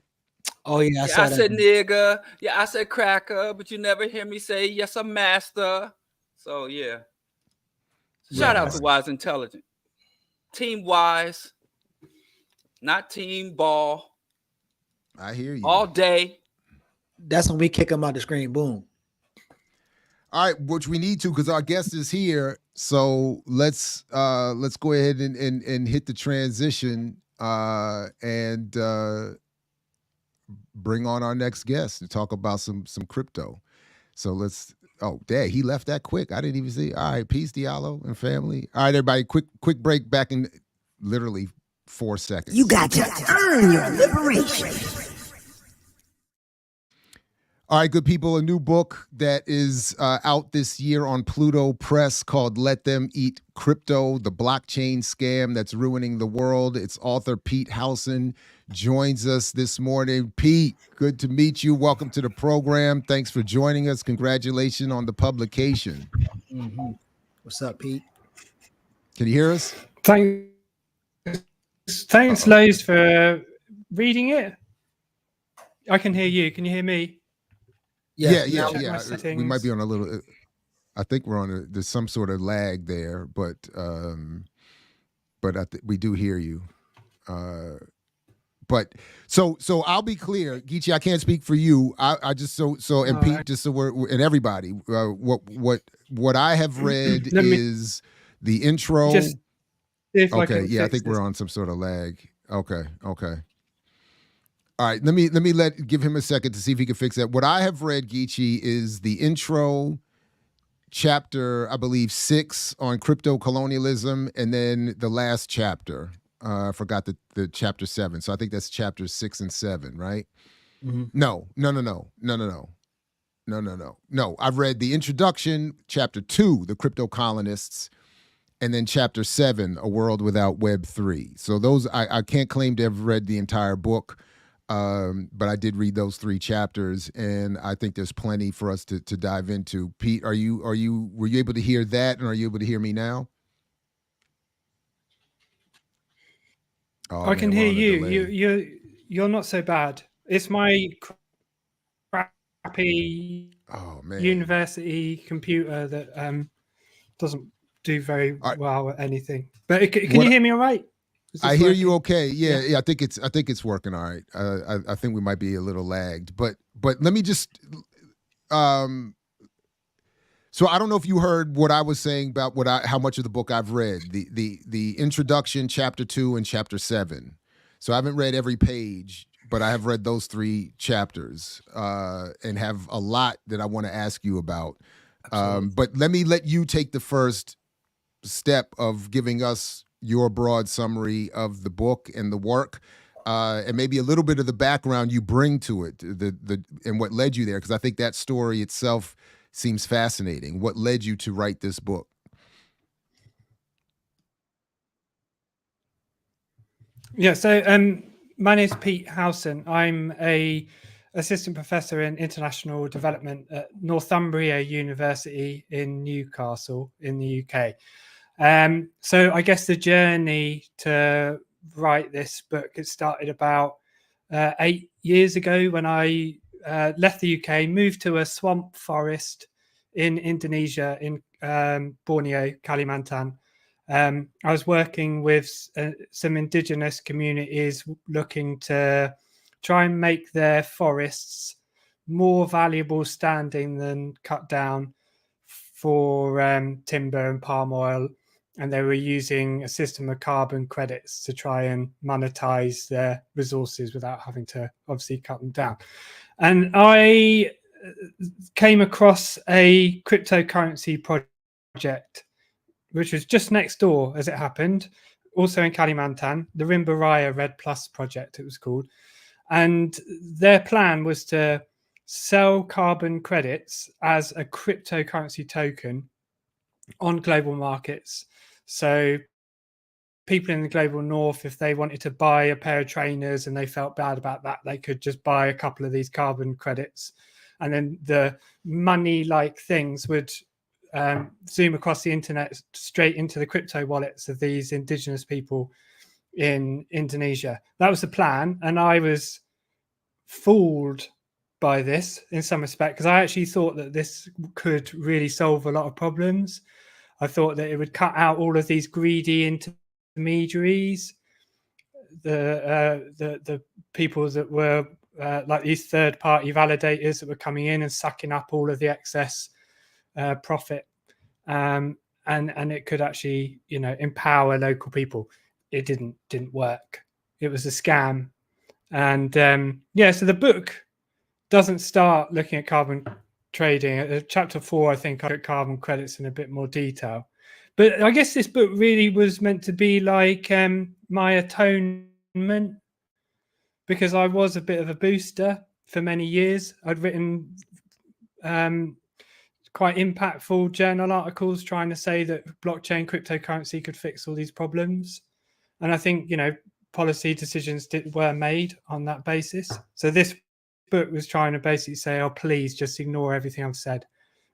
Oh yeah, I said nigga, I said cracker, but you never hear me say yes, I'm master. So yeah, shout out to Wise Intelligent, Team Wise, not Team Ball. I hear you all day. That's when we kick them out the screen. Boom. All right, which we need to because our guest is here. So let's go ahead and hit the transition and bring on our next guest to talk about some crypto. So let's. Oh, dang, he left that quick. I didn't even see. All right, peace, Diallo and family. All right, everybody, quick break. Back in literally 4 seconds. You got to earn your liberation. All right, good people, a new book that is out this year on Pluto Press called Let Them Eat Crypto, the blockchain scam that's ruining the world. Its author, Pete Howson, joins us this morning. Pete, good to meet you. Welcome to the program. Thanks for joining us. Congratulations on the publication. Mm-hmm. What's up, Pete? Can you hear us? Thanks, Lowe's, for reading it. I can hear you. Can you hear me? Yeah. We might be on a little. I think we're on there's some sort of lag there, but we do hear you. But so I'll be clear, Geechee. I can't speak for you. I just and Pete, just so we're and everybody. What I have read is the intro. Okay, yeah, I think we're on some sort of lag. Okay. All right, let me give him a second to see if he can fix that. What I have read, Geechee, is the intro, chapter, I believe 6 on crypto colonialism, and then the last chapter. I forgot the chapter 7. So I think that's chapters 6 and 7, right? Mm-hmm. No. I've read the introduction, chapter 2, the crypto colonists, and then chapter 7, A World Without Web 3. So those, I can't claim to have read the entire book, but I did read those 3 chapters, and I think there's plenty for us to dive into. Pete, were you able to hear that, and are you able to hear me now? Oh, I can hear you. delay. You're not so bad. It's my crappy university computer that doesn't do very well at anything. But can you hear me all right? I hear you okay. Yeah, I think it's working all right. I think we might be a little lagged, but let me just so I don't know if you heard what I was saying about how much of the book I've read. The introduction, chapter 2 and chapter 7. So I haven't read every page, but I have read those 3 chapters and have a lot that I want to ask you about. But let you take the first step of giving us your broad summary of the book and the work, and maybe a little bit of the background you bring to it, and what led you there, because I think that story itself seems fascinating. What led you to write this book? Yeah, so my name is Pete Howson. I'm a assistant professor in international development at Northumbria University in Newcastle in the UK. So I guess the journey to write this book, it started about 8 years ago when I left the UK, moved to a swamp forest in Indonesia, in Borneo, Kalimantan. I was working with some indigenous communities looking to try and make their forests more valuable standing than cut down for timber and palm oil. And they were using a system of carbon credits to try and monetize their resources without having to obviously cut them down. And I came across a cryptocurrency project, which was just next door as it happened, also in Kalimantan, the Rimbaraya Red Plus project, it was called. And their plan was to sell carbon credits as a cryptocurrency token on global markets. So people in the global north, if they wanted to buy a pair of trainers and they felt bad about that, they could just buy a couple of these carbon credits. And then the money-like things would zoom across the internet straight into the crypto wallets of these indigenous people in Indonesia. That was the plan. And I was fooled by this in some respect, because I actually thought that this could really solve a lot of problems. I thought that it would cut out all of these greedy intermediaries, the people that were like these third-party validators that were coming in and sucking up all of the excess profit, and it could actually, empower local people. It didn't work. It was a scam, and so the book doesn't start looking at carbon trading. Chapter 4, I think, I look at carbon credits in a bit more detail. But I guess this book really was meant to be like my atonement, because I was a bit of a booster for many years. I'd written quite impactful journal articles trying to say that blockchain cryptocurrency could fix all these problems. And I think, policy decisions were made on that basis. So this book was trying to basically say, oh, please just ignore everything I've said.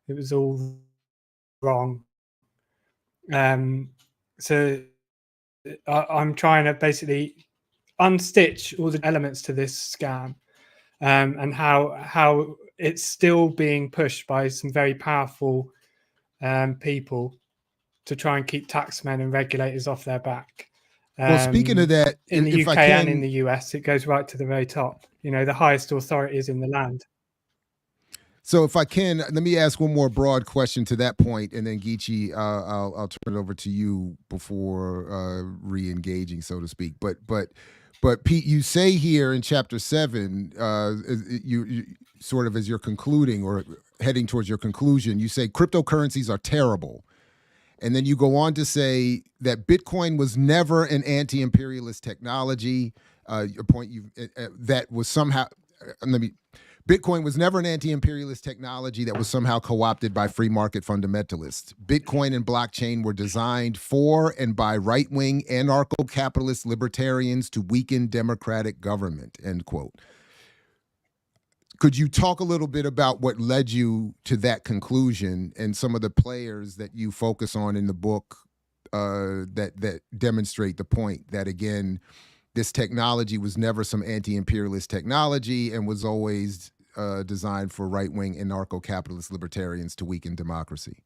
It was all wrong. So I'm trying to basically unstitch all the elements to this scam, and how it's still being pushed by some very powerful people to try and keep taxmen and regulators off their back. Well, speaking of that, in the UK and in the US, it goes right to the very top. The highest authorities in the land. So if I can, let me ask one more broad question to that point, and then Geechee, I'll turn it over to you before re-engaging, so to speak. But Pete, you say here in chapter 7, you sort of as you're concluding or heading towards your conclusion, you say cryptocurrencies are terrible. And then you go on to say that Bitcoin was never an anti-imperialist technology. Your point that was somehow, Bitcoin was never an anti-imperialist technology that was somehow co-opted by free market fundamentalists. Bitcoin and blockchain were designed for and by right-wing anarcho-capitalist libertarians to weaken democratic government, end quote. Could you talk a little bit about what led you to that conclusion and some of the players that you focus on in the book that demonstrate the point that, again, this technology was never some anti-imperialist technology and was always designed for right-wing anarcho-capitalist libertarians to weaken democracy?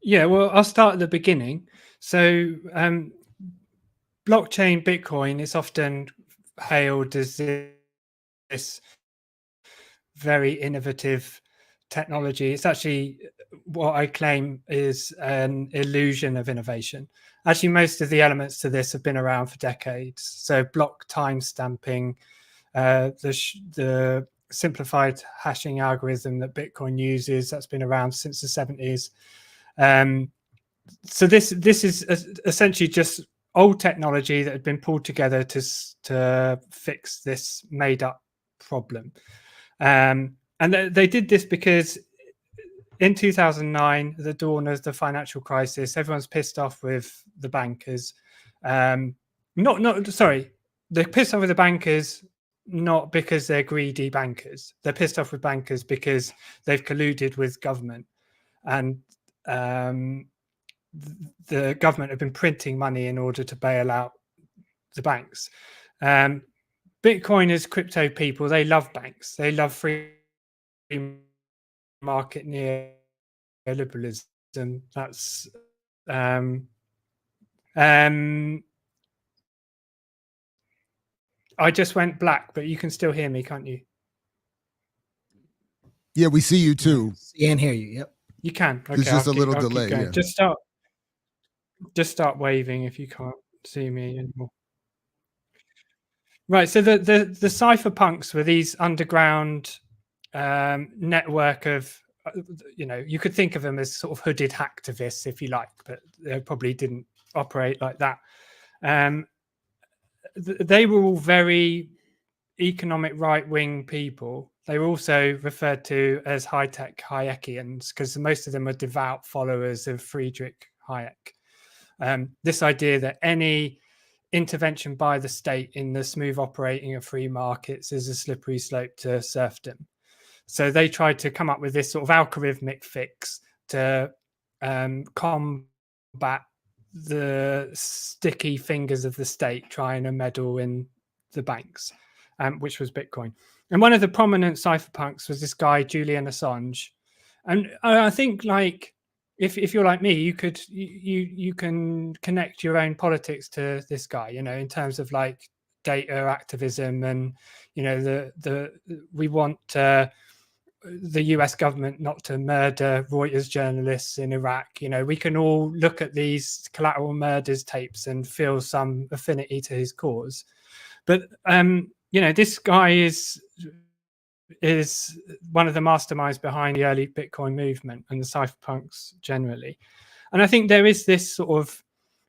Yeah, well, I'll start at the beginning. So blockchain Bitcoin is often hailed as this very innovative technology. It's actually what I claim is an illusion of innovation. Actually, most of the elements to this have been around for decades. So block time stamping, the simplified hashing algorithm that Bitcoin uses, that's been around since the 70s. So this is essentially just old technology that had been pulled together to fix this made up problem. And they did this because in 2009, the dawn of the financial crisis, everyone's pissed off with the bankers. They're pissed off with the bankers not because they're greedy bankers. They're pissed off with bankers because they've colluded with government, and the government have been printing money in order to bail out the banks. Bitcoiners, crypto people, they love banks. They love free market neoliberalism. That's I just went black, but you can still hear me, can't you? Yeah, we see you too. See and hear you. Yep. You can. Okay, There's just a little delay. Yeah. Just start waving if you can't see me anymore. Right. So the cypherpunks were these underground network of, you could think of them as sort of hooded hacktivists, if you like, but they probably didn't operate like that. They were all very economic right-wing people. They were also referred to as high-tech Hayekians because most of them are devout followers of Friedrich Hayek. This idea that any intervention by the state in the smooth operating of free markets is a slippery slope to serfdom. So they tried to come up with this sort of algorithmic fix to combat the sticky fingers of the state trying to meddle in the banks, which was Bitcoin. And one of the prominent cypherpunks was this guy, Julian Assange. And I think, like, if you're like me, you can connect your own politics to this guy, in terms of like data activism and, we want the US government not to murder Reuters journalists in Iraq. We can all look at these collateral murders tapes and feel some affinity to his cause. But, this guy is one of the masterminds behind the early Bitcoin movement and the cypherpunks generally. And I think there is this sort of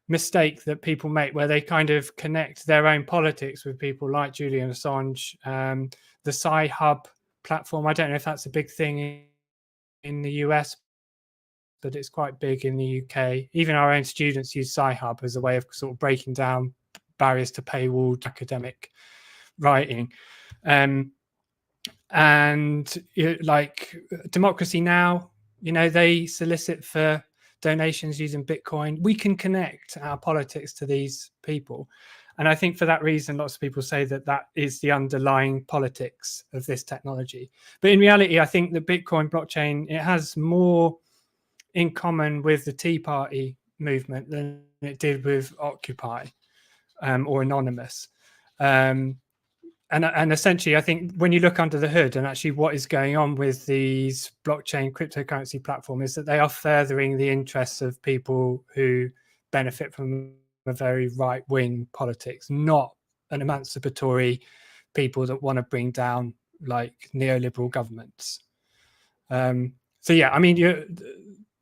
mistake that people make where they kind of connect their own politics with people like Julian Assange, the Sci-Hub platform. I don't know if that's a big thing in the US, but it's quite big in the UK. Even our own students use Sci-Hub as a way of sort of breaking down barriers to paywalled academic writing. And like Democracy Now, they solicit for donations using Bitcoin. We can connect our politics to these people. And I think for that reason, lots of people say that is the underlying politics of this technology. But in reality, I think the Bitcoin blockchain, it has more in common with the Tea Party movement than it did with Occupy or Anonymous. And essentially, I think when you look under the hood and actually what is going on with these blockchain cryptocurrency platforms is that they are furthering the interests of people who benefit from a very right-wing politics, not an emancipatory people that want to bring down like neoliberal governments. So yeah, I mean,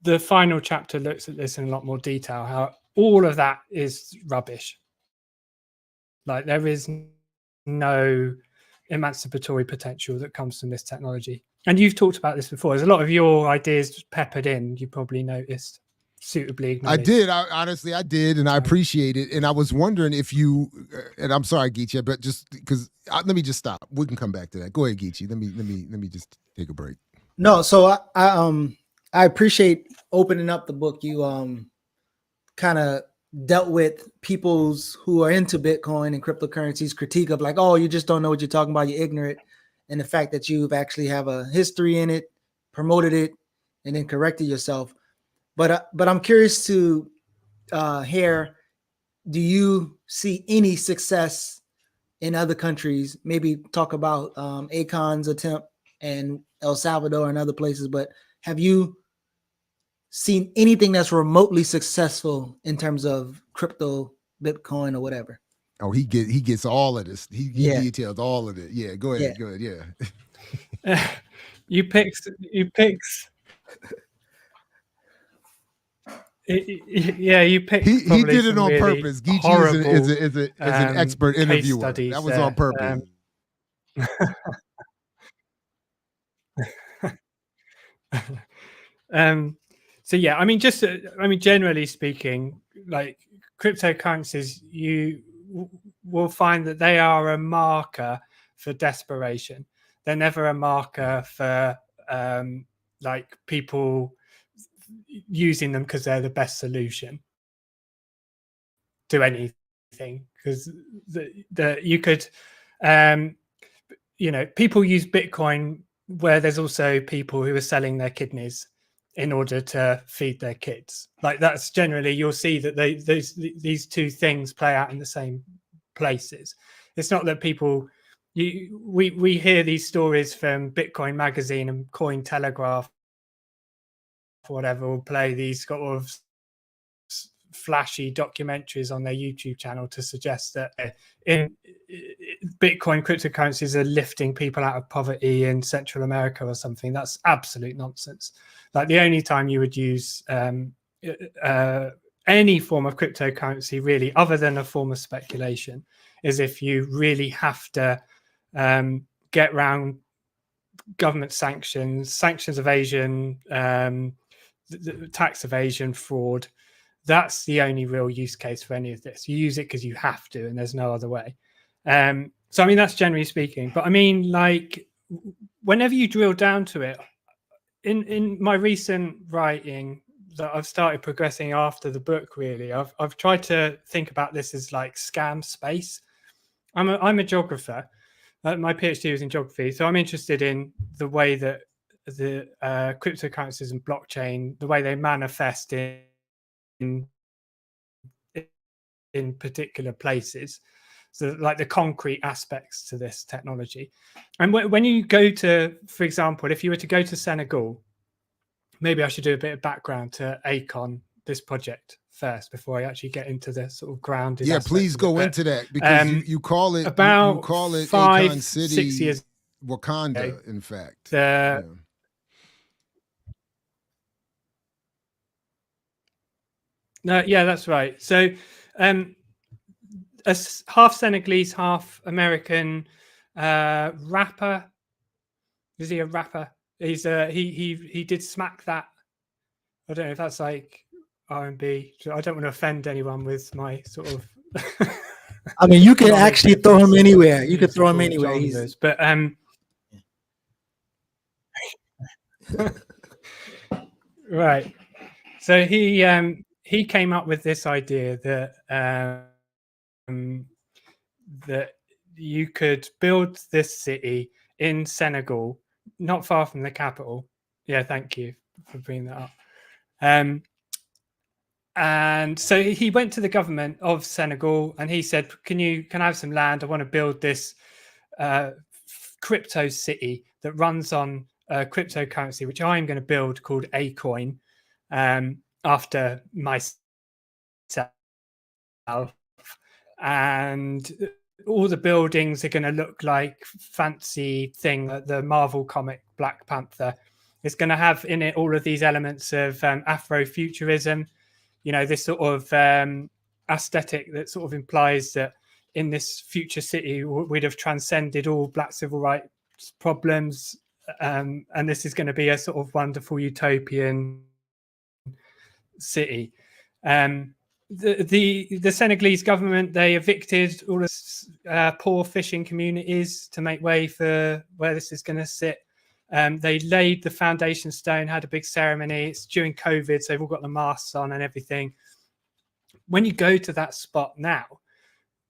the final chapter looks at this in a lot more detail, how all of that is rubbish. Like there is no emancipatory potential that comes from this technology. And you've talked about this before. There's a lot of your ideas peppered in. You probably noticed, suitably acknowledged. I did. Honestly, I did, and I appreciate it. And I was wondering if you, and I'm sorry, Geechee, but just because let me just stop. We can come back to that. Go ahead, Geechee. Let me just take a break. No, so I appreciate opening up the book. You kind of dealt with people's who are into Bitcoin and cryptocurrencies critique of like, oh, you just don't know what you're talking about, you're ignorant, and the fact that you've actually have a history in it, promoted it, and then corrected yourself. But I'm curious to hear, do you see any success in other countries? Maybe talk about Akon's attempt and El Salvador and other places, but have you seen anything that's remotely successful in terms of crypto, Bitcoin, or whatever? Oh, he gets all of this. He details all of it. Yeah, go ahead. Yeah. Go ahead. Yeah. You picked. Yeah, you picked. He did it on purpose. Geechee is an expert interviewer. That was on purpose. So yeah, I mean, generally speaking, like cryptocurrencies, you will find that they are a marker for desperation. They're never a marker for like people using them because they're the best solution to anything. Because you could, people use Bitcoin where there's also people who are selling their kidneys in order to feed their kids. Like that's generally, you'll see that these two things play out in the same places. It's not that people, we hear these stories from Bitcoin Magazine and Cointelegraph, whatever, will play these sort of flashy documentaries on their YouTube channel to suggest that in Bitcoin cryptocurrencies are lifting people out of poverty in Central America or something. That's absolute nonsense. Like the only time you would use any form of cryptocurrency really, other than a form of speculation, is if you really have to get around government sanctions evasion, tax evasion, fraud. That's the only real use case for any of this. You use it because you have to, and there's no other way. So, I mean, that's generally speaking. But I mean, like, whenever you drill down to it, in my recent writing that I've started progressing after the book, really, I've tried to think about this as like scam space. I'm a geographer. My PhD was in geography, so I'm interested in the way that the cryptocurrencies and blockchain, the way they manifest in particular places, so like the concrete aspects to this technology. And when you go to, for example, if you were to go to Senegal, maybe I should do a bit of background to Akon, this project, first before I actually get into the sort of grounded. Yeah, please go into that, because you call it about you call it 5, Akon City, 6 years Wakanda, ago, in fact. No, yeah, that's right. So, a half Senegalese, half American rapper. Is he a rapper? He's he did Smack That. I don't know if that's like R&B. I don't want to offend anyone with my sort of. I mean, you can actually throw him anywhere. You could throw him anywhere. But right. So he came up with this idea that that you could build this city in Senegal, not far from the capital. Yeah, thank you for bringing that up. And so he went to the government of Senegal and he said, can I have some land? I want to build this crypto city that runs on a cryptocurrency, which I'm going to build, called Acoin, after myself. And all the buildings are going to look like fancy thing, the Marvel comic Black Panther. It's going to have in it all of these elements of Afrofuturism, this sort of aesthetic that sort of implies that in this future city, we'd have transcended all black civil rights problems, and this is going to be a sort of wonderful utopian city. The Senegalese government, they evicted all the poor fishing communities to make way for where this is going to sit. They laid the foundation stone, had a big ceremony. It's during COVID, so they've all got the masks on and everything. When you go to that spot now,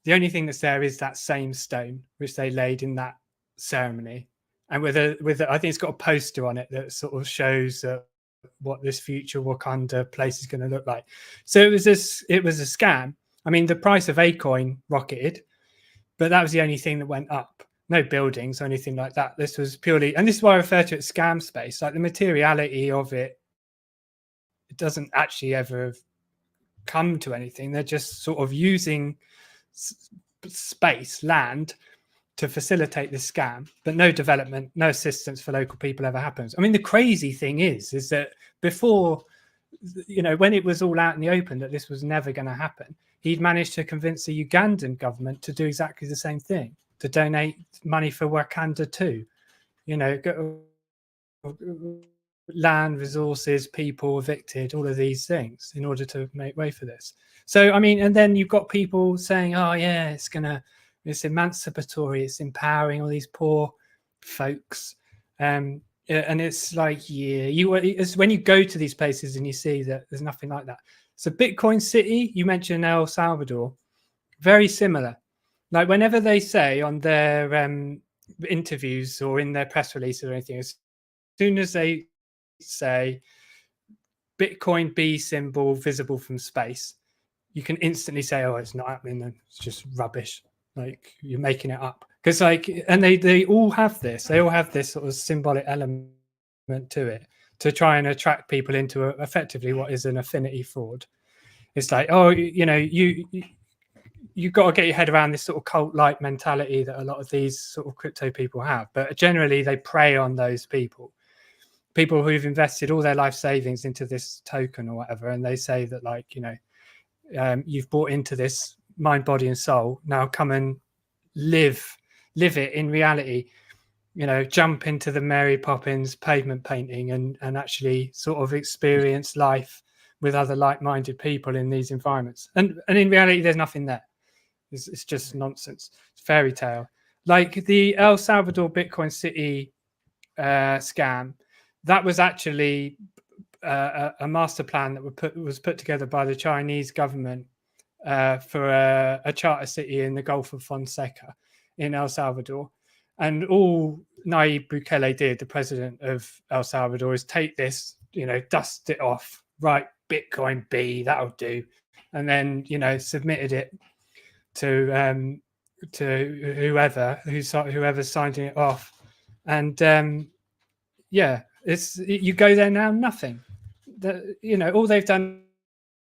the only thing that's there is that same stone which they laid in that ceremony, and with I think it's got a poster on it that sort of shows what this future Wakanda place is going to look like. So it was a scam. I mean, the price of a coin rocketed, but that was the only thing that went up. No buildings or anything like that. This was purely, and this is why I refer to it as scam space. Like the materiality of it doesn't actually ever come to anything. They're just sort of using space, land, to facilitate this scam, but no development, no assistance for local people ever happens. I mean, the crazy thing is that before, when it was all out in the open that this was never going to happen, he'd managed to convince the Ugandan government to do exactly the same thing, to donate money for Wakanda too. Land, resources, people evicted, all of these things in order to make way for this. So, I mean, and then you've got people saying, oh yeah, it's emancipatory, it's empowering all these poor folks. And it's like, it's when you go to these places and you see that there's nothing like that. So Bitcoin City, you mentioned El Salvador, very similar. Like whenever they say on their interviews or in their press releases or anything, as soon as they say Bitcoin B symbol visible from space, you can instantly say, oh, it's not happening, it's just rubbish. Like you're making it up. Because and they all have this. They all have this sort of symbolic element to it to try and attract people into effectively what is an affinity fraud. It's like, oh, you've got to get your head around this sort of cult-like mentality that a lot of these sort of crypto people have. But generally, they prey on those people who've invested all their life savings into this token or whatever, and they say that you've bought into this mind, body, and soul. Now come and live it in reality. Jump into the Mary Poppins pavement painting and actually sort of experience life with other like-minded people in these environments. And in reality, there's nothing there. It's just nonsense. It's fairy tale. Like the El Salvador Bitcoin City scam, that was actually a master plan that was put together by the Chinese government for a charter city in the Gulf of Fonseca in El Salvador. And all Nayib Bukele did, the president of El Salvador, is take this, dust it off, right, Bitcoin B, that'll do. And then, submitted it to whoever's signing it off. And you go there now, nothing. All they've done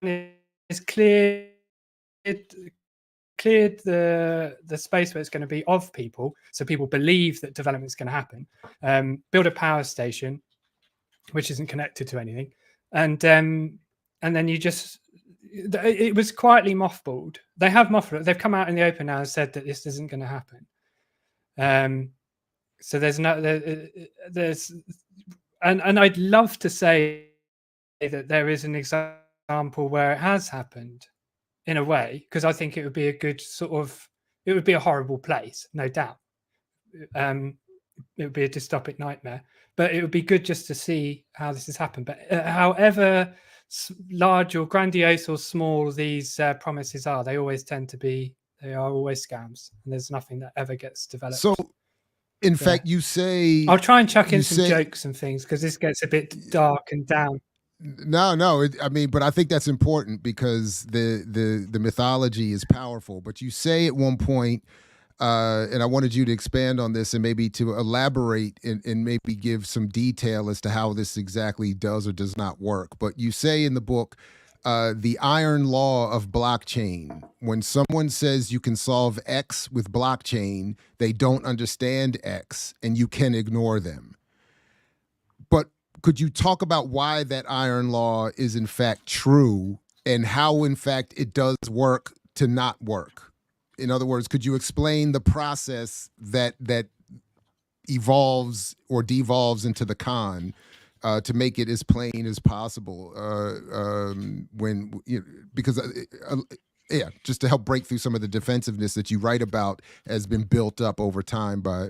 is cleared the space where it's going to be of people, so people believe that development is going to happen. Build a power station, which isn't connected to anything, and then it was quietly mothballed. They have mothballed. They've come out in the open now and said that this isn't going to happen. So and I'd love to say that there is an example where it has happened in a way, because I think it would be it would be a horrible place, no doubt. It would be a dystopic nightmare, but it would be good just to see how this has happened. But however large or grandiose or small these promises are, they always are always scams, and there's nothing that ever gets developed. So in fact, you say, I'll try and chuck in some jokes and things because this gets a bit dark and down. No. But I think that's important because the mythology is powerful. But you say at one point, and I wanted you to expand on this and maybe to elaborate and maybe give some detail as to how this exactly does or does not work. But you say in the book, the iron law of blockchain. When someone says you can solve X with blockchain, they don't understand X and you can ignore them. But could you talk about why that iron law is in fact true and how in fact it does work to not work? in other words, could you explain the process that evolves or devolves into the con to make it as plain as possible? When because yeah, just to help break through some of the defensiveness that you write about has been built up over time by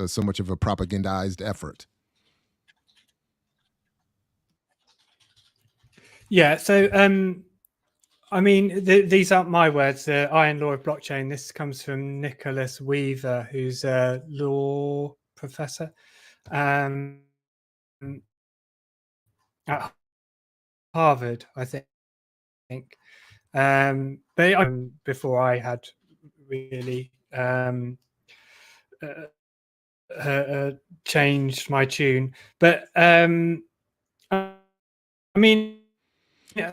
so much of a propagandized effort. Yeah. So, I mean, these aren't my words. The Iron Law of Blockchain. This comes from Nicholas Weaver, who's a law professor at Harvard, I think. But before I had really changed my tune. But I mean,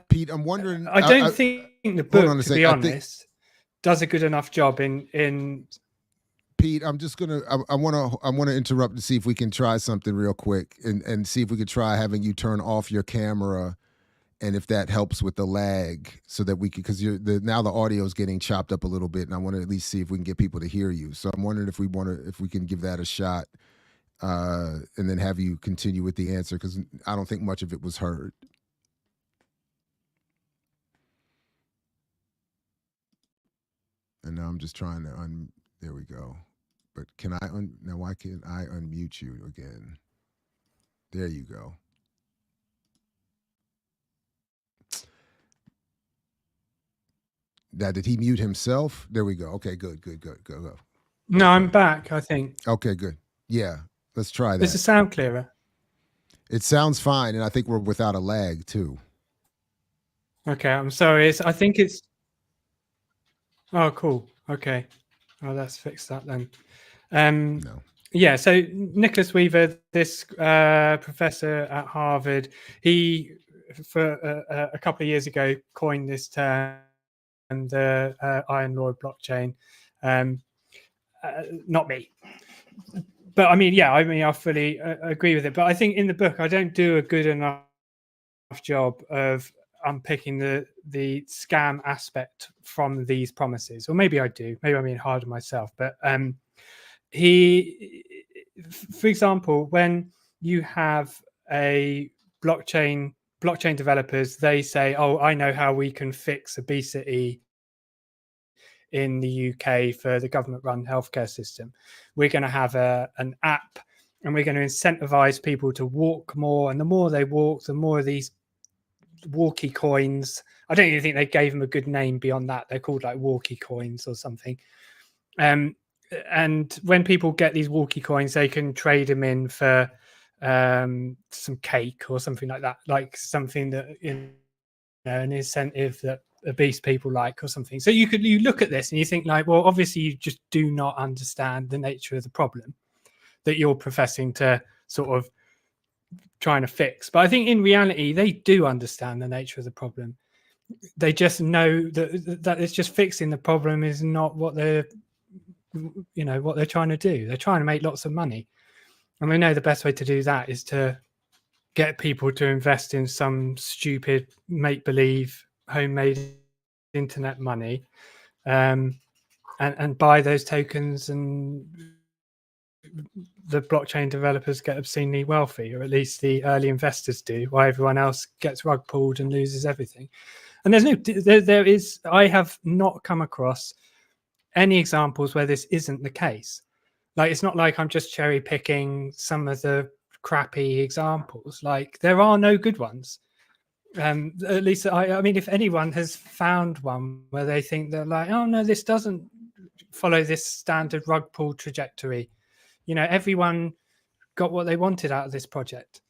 Pete, I'm wondering. I don't think the book, to be honest, does a good enough job in. Pete, I'm just gonna. I want to interrupt to see if we can try something real quick and see if we could try having you turn off your camera, and if that helps with the lag, so that we could, because now the audio is getting chopped up a little bit, and I want to at least see if we can get people to hear you. So I'm wondering if we can give that a shot, and then have you continue with the answer, because I don't think much of it was heard. And now I'm just trying to there we go. But can I now why can't I unmute you again? There you go. Now, did he mute himself? There we go. Okay, good. Go. No, I'm back, I think. Okay, good. Yeah, let's try that. Does the sound clearer? It sounds fine, and I think we're without a lag too. Okay, I'm sorry. I think it's. Oh, cool. Okay. Oh, let's fix that then. No. Yeah, so Nicholas Weaver, this professor at Harvard, he, for a couple of years ago, coined this term, the Iron Law of Blockchain. Not me. But I mean, yeah, I fully agree with it. But I think in the book, I don't do a good enough job of unpicking the scam aspect from these promises. Or maybe I do. Maybe I'm being hard on myself. But he, for example, when you have a blockchain developers, they say, oh, I know how we can fix obesity in the UK for the government-run healthcare system. We're going to have an app, and we're going to incentivize people to walk more. And the more they walk, the more of these walkie coins. I don't even think they gave them a good name beyond that. They're called like walkie coins or something. And when people get these walkie coins, they can trade them in for some cake or something like that, like something that, an incentive that obese people like or something. So you look at this and you think like, well, obviously you just do not understand the nature of the problem that you're professing to sort of trying to fix. But I think in reality, they do understand the nature of the problem. They just know that it's just fixing the problem is not what they're trying to do. They're trying to make lots of money. And they know the best way to do that is to get people to invest in some stupid make-believe homemade internet money, and buy those tokens, and the blockchain developers get obscenely wealthy, or at least the early investors do, while everyone else gets rug pulled and loses everything. And I have not come across any examples where this isn't the case. Like, it's not like I'm just cherry picking some of the crappy examples. Like, there are no good ones. At least I mean, if anyone has found one where they think they're like, oh no, this doesn't follow this standard rug pull trajectory, everyone got what they wanted out of this project,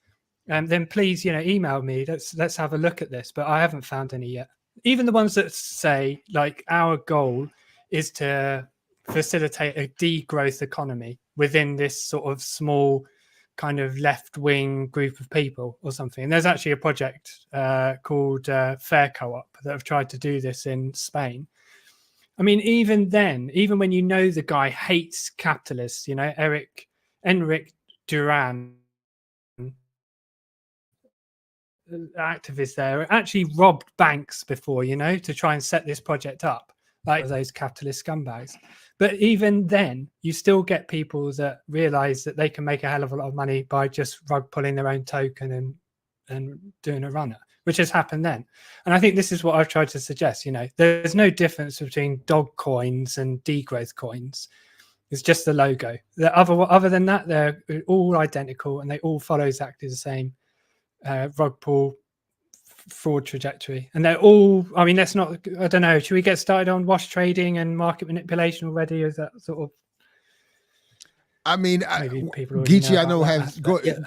then please, email me. Let's have a look at this. But I haven't found any yet. Even the ones that say like our goal is to facilitate a degrowth economy within this sort of small kind of left-wing group of people or something. And there's actually a project called Fair Co-op that have tried to do this in Spain. I mean, even then, even when the guy hates capitalists, Enric Duran, activist there, actually robbed banks before, to try and set this project up. like those capitalist scumbags. But even then, you still get people that realize that they can make a hell of a lot of money by just rug pulling their own token and doing a runner, which has happened then. And I think this is what I've tried to suggest. There's no difference between dog coins and degrowth coins. It's just the logo. Other than that, they're all identical and they all follow exactly the same rug pull fraud trajectory. And they're all, I mean, let's not, I don't know, should we get started on wash trading and market manipulation already? Is that sort of, I mean, maybe people Geechee, I know have aspect, go. yeah.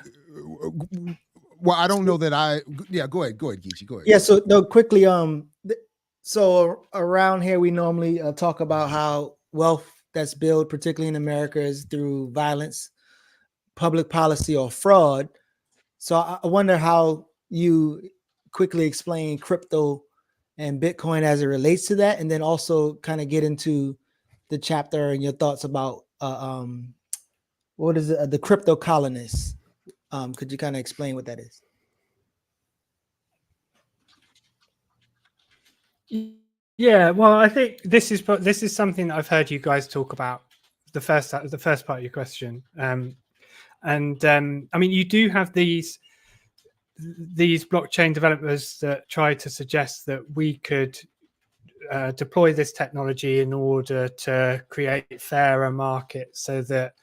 Well, I don't know that yeah, go ahead, Geechee, go ahead. Yeah, so no, quickly, so around here we normally talk about how wealth that's built, particularly in America, is through violence, public policy, or fraud. So I wonder how you quickly explain crypto and Bitcoin as it relates to that, and then also kind of get into the chapter and your thoughts about what is it, the crypto colonists. Could you kind of explain what that is? Yeah, well, I think this is something that I've heard you guys talk about the first part of your question, I mean, you do have these blockchain developers that try to suggest that we could deploy this technology in order to create fairer markets so that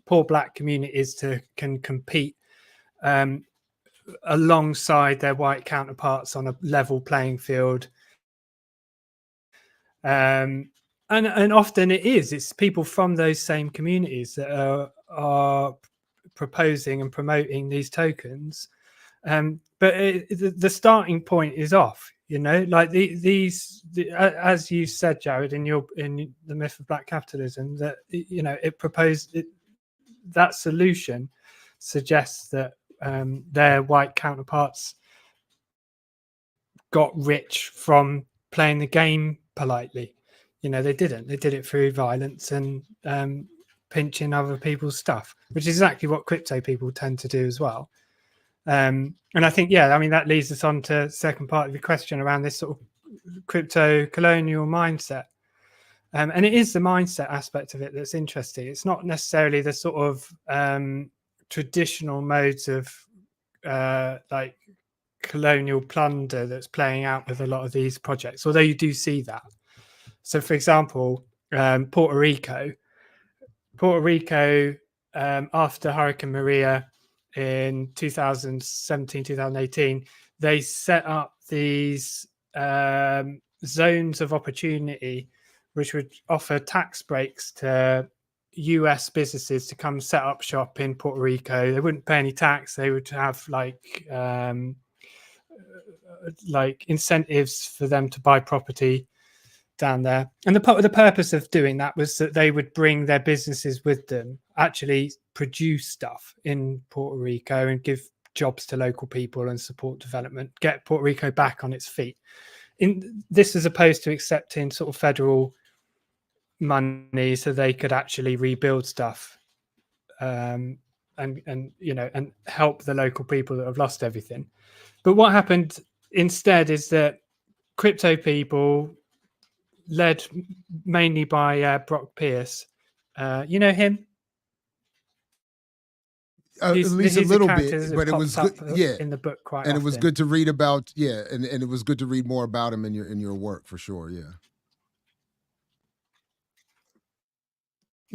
poor black communities can compete alongside their white counterparts on a level playing field. And often it's people from those same communities that are proposing and promoting these tokens. But the starting point is off, like as you said, Jared, in the myth of black capitalism, that it proposed that solution suggests that their white counterparts got rich from playing the game politely. They didn't. They did it through violence and pinching other people's stuff, which is exactly what crypto people tend to do as well. And I think, I mean, that leads us on to the second part of your question around this sort of crypto colonial mindset. And it is the mindset aspect of it that's interesting. It's not necessarily the sort of traditional modes of like colonial plunder that's playing out with a lot of these projects, although you do see that. So, for example, Puerto Rico, after Hurricane Maria in 2017, 2018, they set up these zones of opportunity, which would offer tax breaks to US businesses to come set up shop in Puerto Rico. They wouldn't pay any tax. They would have like incentives for them to buy property down there. And the purpose of doing that was that they would bring their businesses with them, actually produce stuff in Puerto Rico and give jobs to local people and support development, get Puerto Rico back on its feet. In this, as opposed to accepting sort of federal money so they could actually rebuild stuff and help the local people that have lost everything. But what happened instead is that crypto people, led mainly by Brock Pierce, you know him? At least a little bit, but it was good. Yeah, in the book quite and often. It was good to read about. Yeah, and it was good to read more about him in your work for sure. Yeah.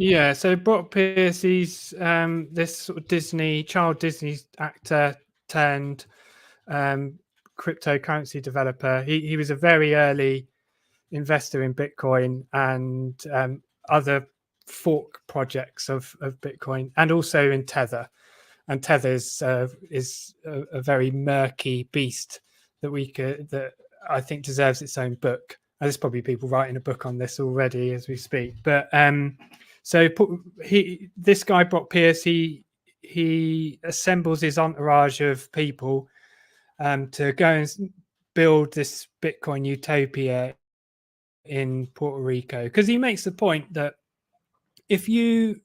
Yeah, so Brock Pierce, he's this sort of child Disney actor turned cryptocurrency developer. He was a very early investor in Bitcoin and other fork projects of Bitcoin, and also in Tether. And Tether is a very murky beast that I think deserves its own book. And there's probably people writing a book on this already as we speak. But this guy Brock Pierce, he assembles his entourage of people to go and build this Bitcoin utopia in Puerto Rico, because he makes the point that if you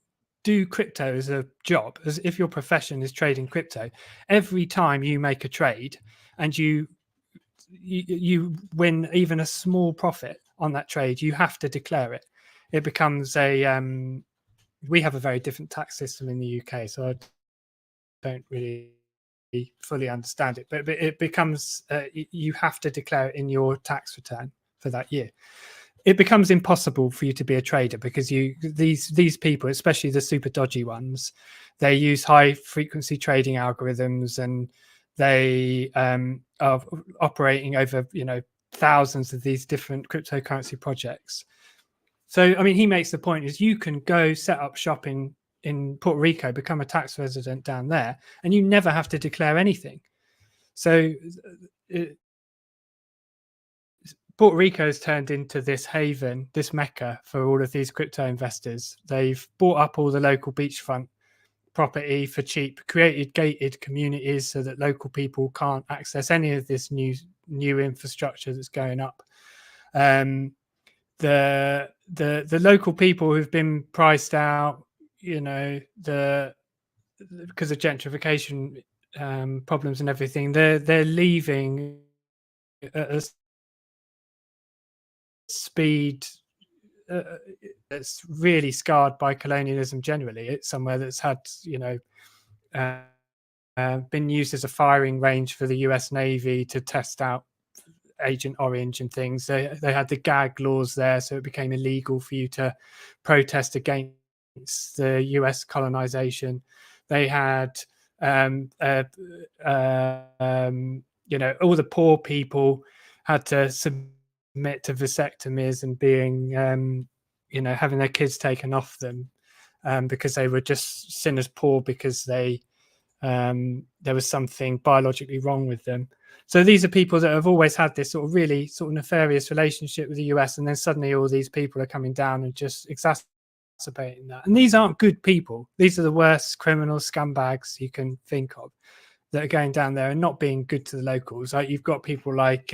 do crypto as a job, as if your profession is trading crypto, every time you make a trade and you win even a small profit, on that trade, you have to declare it. It becomes a we have a very different tax system in the UK, so I don't really fully understand it, but it becomes you have to declare it in your tax return for that year. It becomes impossible for you to be a trader because these people, especially the super dodgy ones, they use high frequency trading algorithms, and they are operating over thousands of these different cryptocurrency projects. So I mean, he makes the point is you can go set up shop in Puerto Rico, become a tax resident down there, and you never have to declare anything. So Puerto Rico has turned into this haven, this mecca for all of these crypto investors. They've bought up all the local beachfront property for cheap, created gated communities so that local people can't access any of this new infrastructure that's going up. The local people who've been priced out, because of gentrification problems and everything, they're leaving at a speed that's really scarred by colonialism generally. It's somewhere that's had been used as a firing range for the US Navy to test out Agent Orange and things. They had the gag laws there, so it became illegal for you to protest against the US colonization. They had all the poor people had to submit to vasectomies and being having their kids taken off them because they were just seen as poor because there was something biologically wrong with them. So these are people that have always had this sort of really sort of nefarious relationship with the US, and then suddenly all these people are coming down and just exacerbating that. And these aren't good people. These are the worst criminals, scumbags you can think of that are going down there and not being good to the locals. Like you've got people like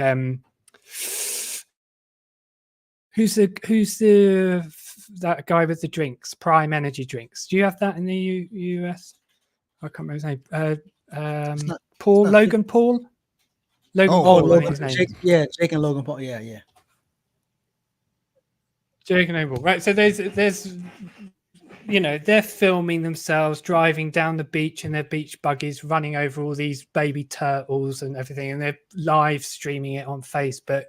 who's that guy with the drinks, Prime Energy drinks. Do you have that in the US? I can't remember his name. Logan Paul. Logan Paul, Logan, his name. Jake and Logan Paul. Yeah. Jake and Logan Paul. Right. So there's they're filming themselves driving down the beach in their beach buggies, running over all these baby turtles and everything, and they're live streaming it on Facebook.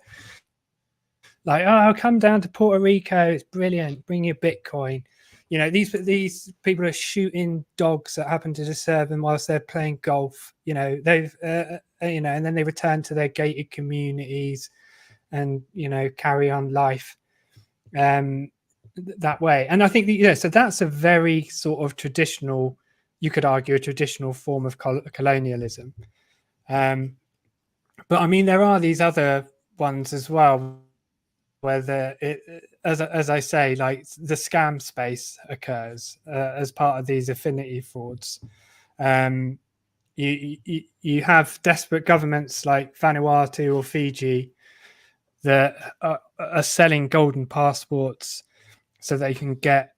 Like, oh, come down to Puerto Rico, it's brilliant. Bring your Bitcoin. These people are shooting dogs that happen to disturb them whilst they're playing golf. They've and then they return to their gated communities and carry on life that way. And I think so that's a very sort of traditional, you could argue, a traditional form of colonialism. But I mean, there are these other ones as well, where as I say, like the scam space occurs as part of these affinity frauds. You have desperate governments like Vanuatu or Fiji that are selling golden passports so they can get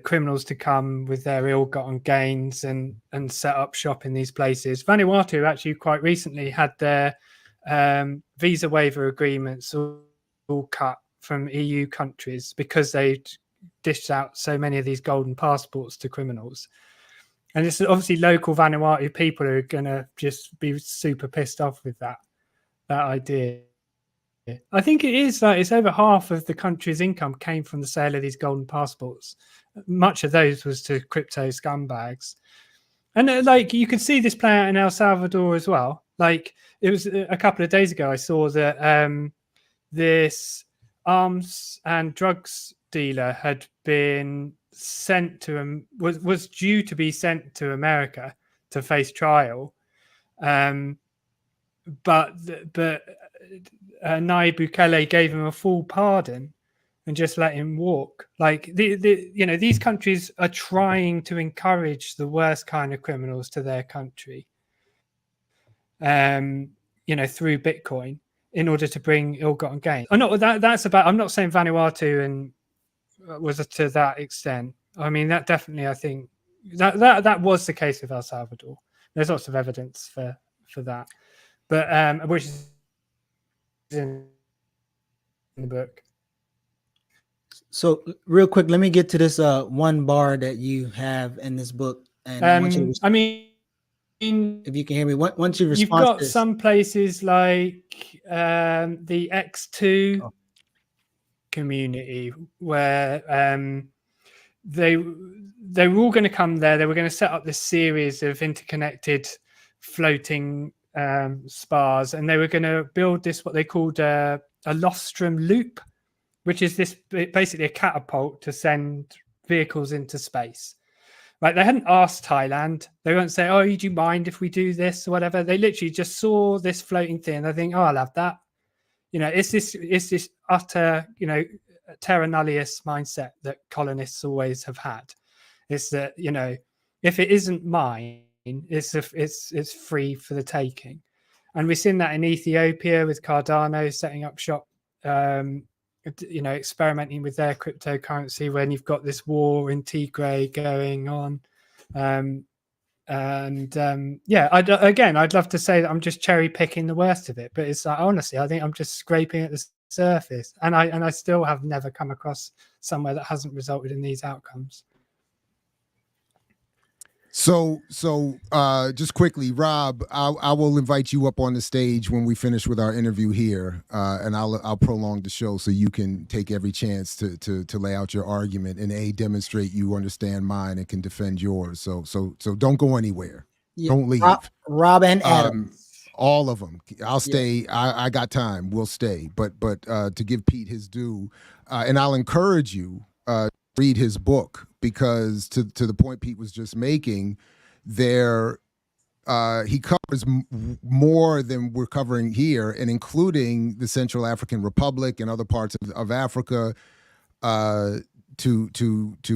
criminals to come with their ill-gotten gains and set up shop in these places. Vanuatu actually quite recently had their visa waiver agreements all cut from EU countries because they dished out so many of these golden passports to criminals. And it's obviously local Vanuatu people who are going to just be super pissed off with that idea. I think it is like it's over half of the country's income came from the sale of these golden passports. Much of those was to crypto scumbags. And like you could see this play out in El Salvador as well. Like it was a couple of days ago, I saw that this arms and drugs dealer had been sent to was due to be sent to America to face trial, but Nayib Bukele gave him a full pardon and just let him walk. Like these countries are trying to encourage the worst kind of criminals to their country, through Bitcoin in order to bring ill-gotten gain. I'm not saying Vanuatu and was to that extent. I mean, that definitely, I think that was the case with El Salvador. There's lots of evidence for that, but which is the book. So real quick, let me get to this one bar that you have in this book, and I want you to, I mean, if you can hear me, once you you've respond got to this. some places like the X2 community where they were all going to come there. They were going to set up this series of interconnected floating spars, and they were going to build this what they called a Lofstrom loop, which is this basically a catapult to send vehicles into space. Right? They hadn't asked Thailand. They won't say, "Oh, do you mind if we do this or whatever?" They literally just saw this floating thing. They think, "Oh, I'll have that." You know, it's this utter, you know, terra nullius mindset that colonists always have had. It's that, you know, if it isn't mine, it's free for the taking. And we've seen that in Ethiopia with Cardano setting up shop, you know, experimenting with their cryptocurrency when you've got this war in Tigray going on. Yeah, I'd love to say that I'm just cherry picking the worst of it, but it's like, honestly, I think I'm just scraping at the surface, and I still have never come across somewhere that hasn't resulted in these outcomes. So just quickly, Rob, I will invite you up on the stage when we finish with our interview here, and I'll prolong the show so you can take every chance to lay out your argument and demonstrate you understand mine and can defend yours. So don't go anywhere. Yeah. Don't leave. Rob and Adam. All of them. I'll stay. Yeah. I got time. We'll stay. But to give Pete his due, and I'll encourage you read his book, because to the point Pete was just making, there he covers more than we're covering here, and including the Central African Republic and other parts of Africa, to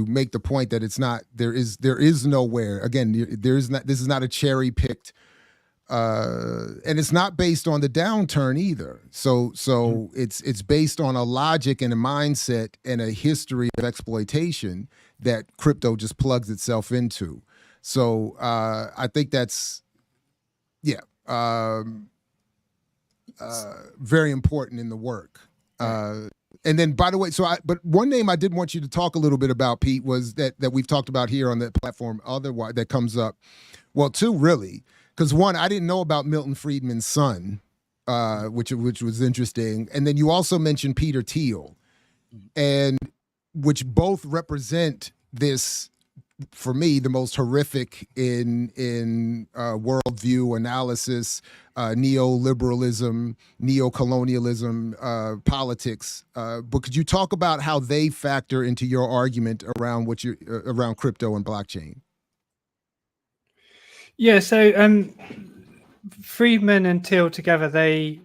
make the point that it's not, there is nowhere, again, this is not a cherry picked, and it's not based on the downturn either. So it's based on a logic and a mindset and a history of exploitation that crypto just plugs itself into. So I think that's very important in the work. And then, by the way, but one name I did want you to talk a little bit about, Pete, was that we've talked about here on the platform. Otherwise, that comes up. Well, two really. Because one, I didn't know about Milton Friedman's son, which was interesting, and then you also mentioned Peter Thiel, and which both represent this, for me, the most horrific in worldview analysis, neoliberalism, neocolonialism, politics. But could you talk about how they factor into your argument around around crypto and blockchain? Yeah, so Friedman and Thiel together, they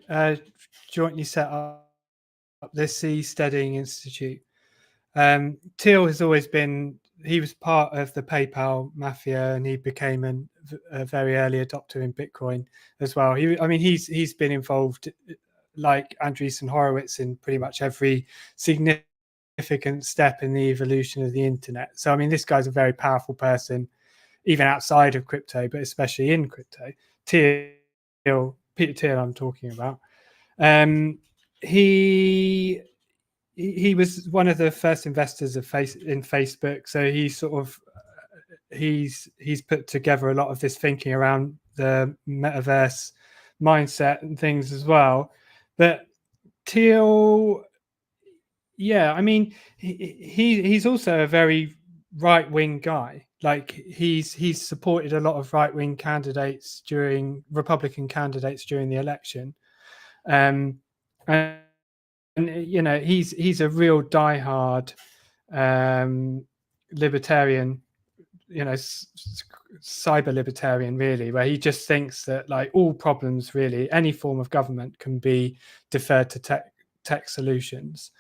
jointly set up this Seasteading Institute. Thiel has always been, he was part of the PayPal mafia, and he became a very early adopter in Bitcoin as well. He's been involved, like Andreessen Horowitz, in pretty much every significant step in the evolution of the internet. So, I mean, this guy's a very powerful person, even outside of crypto, but especially in crypto. Peter Thiel, I'm talking about. He was one of the first investors in Facebook. So he's put together a lot of this thinking around the metaverse mindset and things as well. But Thiel, yeah, I mean, he's also a very right-wing guy. Like he's supported a lot of right-wing candidates Republican candidates during the election, and you know, he's a real diehard libertarian, you know, cyber libertarian, really, where he just thinks that, like, all problems, really, any form of government can be deferred to tech solutions.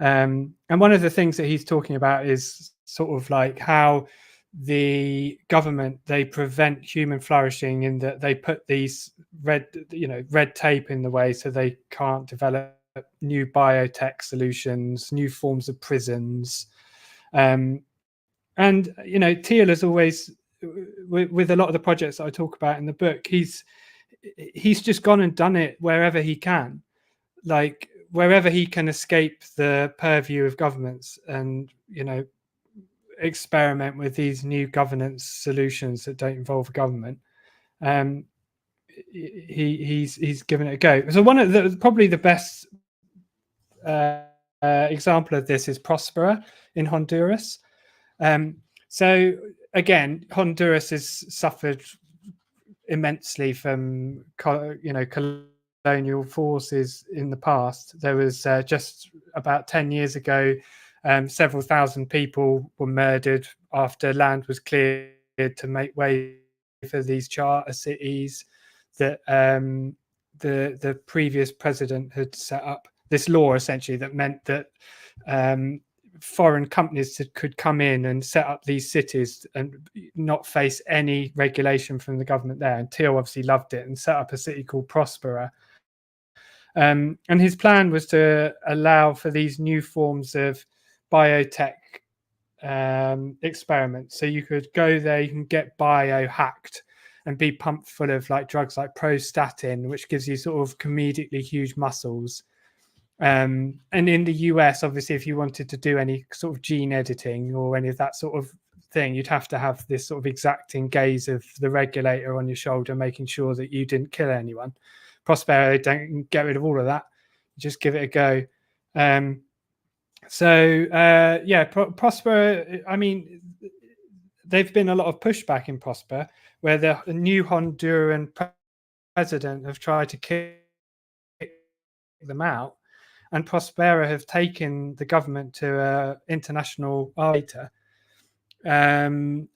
And one of the things that he's talking about is sort of like how the government, they prevent human flourishing in that they put these red tape in the way, so they can't develop new biotech solutions, new forms of prisons. And you know, Thiel has always, with a lot of the projects that I talk about in the book, he's just gone and done it wherever he can. Like wherever he can escape the purview of governments and, you know, experiment with these new governance solutions that don't involve a government, he's given it a go. So one of the probably the best example of this is Prospera in Honduras. So again, Honduras has suffered immensely from, you know, colonial forces in the past. There was just about 10 years ago, several thousand people were murdered after land was cleared to make way for these charter cities that the previous president had set up. This law essentially that meant that foreign companies could come in and set up these cities and not face any regulation from the government there. And Teal obviously loved it and set up a city called Prospera. And his plan was to allow for these new forms of biotech experiments. So you could go there, you can get biohacked and be pumped full of like drugs like prostatin, which gives you sort of comedically huge muscles. And in the US, obviously, if you wanted to do any sort of gene editing or any of that sort of thing, you'd have to have this sort of exacting gaze of the regulator on your shoulder, making sure that you didn't kill anyone. Prospero don't get rid of all of that. Just give it a go. Prospero, I mean, there've been a lot of pushback in Prosper, where the new Honduran president have tried to kick them out, and Prospera have taken the government to an international arbiter, and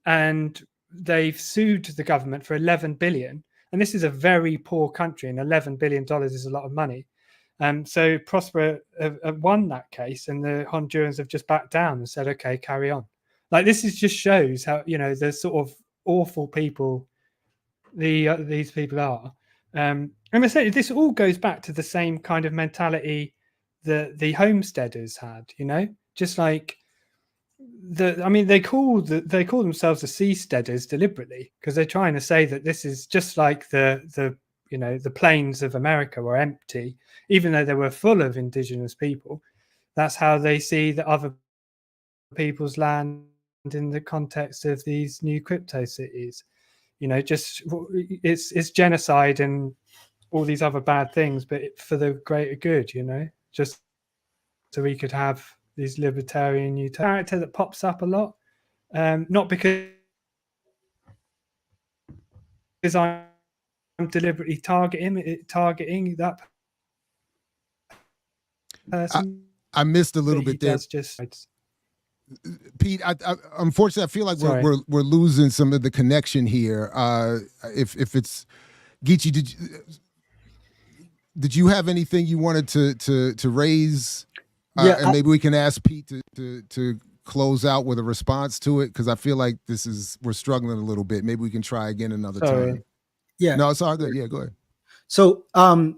they've sued the government for 11 billion. And this is a very poor country, and $11 billion is a lot of money. So Prospera have won that case, and the Hondurans have just backed down and said, "Okay, carry on." Like this just shows how, you know, the sort of awful people these people are. And I say this all goes back to the same kind of mentality that the homesteaders had, you know, just like they call themselves the seasteaders deliberately, because they're trying to say that this is just like the you know, the plains of America were empty, even though they were full of indigenous people. That's how they see the other people's land in the context of these new crypto cities. You know, just it's genocide and all these other bad things, but for the greater good, you know, just so we could have these libertarian new character that pops up a lot, not because I'm deliberately targeting that person. I missed a little bit there. Pete, I unfortunately, I feel like we're losing some of the connection here. If it's Geechee, did you have anything you wanted to raise? And maybe we can ask Pete to close out with a response to it, because I feel like we're struggling a little bit. Maybe we can try again another time. Yeah. No, it's all good. Yeah, go ahead. So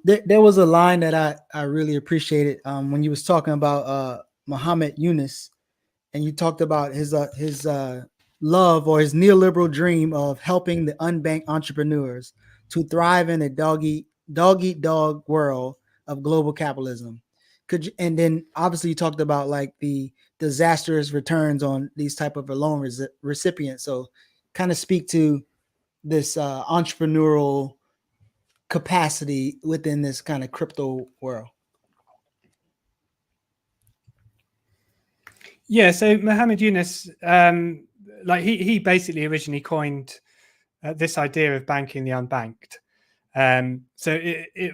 there was a line that I really appreciated when you was talking about Muhammad Yunus, and you talked about his love or his neoliberal dream of helping the unbanked entrepreneurs to thrive in a dog eat dog world of global capitalism. And then obviously you talked about like the disastrous returns on these type of loan recipients. So kind of speak to this entrepreneurial capacity within this kind of crypto world. Yeah, so Muhammad Yunus, like he basically originally coined this idea of banking the unbanked. So it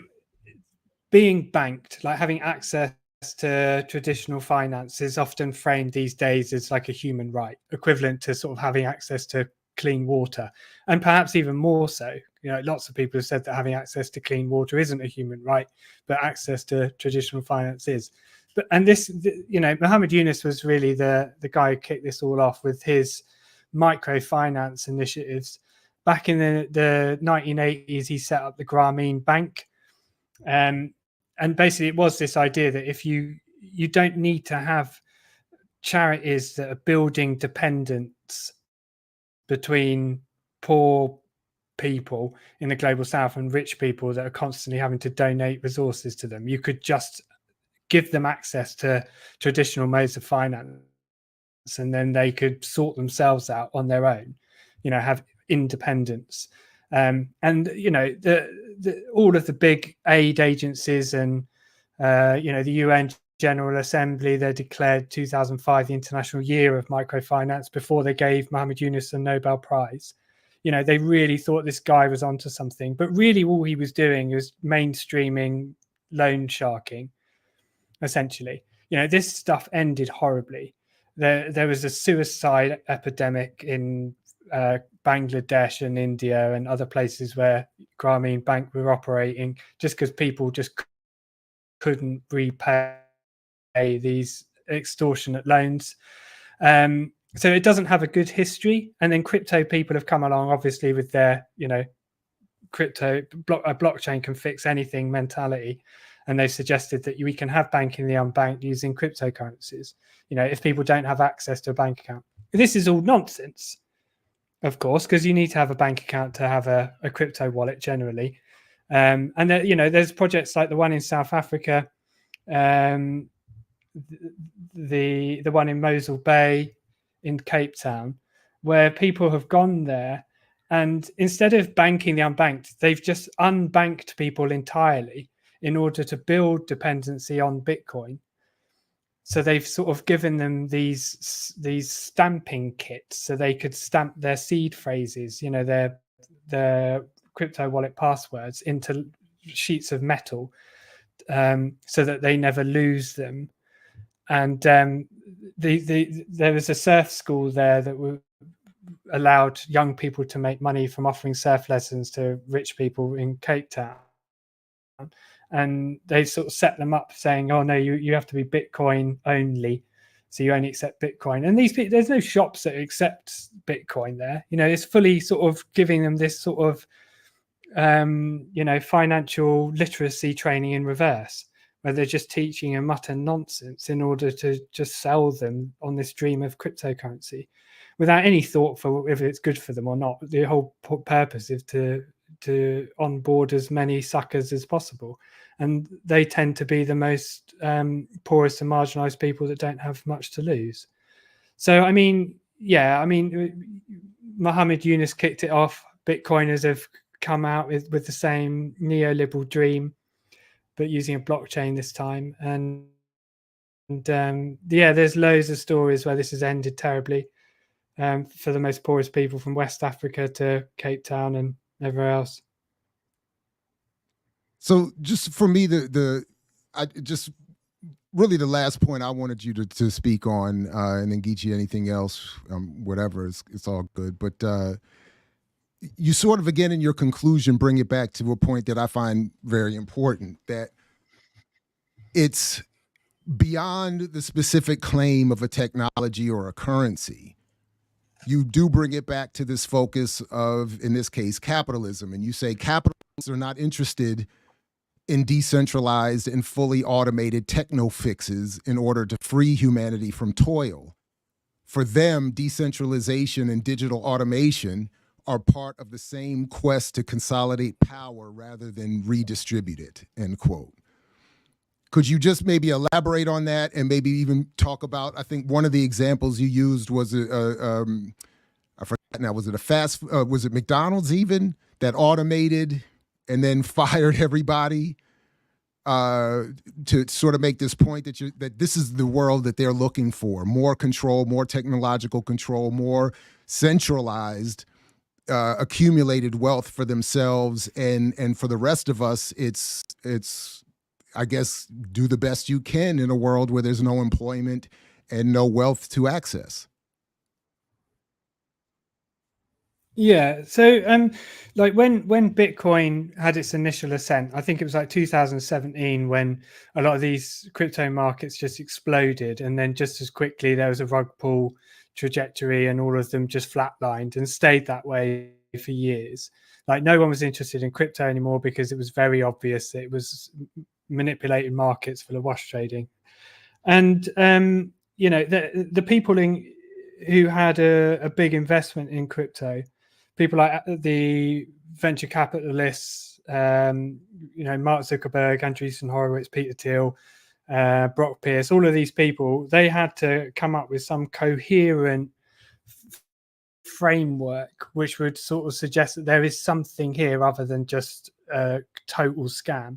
being banked, like having access to traditional finance, is often framed these days as like a human right, equivalent to sort of having access to clean water, and perhaps even more so. You know, lots of people have said that having access to clean water isn't a human right, but access to traditional finance is. And this, you know, Muhammad Yunus was really the guy who kicked this all off with his microfinance initiatives. Back in the 1980s, he set up the Grameen Bank. And basically it was this idea that if you don't need to have charities that are building dependence between poor people in the global south and rich people that are constantly having to donate resources to them. You could just give them access to traditional modes of finance, and then they could sort themselves out on their own, have independence. And all of the big aid agencies and the UN General Assembly, they declared 2005 the International Year of Microfinance before they gave Muhammad Yunus a Nobel Prize. They really thought this guy was onto something, but really all he was doing was mainstreaming loan sharking, essentially. This stuff ended horribly. There was a suicide epidemic in Bangladesh and India and other places where Grameen Bank were operating, just because people just couldn't repay these extortionate loans. So it doesn't have a good history. And then crypto people have come along, obviously, with their, crypto a blockchain can fix anything mentality. And they've suggested that we can have banking the unbanked using cryptocurrencies, if people don't have access to a bank account. This is all nonsense, of course, because you need to have a bank account to have a crypto wallet generally. And there's projects like the one in South Africa, the one in Mosel Bay in Cape Town, where people have gone there, and instead of banking the unbanked, they've just unbanked people entirely in order to build dependency on Bitcoin. So they've sort of given them these stamping kits so they could stamp their seed phrases, their crypto wallet passwords into sheets of metal, so that they never lose them. And there was a surf school there that allowed young people to make money from offering surf lessons to rich people in Cape Town. And they sort of set them up saying, oh, no, you have to be Bitcoin only. So you only accept Bitcoin. And these people, there's no shops that accept Bitcoin there. It's fully sort of giving them this sort of, financial literacy training in reverse, where they're just teaching and mutter nonsense in order to just sell them on this dream of cryptocurrency without any thought for if it's good for them or not. The whole purpose is to onboard as many suckers as possible. And they tend to be the most poorest and marginalized people that don't have much to lose. So, Muhammad Yunus kicked it off. Bitcoiners have come out with the same neoliberal dream, but using a blockchain this time. And there's loads of stories where this has ended terribly for the most poorest people, from West Africa to Cape Town and everywhere else. So just for me, really the last point I wanted you to speak on, and then Geechee, anything else, whatever, it's all good. But you sort of, again, in your conclusion, bring it back to a point that I find very important, that it's beyond the specific claim of a technology or a currency. You do bring it back to this focus of, in this case, capitalism. And you say capitalists are not interested in decentralized and fully automated techno fixes in order to free humanity from toil. For them, decentralization and digital automation are part of the same quest to consolidate power rather than redistribute it, end quote. Could you just maybe elaborate on that and maybe even talk about, I think one of the examples you used was, I forgot now, was it McDonald's even, that automated and then fired everybody to sort of make this point that this is the world that they're looking for: more control, more technological control, more centralized, accumulated wealth for themselves, and for the rest of us, it's I guess do the best you can in a world where there's no employment and no wealth to access. Yeah. So, like when Bitcoin had its initial ascent, I think it was like 2017 when a lot of these crypto markets just exploded, and then just as quickly there was a rug pull trajectory, and all of them just flatlined and stayed that way for years. Like no one was interested in crypto anymore because it was very obvious that it was manipulated markets for the wash trading. And the people who had a big investment in crypto, people like the venture capitalists, Mark Zuckerberg, Andreessen Horowitz, Peter Thiel, Brock Pierce, all of these people, they had to come up with some coherent framework which would sort of suggest that there is something here other than just a total scam.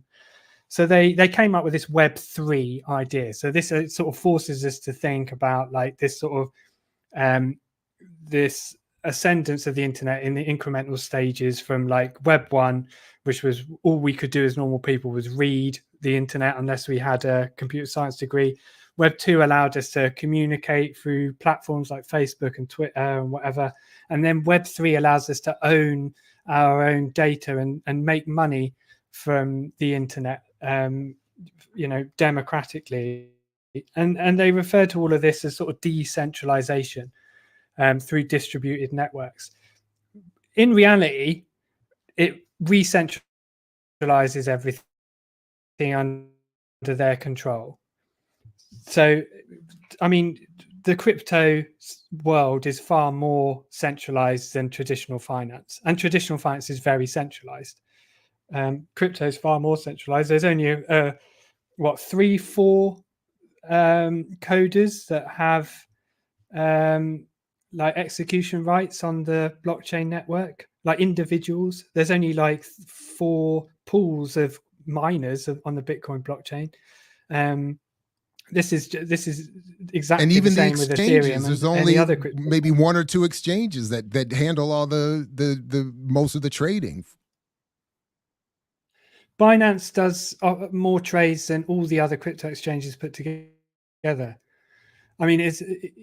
So they came up with this Web3 idea. So this sort of forces us to think about like this sort of this ascendance of the internet in the incremental stages from like Web 1, which was all we could do as normal people was read the internet unless we had a computer science degree. Web 2 allowed us to communicate through platforms like Facebook and Twitter and whatever. And then Web 3 allows us to own our own data and make money from the internet, democratically. And they refer to all of this as sort of decentralization through distributed networks. In reality, it re-centralizes everything under their control. So, I mean, the crypto world is far more centralized than traditional finance, and traditional finance is very centralized. Crypto is far more centralized. There's only 3-4 coders that have like execution rights on the blockchain network, like individuals. There's only like 4 pools of miners on the Bitcoin blockchain. This is exactly and even the same with Ethereum. There's and only other crypto. maybe 1 or 2 exchanges that handle all the most of the trading. Binance does more trades than all the other crypto exchanges put together. I mean,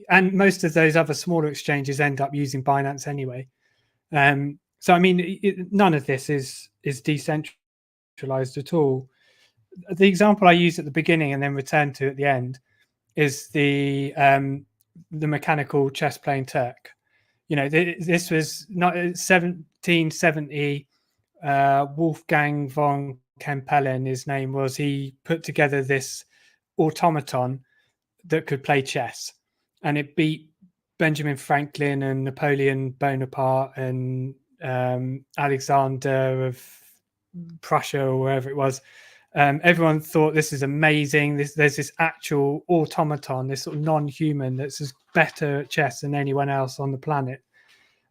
and most of those other smaller exchanges end up using Binance anyway. So I mean, none of this is decentralized at all. The example I used at the beginning and then returned to at the end is the mechanical chess playing Turk. This was not 1770. Wolfgang von Kempelen, his name was. He put together this automaton that could play chess, and it beat Benjamin Franklin and Napoleon Bonaparte and Alexander of Prussia or wherever it was. Everyone thought this is amazing. There's this actual automaton, this sort of non-human that's as better at chess than anyone else on the planet.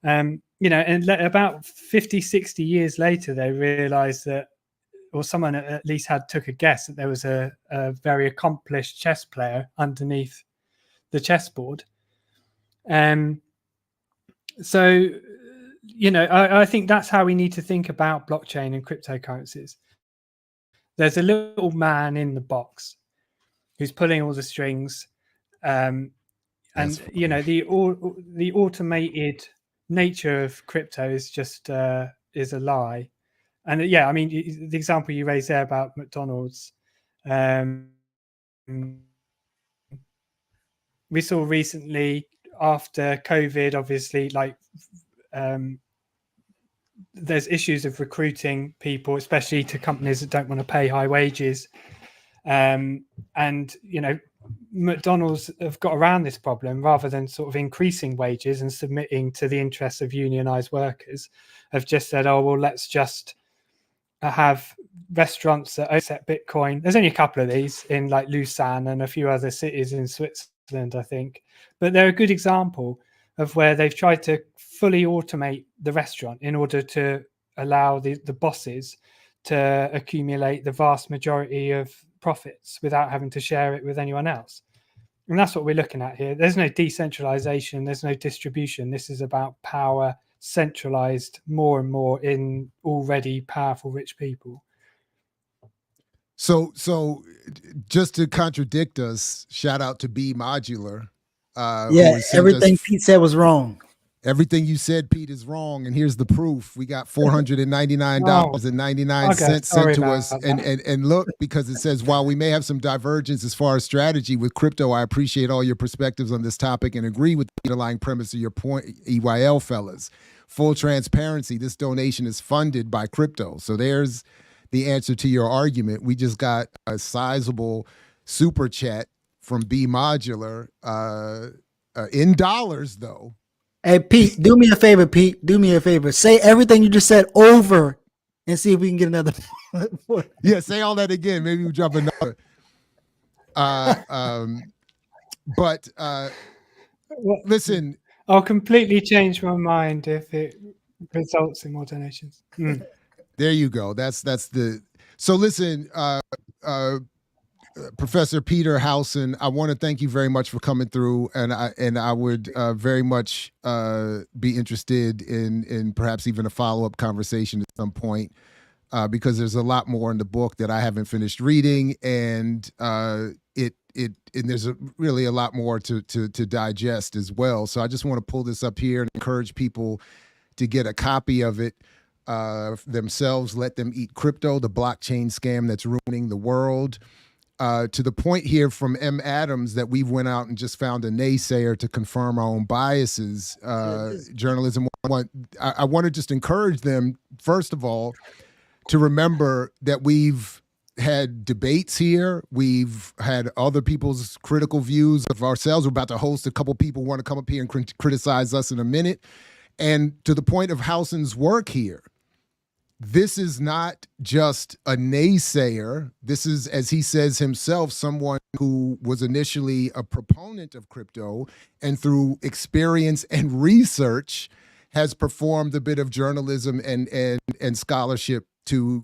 And about 50, 60 years later, they realized that, or someone at least took a guess that there was a very accomplished chess player underneath the chessboard. So, I think that's how we need to think about blockchain and cryptocurrencies. There's a little man in the box who's pulling all the strings, and the automated nature of crypto is just is a lie. And I mean, the example you raised there about McDonald's, we saw recently after COVID, obviously, like there's issues of recruiting people, especially to companies that don't want to pay high wages. And, McDonald's have got around this problem rather than sort of increasing wages and submitting to the interests of unionized workers, have just said, oh, well, let's just have restaurants that accept Bitcoin. There's only a couple of these in like Lausanne and a few other cities in Switzerland, I think. But they're a good example of where they've tried to fully automate the restaurant in order to allow the bosses to accumulate the vast majority of profits without having to share it with anyone else. And that's what we're looking at here. There's no decentralization, there's no distribution. This is about power centralized more and more in already powerful rich people. So just to contradict us, shout out to B Modular. Everything Pete said was wrong. Everything you said, Pete, is wrong, and here's the proof. We got $499.99 sent to us, and look, because it says, while we may have some divergence as far as strategy with crypto, I appreciate all your perspectives on this topic and agree with the underlying premise of your point, EYL fellas. Full transparency, this donation is funded by crypto. So there's the answer to your argument. We just got a sizable super chat from B Modular in dollars, though. Hey, Pete, do me a favor, Say everything you just said over and see if we can get another. Yeah, say all that again. Maybe we drop another. But listen, I'll completely change my mind if it results in more donations. There you go. That's the. So listen, Professor Peter Howson, I want to thank you very much for coming through, and I would very much be interested in perhaps even a follow-up conversation at some point, because there's a lot more in the book that I haven't finished reading, and there's really a lot more to digest as well. So I just want to pull this up here and encourage people to get a copy of it themselves. Let Them Eat Crypto: The Blockchain Scam That's Ruining the World. To the point here from M. Adams that we went out and just found a naysayer to confirm our own biases. Journalism, I want to just encourage them, first of all, to remember that we've had debates here. We've had other people's critical views of ourselves. We're about to host a couple people who want to come up here and criticize us in a minute. And to the point of Howson's work here, this is not just a naysayer. This is, as he says himself, someone who was initially a proponent of crypto and through experience and research has performed a bit of journalism and scholarship to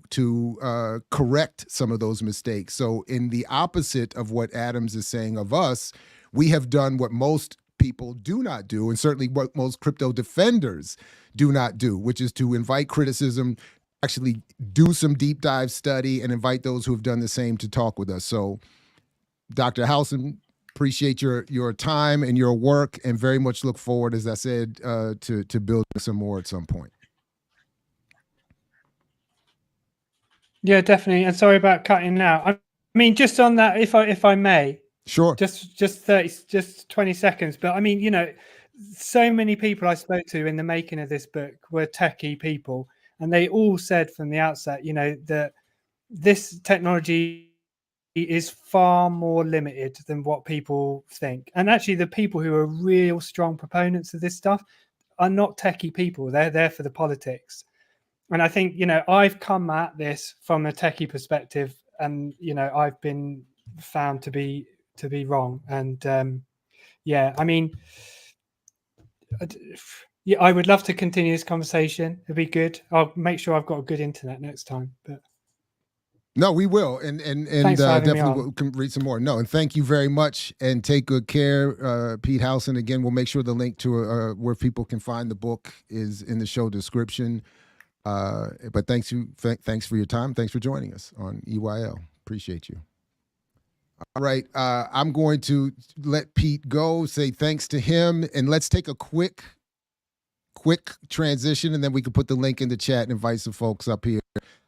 correct some of those mistakes. So in the opposite of what Adams is saying of us, we have done what most people do not do, and certainly what most crypto defenders do not do, which is to invite criticism, actually do some deep dive study, and invite those who have done the same to talk with us. So Dr. Howson, appreciate your time and your work, and very much look forward, as I said, to building some more at some point. Yeah, definitely. And sorry about cutting out. I mean, just on that, if I may, sure, just 20 seconds. But I mean, you know, so many people I spoke to in the making of this book were techie people, and they all said from the outset, you know, that this technology is far more limited than what people think. And actually, the people who are real strong proponents of this stuff are not techie people. They're there for the politics. And I think, you know, I've come at this from a techie perspective, and, you know, I've been found to be wrong. And yeah, I mean, yeah, I would love to continue this conversation. It'd be good. I'll make sure I've got a good internet next time. But no, we will, and definitely we can read some more. No, and thank you very much, and take good care, Pete Howson. Again, we'll make sure the link to where people can find the book is in the show description. But thanks for your time. Thanks for joining us on EYL. Appreciate you. All right, I'm going to let Pete go, say thanks to him, and let's take a quick transition, and then we can put the link in the chat and invite some folks up here.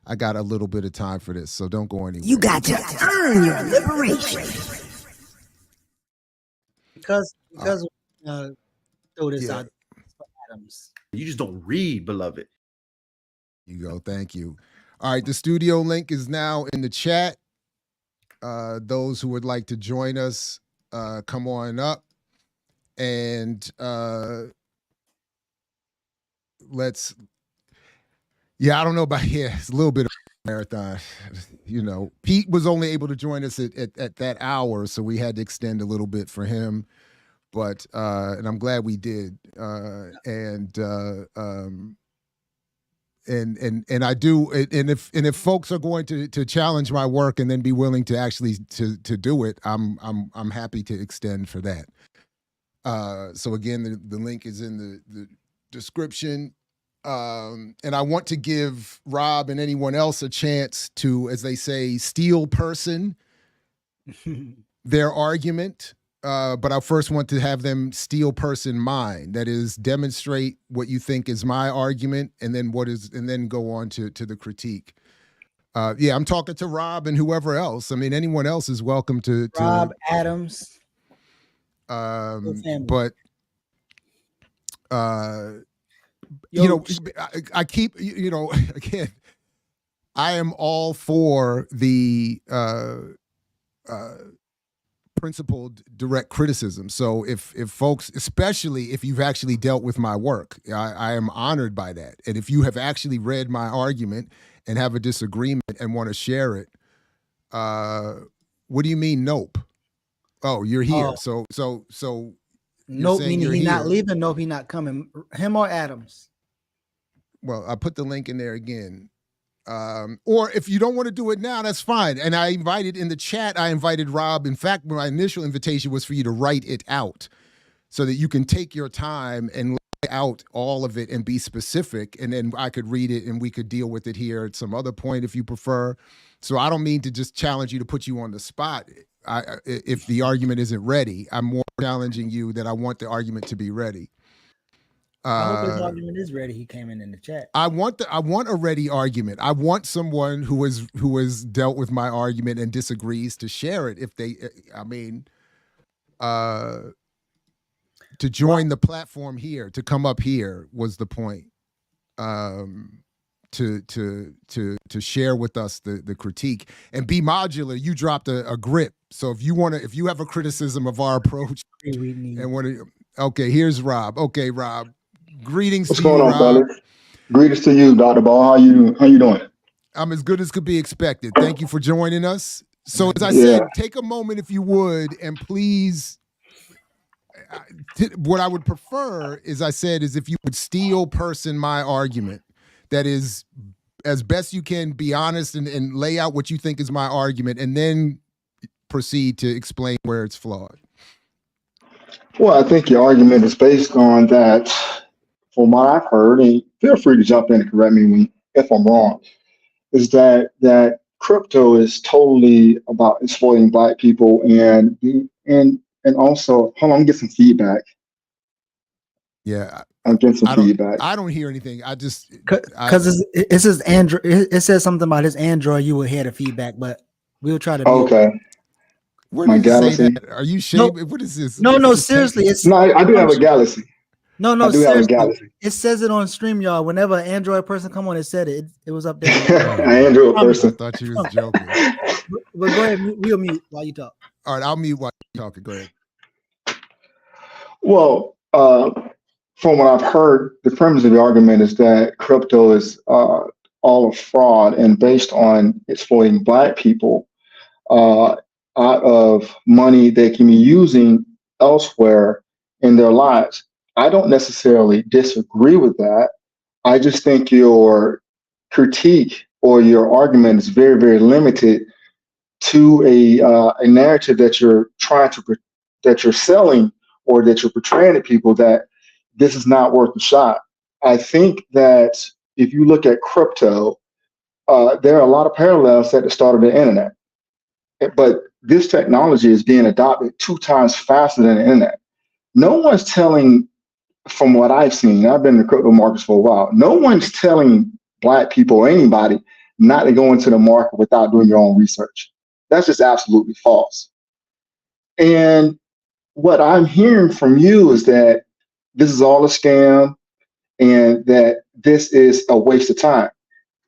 I got a little bit of time for this, so don't go anywhere. You got to earn your liberation. Because throw this out for Adams. You just don't read, beloved. You go. Thank you. All right, the studio link is now in the chat. Those who would like to join us, come on up, and let's. Yeah, I don't know about it's a little bit of a marathon. You know, Pete was only able to join us at that hour, so we had to extend a little bit for him. But and I'm glad we did. And I do. And if folks are going to challenge my work and then be willing to actually to do it, I'm happy to extend for that. So again, the link is in the description. And I want to give Rob and anyone else a chance to, as they say, steel person their argument. But I first want to have them steel person mine. That is, demonstrate what you think is my argument, and then go on to the critique. Yeah, I'm talking to Rob and whoever else. I mean, anyone else is welcome to Rob, Adams. But you know, I keep, you know, again, I am all for the principled direct criticism. So if folks, especially if you've actually dealt with my work, I am honored by that. And if you have actually read my argument and have a disagreement and want to share it, what do you mean, nope? Oh, you're here. Oh. So. Nope, saying meaning you're he not here. leaving. Nope, he not coming. Him or Adams. Well, I put the link in there again. Or if you don't want to do it now, that's fine. And I invited in the chat, I invited Rob. In fact, my initial invitation was for you to write it out so that you can take your time and lay out all of it and be specific. And then I could read it and we could deal with it here at some other point if you prefer. So I don't mean to just challenge you to put you on the spot. If the argument isn't ready, I'm more challenging you that I want the argument to be ready. I hope his argument is ready. He came in the chat. I want a ready argument. I want someone who has dealt with my argument and disagrees to share it. If they, to join the platform here, to come up here was the point. To share with us the critique and be modular. You dropped a grip. So if you have a criticism of our approach and want to, okay, here's Rob. Okay, Rob. Greetings. What's to going you, on, Rob. fellas? Greetings to you, Dr. Ball. How you doing? I'm as good as could be expected. Thank you for joining us. So as I said, take a moment if you would, and please, what I would prefer, as I said, is if you would steel person my argument. That is, as best you can, be honest and lay out what you think is my argument, and then proceed to explain where it's flawed. Well, I think your argument is based on that, from what I've heard, and feel free to jump in and correct me if I'm wrong, is that crypto is totally about exploiting Black people and also, hold on, get some feedback. Yeah. I'm getting some feedback. I don't hear anything. I just because it says Android. It says something about his Android. You will hear the feedback, but we'll try to. Okay. Where did it say that? Are you shaving? No, what is this? No, seriously. I do have a Galaxy. No, I do have a seriously. Galaxy. It says it on StreamYard. Whenever an Android person come on, it said it. It was up there. An Android person. I thought you was joking. But go ahead. We'll mute while you talk. All right, I'll mute while you're talking. Go ahead. Well, from what I've heard, the premise of the argument is that crypto is all a fraud and based on exploiting Black people out of money they can be using elsewhere in their lives. I don't necessarily disagree with that. I just think your critique or your argument is very, very limited to a narrative that you're selling or that you're portraying to people that this is not worth a shot. I think that if you look at crypto, there are a lot of parallels at the start of the internet. But this technology is being adopted 2 times faster than the internet. No one's telling, from what I've seen, I've been in the crypto markets for a while, no one's telling Black people or anybody not to go into the market without doing your own research. That's just absolutely false. And what I'm hearing from you is that this is all a scam and that this is a waste of time.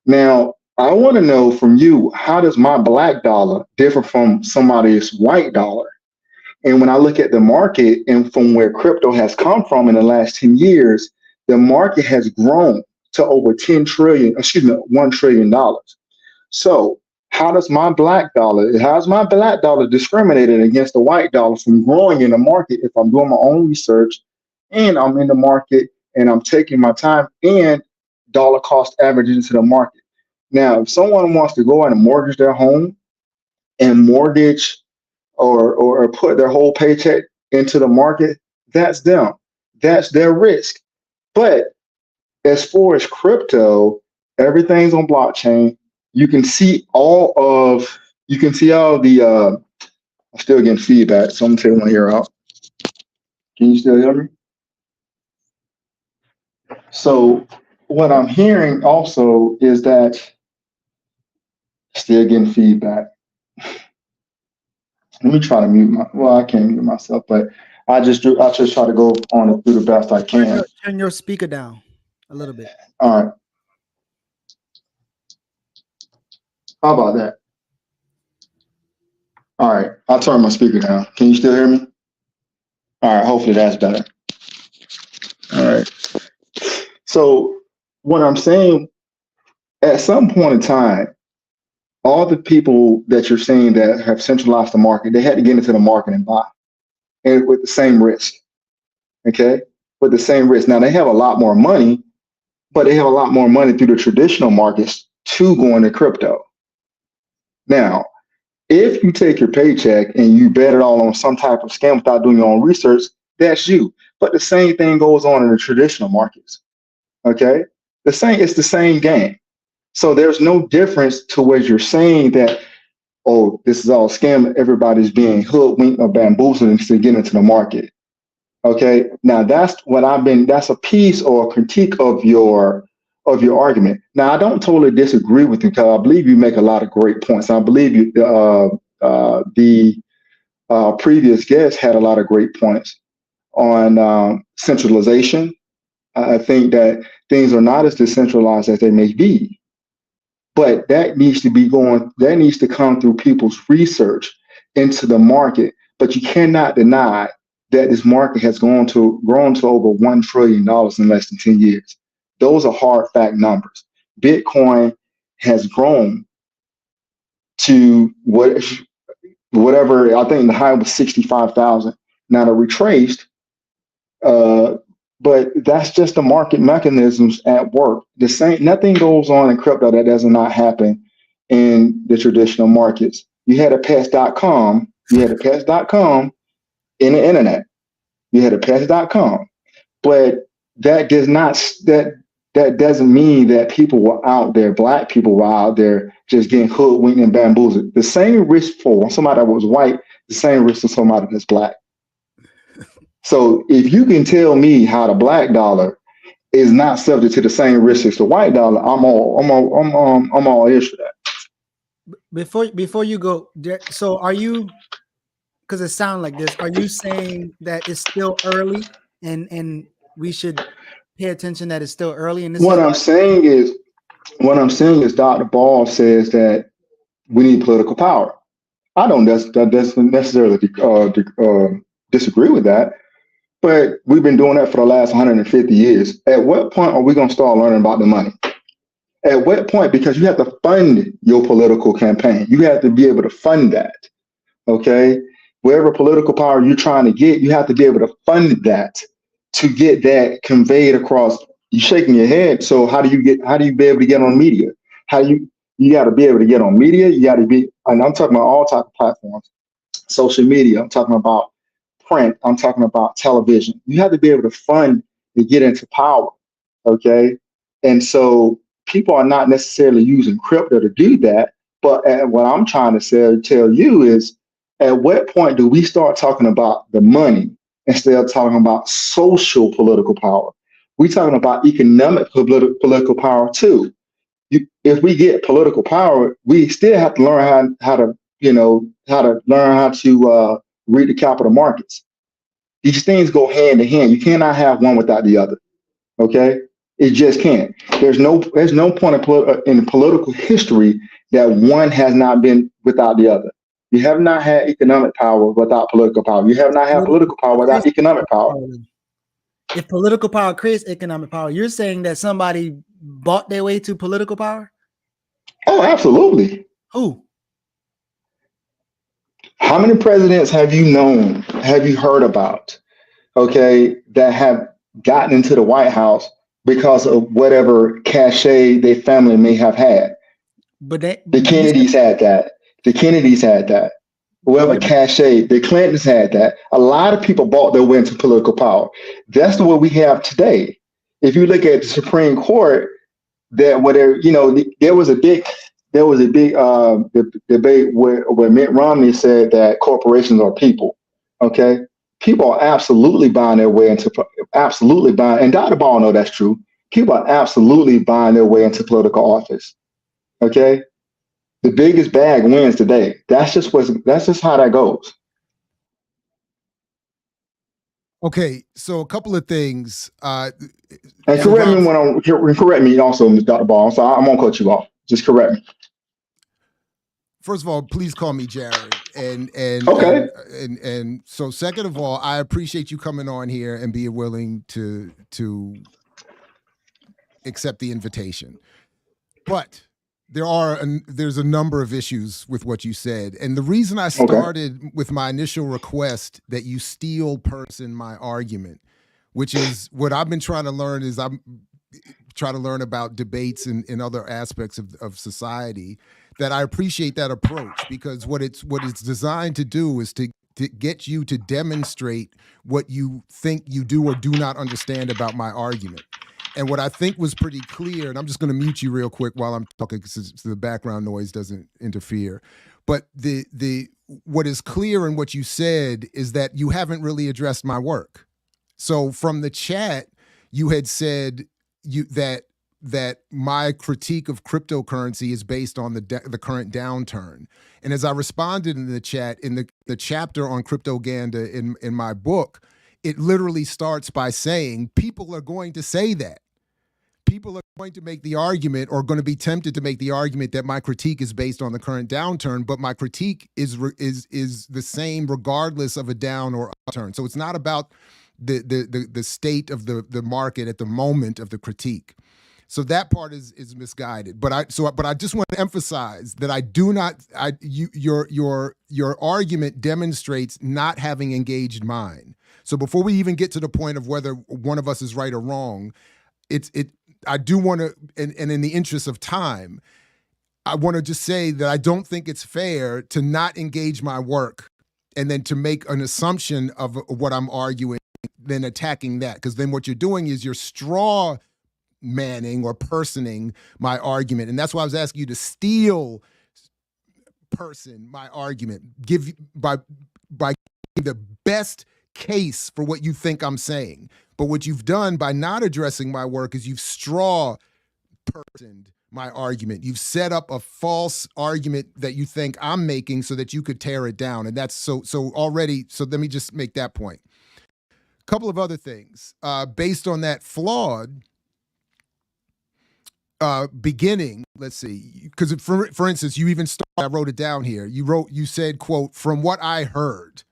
Now, I want to know from you, how does my Black dollar differ from somebody's white dollar? And when I look at the market and from where crypto has come from in the last 10 years, the market has grown to over $1 trillion. So how is my Black dollar discriminated against the white dollar from growing in the market if I'm doing my own research and I'm in the market and I'm taking my time and dollar cost averaging into the market? Now, if someone wants to go out and mortgage their home and mortgage or put their whole paycheck into the market, that's them. That's their risk. But as far as crypto, everything's on blockchain. You can see all the I'm still getting feedback, so I'm taking my ear out. Can you still hear me? So what I'm hearing also is that still getting feedback. Let me try to mute I can't mute myself, but I just try to go on it through the best I can. Turn your speaker down a little bit. All right. How about that? All right, I'll turn my speaker down. Can you still hear me? All right, hopefully that's better. All right. So what I'm saying, at some point in time, all the people that you're seeing that have centralized the market, they had to get into the market and buy, and with the same risk. Okay, with the same risk. Now they have a lot more money, but they have a lot more money through the traditional markets to go into crypto. Now, if you take your paycheck and you bet it all on some type of scam without doing your own research, that's you. But the same thing goes on in the traditional markets. Okay, it's the same game. So there's no difference to what you're saying that, oh, this is all scam. Everybody's being hoodwinked or bamboozled to get into the market. Okay, now that's a piece or a critique of your argument. Now I don't totally disagree with you because I believe you make a lot of great points. I believe you the previous guest had a lot of great points on centralization. I think that things are not as decentralized as they may be, but that needs to come through people's research into the market. But you cannot deny that this market has grown to over $1 trillion in less than 10 years. Those are hard fact numbers. Bitcoin has grown to whatever, I think the high was 65,000. Now they're retraced, but that's just the market mechanisms at work. Nothing goes on in crypto that does not happen in the traditional markets. You had a pets.com, in the internet. You had a pets.com, but that doesn't mean that people were out there, black people were out there just getting hoodwinked and bamboozled. The same risk for somebody that was white, the same risk for somebody that's black. So if you can tell me how the black dollar is not subject to the same risk as the white dollar, I'm all ears for that. Before you go, so are you? Because it sounds like this. Are you saying that it's still early and we should pay attention that it's still early in this? What I'm saying is Dr. Ball says that we need political power. I don't necessarily disagree with that, but we've been doing that for the last 150 years. At what point are we going to start learning about the money? At what point? Because you have to fund your political campaign. You have to be able to fund that. Okay? Whatever political power you're trying to get, you have to be able to fund that to get that conveyed across. You're shaking your head. So how do you be able to get on media? You got to be able to get on media. You got to be, and I'm talking about all types of platforms, social media. I'm talking about print. I'm talking about television. You have to be able to fund to get into power. Okay. And so people are not necessarily using crypto to do that. But what I'm trying to tell you is, at what point do we start talking about the money instead of talking about social political power? We're talking about economic political power too. If we get political power, we still have to learn how to read the capital markets. These things go hand in hand. You cannot have one without the other. Okay, it just can't. There's no point in political history that one has not been without the other. You have not had economic power without political power. You have not had political power without economic power. If political power creates economic power, you're saying that somebody bought their way to political power? Oh, absolutely. Who? How many presidents have you known, have you heard about, okay, that have gotten into the White House because of whatever cachet their family may have had? But the Kennedys had that. The Kennedys had that. Whoever cachet, the Clintons had that. A lot of people bought their way into political power. That's the way we have today. If you look at the Supreme Court, there was a big debate where Mitt Romney said that corporations are people. Okay, people are absolutely buying their way into and Dr. Ball know that's true. People are absolutely buying their way into political office. Okay. The biggest bag wins today. That's just how that goes. Okay, so a couple of things. And correct me also, Ms. Dr. Ball. So I won't cut you off. Just correct me. First of all, please call me Jared. And okay. And so second of all, I appreciate you coming on here and being willing to accept the invitation. But There's a number of issues with what you said. And the reason I started with my initial request that you steel person my argument, which is what I've been trying to learn, is I'm trying to learn about debates and other aspects of society, that I appreciate that approach, because what it's designed to do is to get you to demonstrate what you think you do or do not understand about my argument. And what I think was pretty clear, and I'm just going to mute you real quick while I'm talking so the background noise doesn't interfere. But what is clear in what you said is that you haven't really addressed my work. So from the chat, you had said that my critique of cryptocurrency is based on the current downturn. And as I responded in the chat, in the chapter on cryptoganda in my book, it literally starts by saying people are going to say that. People are going to make the argument, or going to be tempted to make the argument, that my critique is based on the current downturn, but my critique is the same regardless of a down or upturn. So it's not about the state of the market at the moment of the critique. So that part is misguided. But I just want to emphasize that I do not. Your argument demonstrates not having engaged mine. So before we even get to the point of whether one of us is right or wrong, I do want to, and in the interest of time, I want to just say that I don't think it's fair to not engage my work and then to make an assumption of what I'm arguing, then attacking that. Because then what you're doing is you're straw manning or personing my argument. And that's why I was asking you to steel person my argument, give by giving the best case for what you think I'm saying. But what you've done by not addressing my work is you've straw personed my argument. You've set up a false argument that you think I'm making so that you could tear it down. And that's so already. So let me just make that point. A couple of other things based on that flawed beginning. Let's see, because for instance, you even started, I wrote it down here. You said, quote, from what I heard,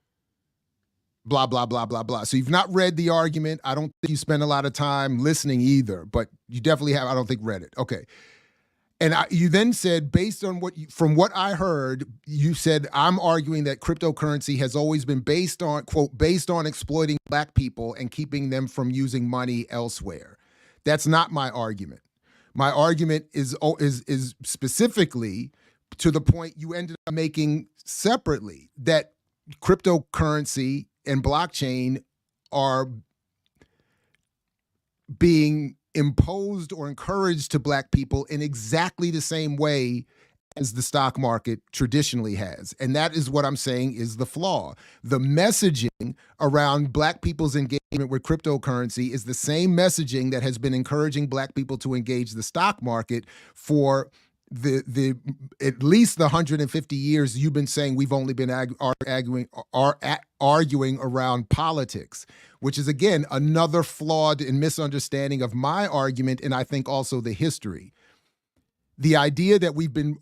blah, blah, blah, blah, blah. So you've not read the argument. I don't think you spend a lot of time listening either, but you definitely have, I don't think, read it. Okay. And you then said, based on from what I heard, you said, I'm arguing that cryptocurrency has always been based on, quote, based on exploiting Black people and keeping them from using money elsewhere. That's not my argument. My argument is specifically to the point you ended up making separately, that cryptocurrency and blockchain are being imposed or encouraged to Black people in exactly the same way as the stock market traditionally has. And that is what I'm saying is the flaw. The messaging around Black people's engagement with cryptocurrency is the same messaging that has been encouraging Black people to engage the stock market for the at least the 150 years you've been saying we've only been arguing around politics, which is, again, another flawed and misunderstanding of my argument, and I think also the history. The idea that we've been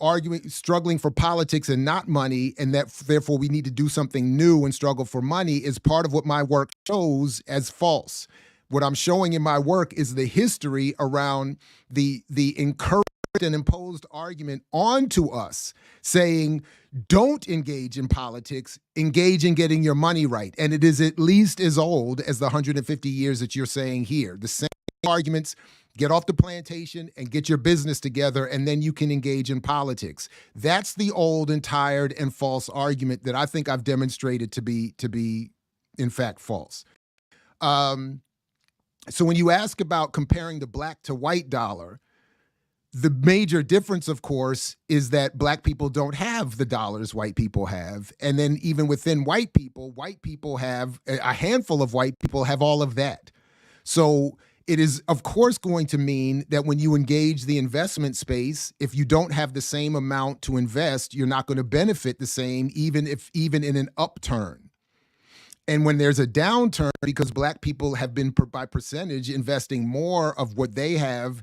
struggling for politics and not money, and that therefore we need to do something new and struggle for money, is part of what my work shows as false. What I'm showing in my work is the history around the encouraged and imposed argument onto us saying, don't engage in politics, engage in getting your money right. And it is at least as old as the 150 years that you're saying here. The same arguments, get off the plantation and get your business together, and then you can engage in politics. That's the old and tired and false argument that I think I've demonstrated to be in fact false. So when you ask about comparing the Black to white dollar, the major difference, of course, is that Black people don't have the dollars white people have. And then even within white people have, a handful of white people have all of that. So it is, of course, going to mean that when you engage the investment space, if you don't have the same amount to invest, you're not going to benefit the same, even in an upturn. And when there's a downturn, because Black people have been, by percentage, investing more of what they have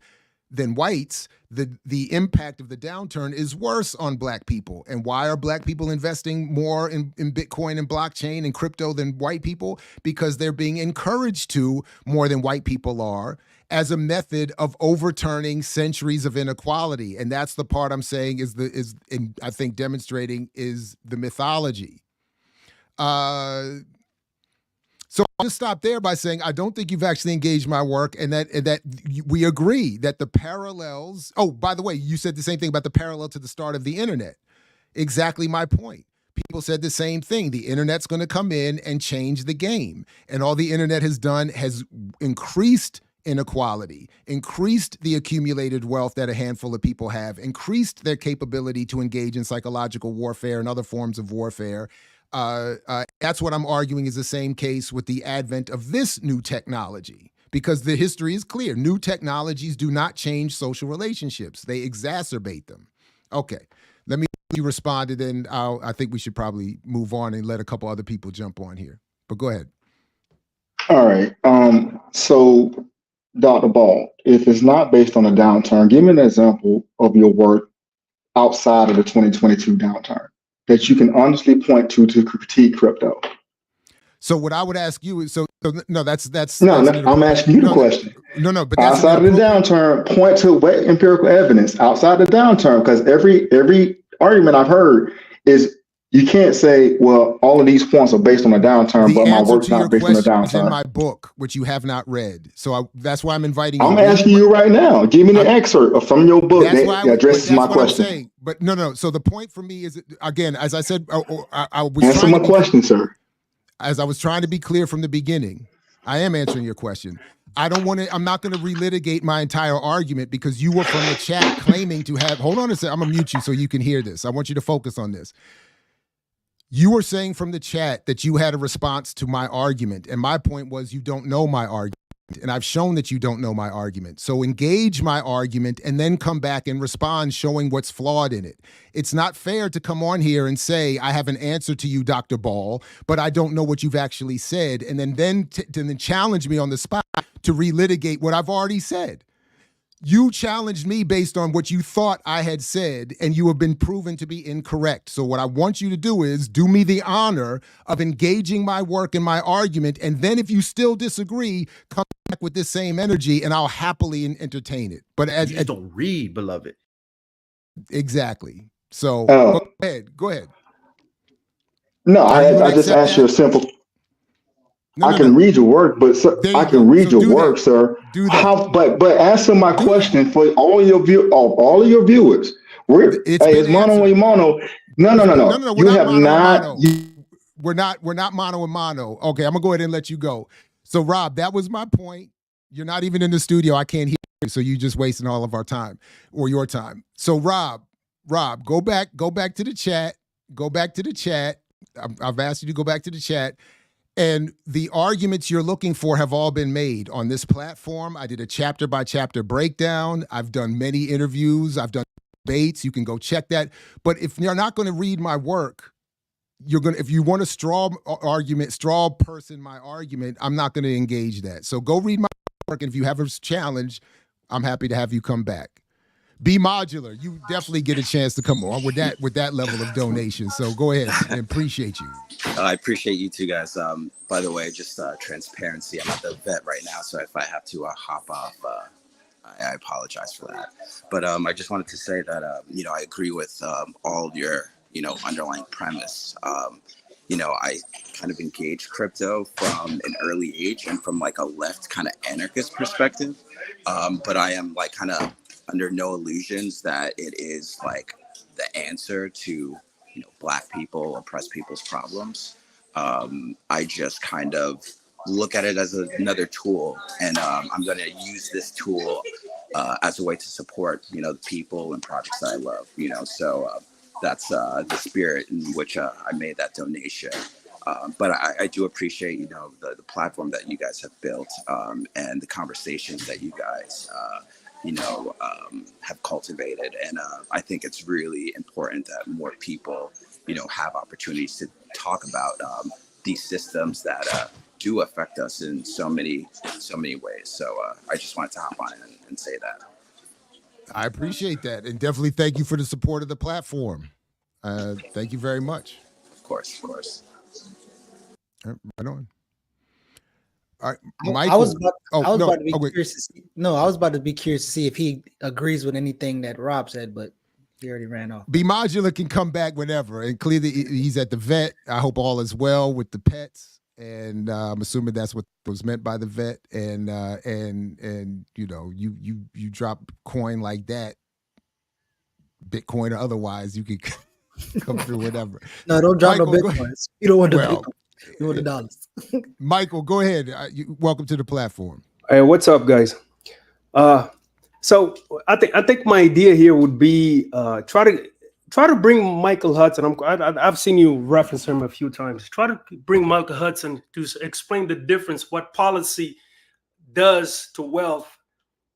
than whites, the impact of the downturn is worse on Black people. And why are Black people investing more in Bitcoin and blockchain and crypto than white people? Because they're being encouraged to more than white people are. as a method of overturning centuries of inequality. And that's the part I'm saying and I think demonstrating is the mythology. So I'll just stop there by saying I don't think you've actually engaged my work, and that we agree that the parallels. Oh, by the way, you said the same thing about the parallel to the start of the internet. Exactly my point. People said the same thing. The internet's going to come in and change the game, and all the internet has done has increased inequality, increased the accumulated wealth that a handful of people have, increased their capability to engage in psychological warfare and other forms of warfare. That's what I'm arguing is the same case with the advent of this new technology, because the history is clear. New technologies do not change social relationships. They exacerbate them. Okay, let me respond, and then I think we should probably move on and let a couple other people jump on here. But go ahead. All right. So, Dr. Ball, if it's not based on a downturn, give me an example of your work outside of the 2022 downturn that you can honestly point to critique crypto. So what I would ask you is, that's I'm asking you the question. No, but that's outside of the downturn, point to what empirical evidence outside the downturn, because every argument I've heard is you can't say, well, all of these points are based on a downturn, but my work's not based on a downturn. Is in my book, which you have not read. So that's why I'm inviting you. I'm asking you right now. Give me the excerpt from your book that addresses my question. But no. So the point for me is, again, as I said, I was answer my question, sir. As I was trying to be clear from the beginning, I am answering your question. I'm not going to relitigate my entire argument because you were from the chat claiming to have, hold on a second, I'm going to mute you so you can hear this. I want you to focus on this. You were saying from the chat that you had a response to my argument, and my point was you don't know my argument, and I've shown that you don't know my argument. So engage my argument and then come back and respond showing what's flawed in it. It's not fair to come on here and say, I have an answer to you, Dr. Ball, but I don't know what you've actually said, and then challenge me on the spot to relitigate what I've already said. You challenged me based on what you thought I had said, and you have been proven to be incorrect. So what I want you to do is do me the honor of engaging my work and my argument, and then if you still disagree, come back with this same energy, and I'll happily entertain it. But you just don't read, beloved. Exactly. So go ahead. No, I just asked you a simple. I can read your work, but sir, I can read your work, sir. Do that. But answer my question for all your viewers. It's mono and mono. No. You have not. We're not mono and mono. Okay, I'm gonna go ahead and let you go. So Rob, that was my point. You're not even in the studio. I can't hear you, so you're just wasting all of our time or your time. So Rob, go back to the chat. Go back to the chat. I've asked you to go back to the chat. And the arguments you're looking for have all been made on this platform. I did a chapter by chapter breakdown. I've done many interviews. I've done debates. You can go check that. But if you're not going to read my work, if you want to straw person my argument, I'm not going to engage that. So go read my work. And if you have a challenge, I'm happy to have you come back. Be modular. You definitely get a chance to come on with that level of donation. So go ahead. I appreciate you. I appreciate you too, guys. By the way, just transparency. I'm at the vet right now, so if I have to hop off, I apologize for that. But I just wanted to say that I agree with all your underlying premise. I kind of engaged crypto from an early age and from like a left kind of anarchist perspective. But I am like kind of under no illusions that it is like the answer to Black people, oppressed people's problems. I just kind of look at it as another tool, and I'm going to use this tool as a way to support the people and projects that I love. So that's the spirit in which I made that donation. But I do appreciate the platform that you guys have built and the conversations that you guys have cultivated. And I think it's really important that more people, have opportunities to talk about these systems that do affect us in so many ways. So I just wanted to hop on and say that. I appreciate that. And definitely thank you for the support of the platform. Thank you very much. Of course. Right on. All right, I Michael. was about, oh, I was no. about to be oh, wait. curious to see. No, I was about to be curious to see if he agrees with anything that Rob said, but he already ran off. Be Modular can come back whenever, and clearly he's at the vet. I hope all is well with the pets, and I'm assuming that's what was meant by the vet. And you know, you drop coin like that, Bitcoin or otherwise, you could come through whatever. No, don't drop Michael, no Bitcoins. You don't want the well, Bitcoin. You want the dollars. Michael, go ahead. Welcome to the platform. Hey, what's up, guys? So I think my idea here would be try to bring Michael Hudson. I've seen you reference him a few times. Try to bring Michael Hudson to explain the difference, what policy does to wealth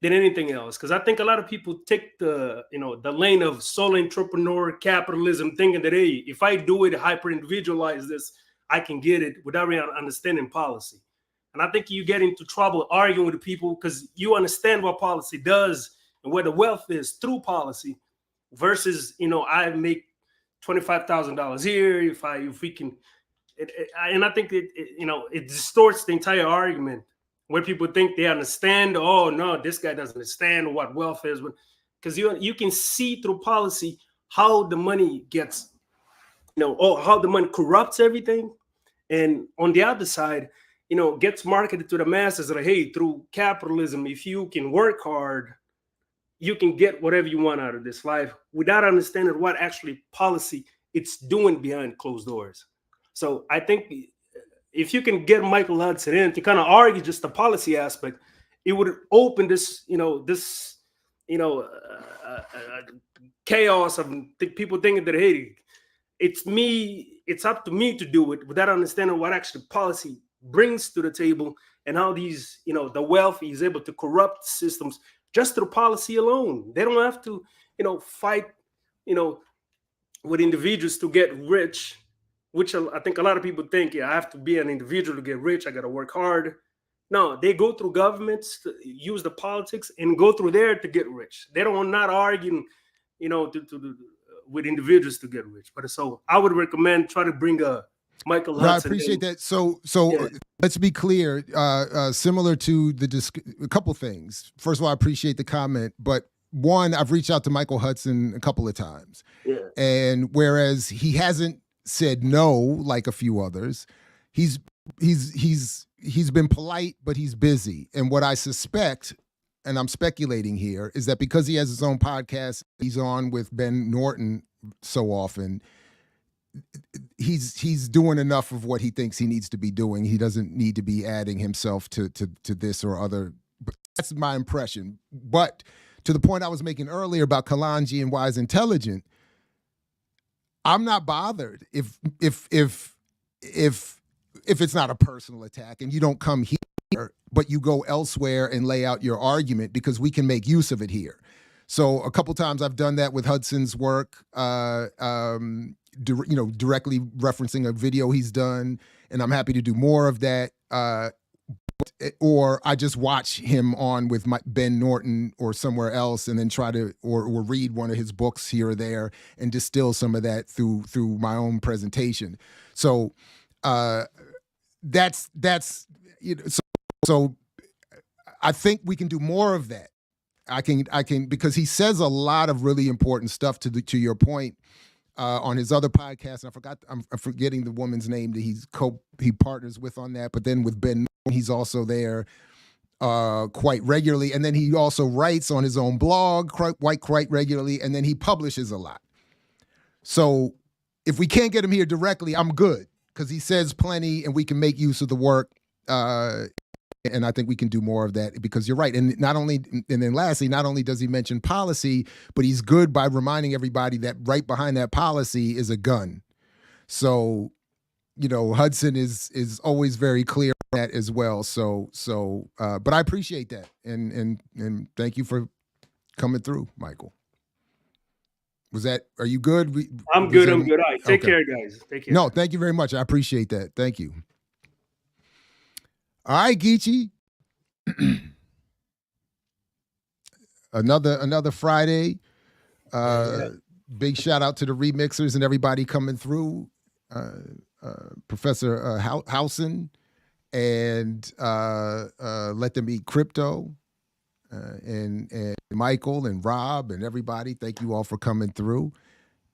than anything else. Because I think a lot of people take the lane of solo entrepreneur capitalism, thinking that, hey, if I do it, hyper individualize this, I can get it without really understanding policy. And I think you get into trouble arguing with people because you understand what policy does and where the wealth is through policy versus, I make $25,000 here. If we can, and I think it distorts the entire argument where people think they understand. Oh no, this guy doesn't understand what wealth is, because you can see through policy how the money gets, or how the money corrupts everything, and on the other side, gets marketed to the masses that, hey, through capitalism, if you can work hard, you can get whatever you want out of this life without understanding what actually policy it's doing behind closed doors. So I think if you can get Michael Hudson in to kind of argue just the policy aspect, it would open this, chaos of people thinking that, hey, it's up to me to do it without understanding what actually policy brings to the table and how these, the wealthy is able to corrupt systems just through policy alone. They don't have to, fight, with individuals to get rich, which I think a lot of people think, I have to be an individual to get rich. I got to work hard. No, they go through governments to use the politics and go through there to get rich. They don't not arguing, with individuals to get rich. But so I would recommend try to bring Michael Hudson. I appreciate that. So yeah. Let's be clear. Similar to a couple things. First of all, I appreciate the comment, but one, I've reached out to Michael Hudson a couple of times, and whereas he hasn't said no like a few others, he's been polite, but he's busy. And what I suspect, and I'm speculating here, is that because he has his own podcast, he's on with Ben Norton so often, he's doing enough of what he thinks he needs to be doing. He doesn't need to be adding himself to this or other. But that's my impression. But to the point I was making earlier about Kalanji and Wise Intelligent, I'm not bothered if it's not a personal attack and you don't come here, but you go elsewhere and lay out your argument, because we can make use of it here. So a couple times I've done that with Hudson's work, directly referencing a video he's done, and I'm happy to do more of that. Or I just watch him on with Ben Norton or somewhere else, and then try to or read one of his books here or there and distill some of that through my own presentation. So that's so I think we can do more of that. I can because he says a lot of really important stuff to your point on his other podcast. I'm forgetting the woman's name that he partners with on that, but then with Ben, he's also there quite regularly, and then he also writes on his own blog quite regularly, and then he publishes a lot. So if we can't get him here directly, I'm good, because he says plenty, and we can make use of the work. And I think we can do more of that, because you're right. And then lastly, not only does he mention policy, but he's good by reminding everybody that right behind that policy is a gun. So, Hudson is always very clear on that as well. So, but I appreciate that. And thank you for coming through, Michael. Are you good? I'm good. All right. Take care, guys. Take care. No, thank you very much. I appreciate that. Thank you. All right, Geechee. Another Friday. Big shout out to the remixers and everybody coming through. Professor Howson and let them eat crypto. And Michael and Rob and everybody, thank you all for coming through.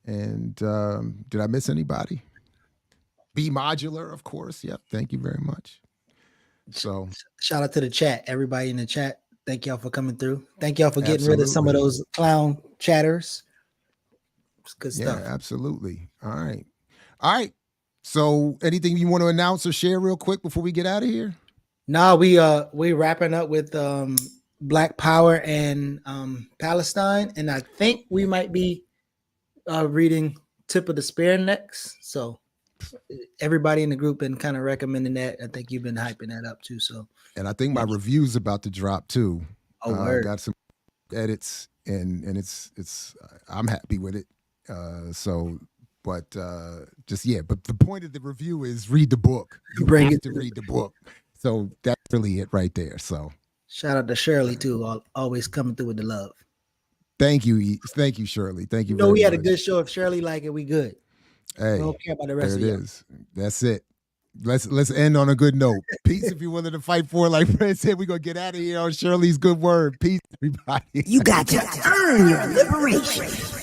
And did I miss anybody? Be Modular, of course. Yep. Thank you very much. So shout out to the chat, everybody in the chat. Thank y'all for coming through. Thank y'all for getting rid of some of those clown chatters. It's good stuff. Yeah, absolutely. All right. All right. So anything you want to announce or share real quick before we get out of here? No, we wrapping up with Black Power and Palestine, and I think we might be reading Tip of the Spear next. So everybody in the group been kind of recommending that. I think you've been hyping that up too. So, and I think my review's about to drop too. Oh, got some edits, and it's I'm happy with it. But the point of the review is read the book. You have to read the book. So that's really it right there. So shout out to Shirley too, always coming through with the love. Thank you, Shirley. Thank you. We had a good show. If Shirley like it, we good. Hey, we don't care about the rest there of it y'all. is. That's it. Let's end on a good note. Peace. If you're willing to fight for it, like Fred said, we're gonna get out of here on Shirley's good word. Peace, everybody. You got to earn your liberation.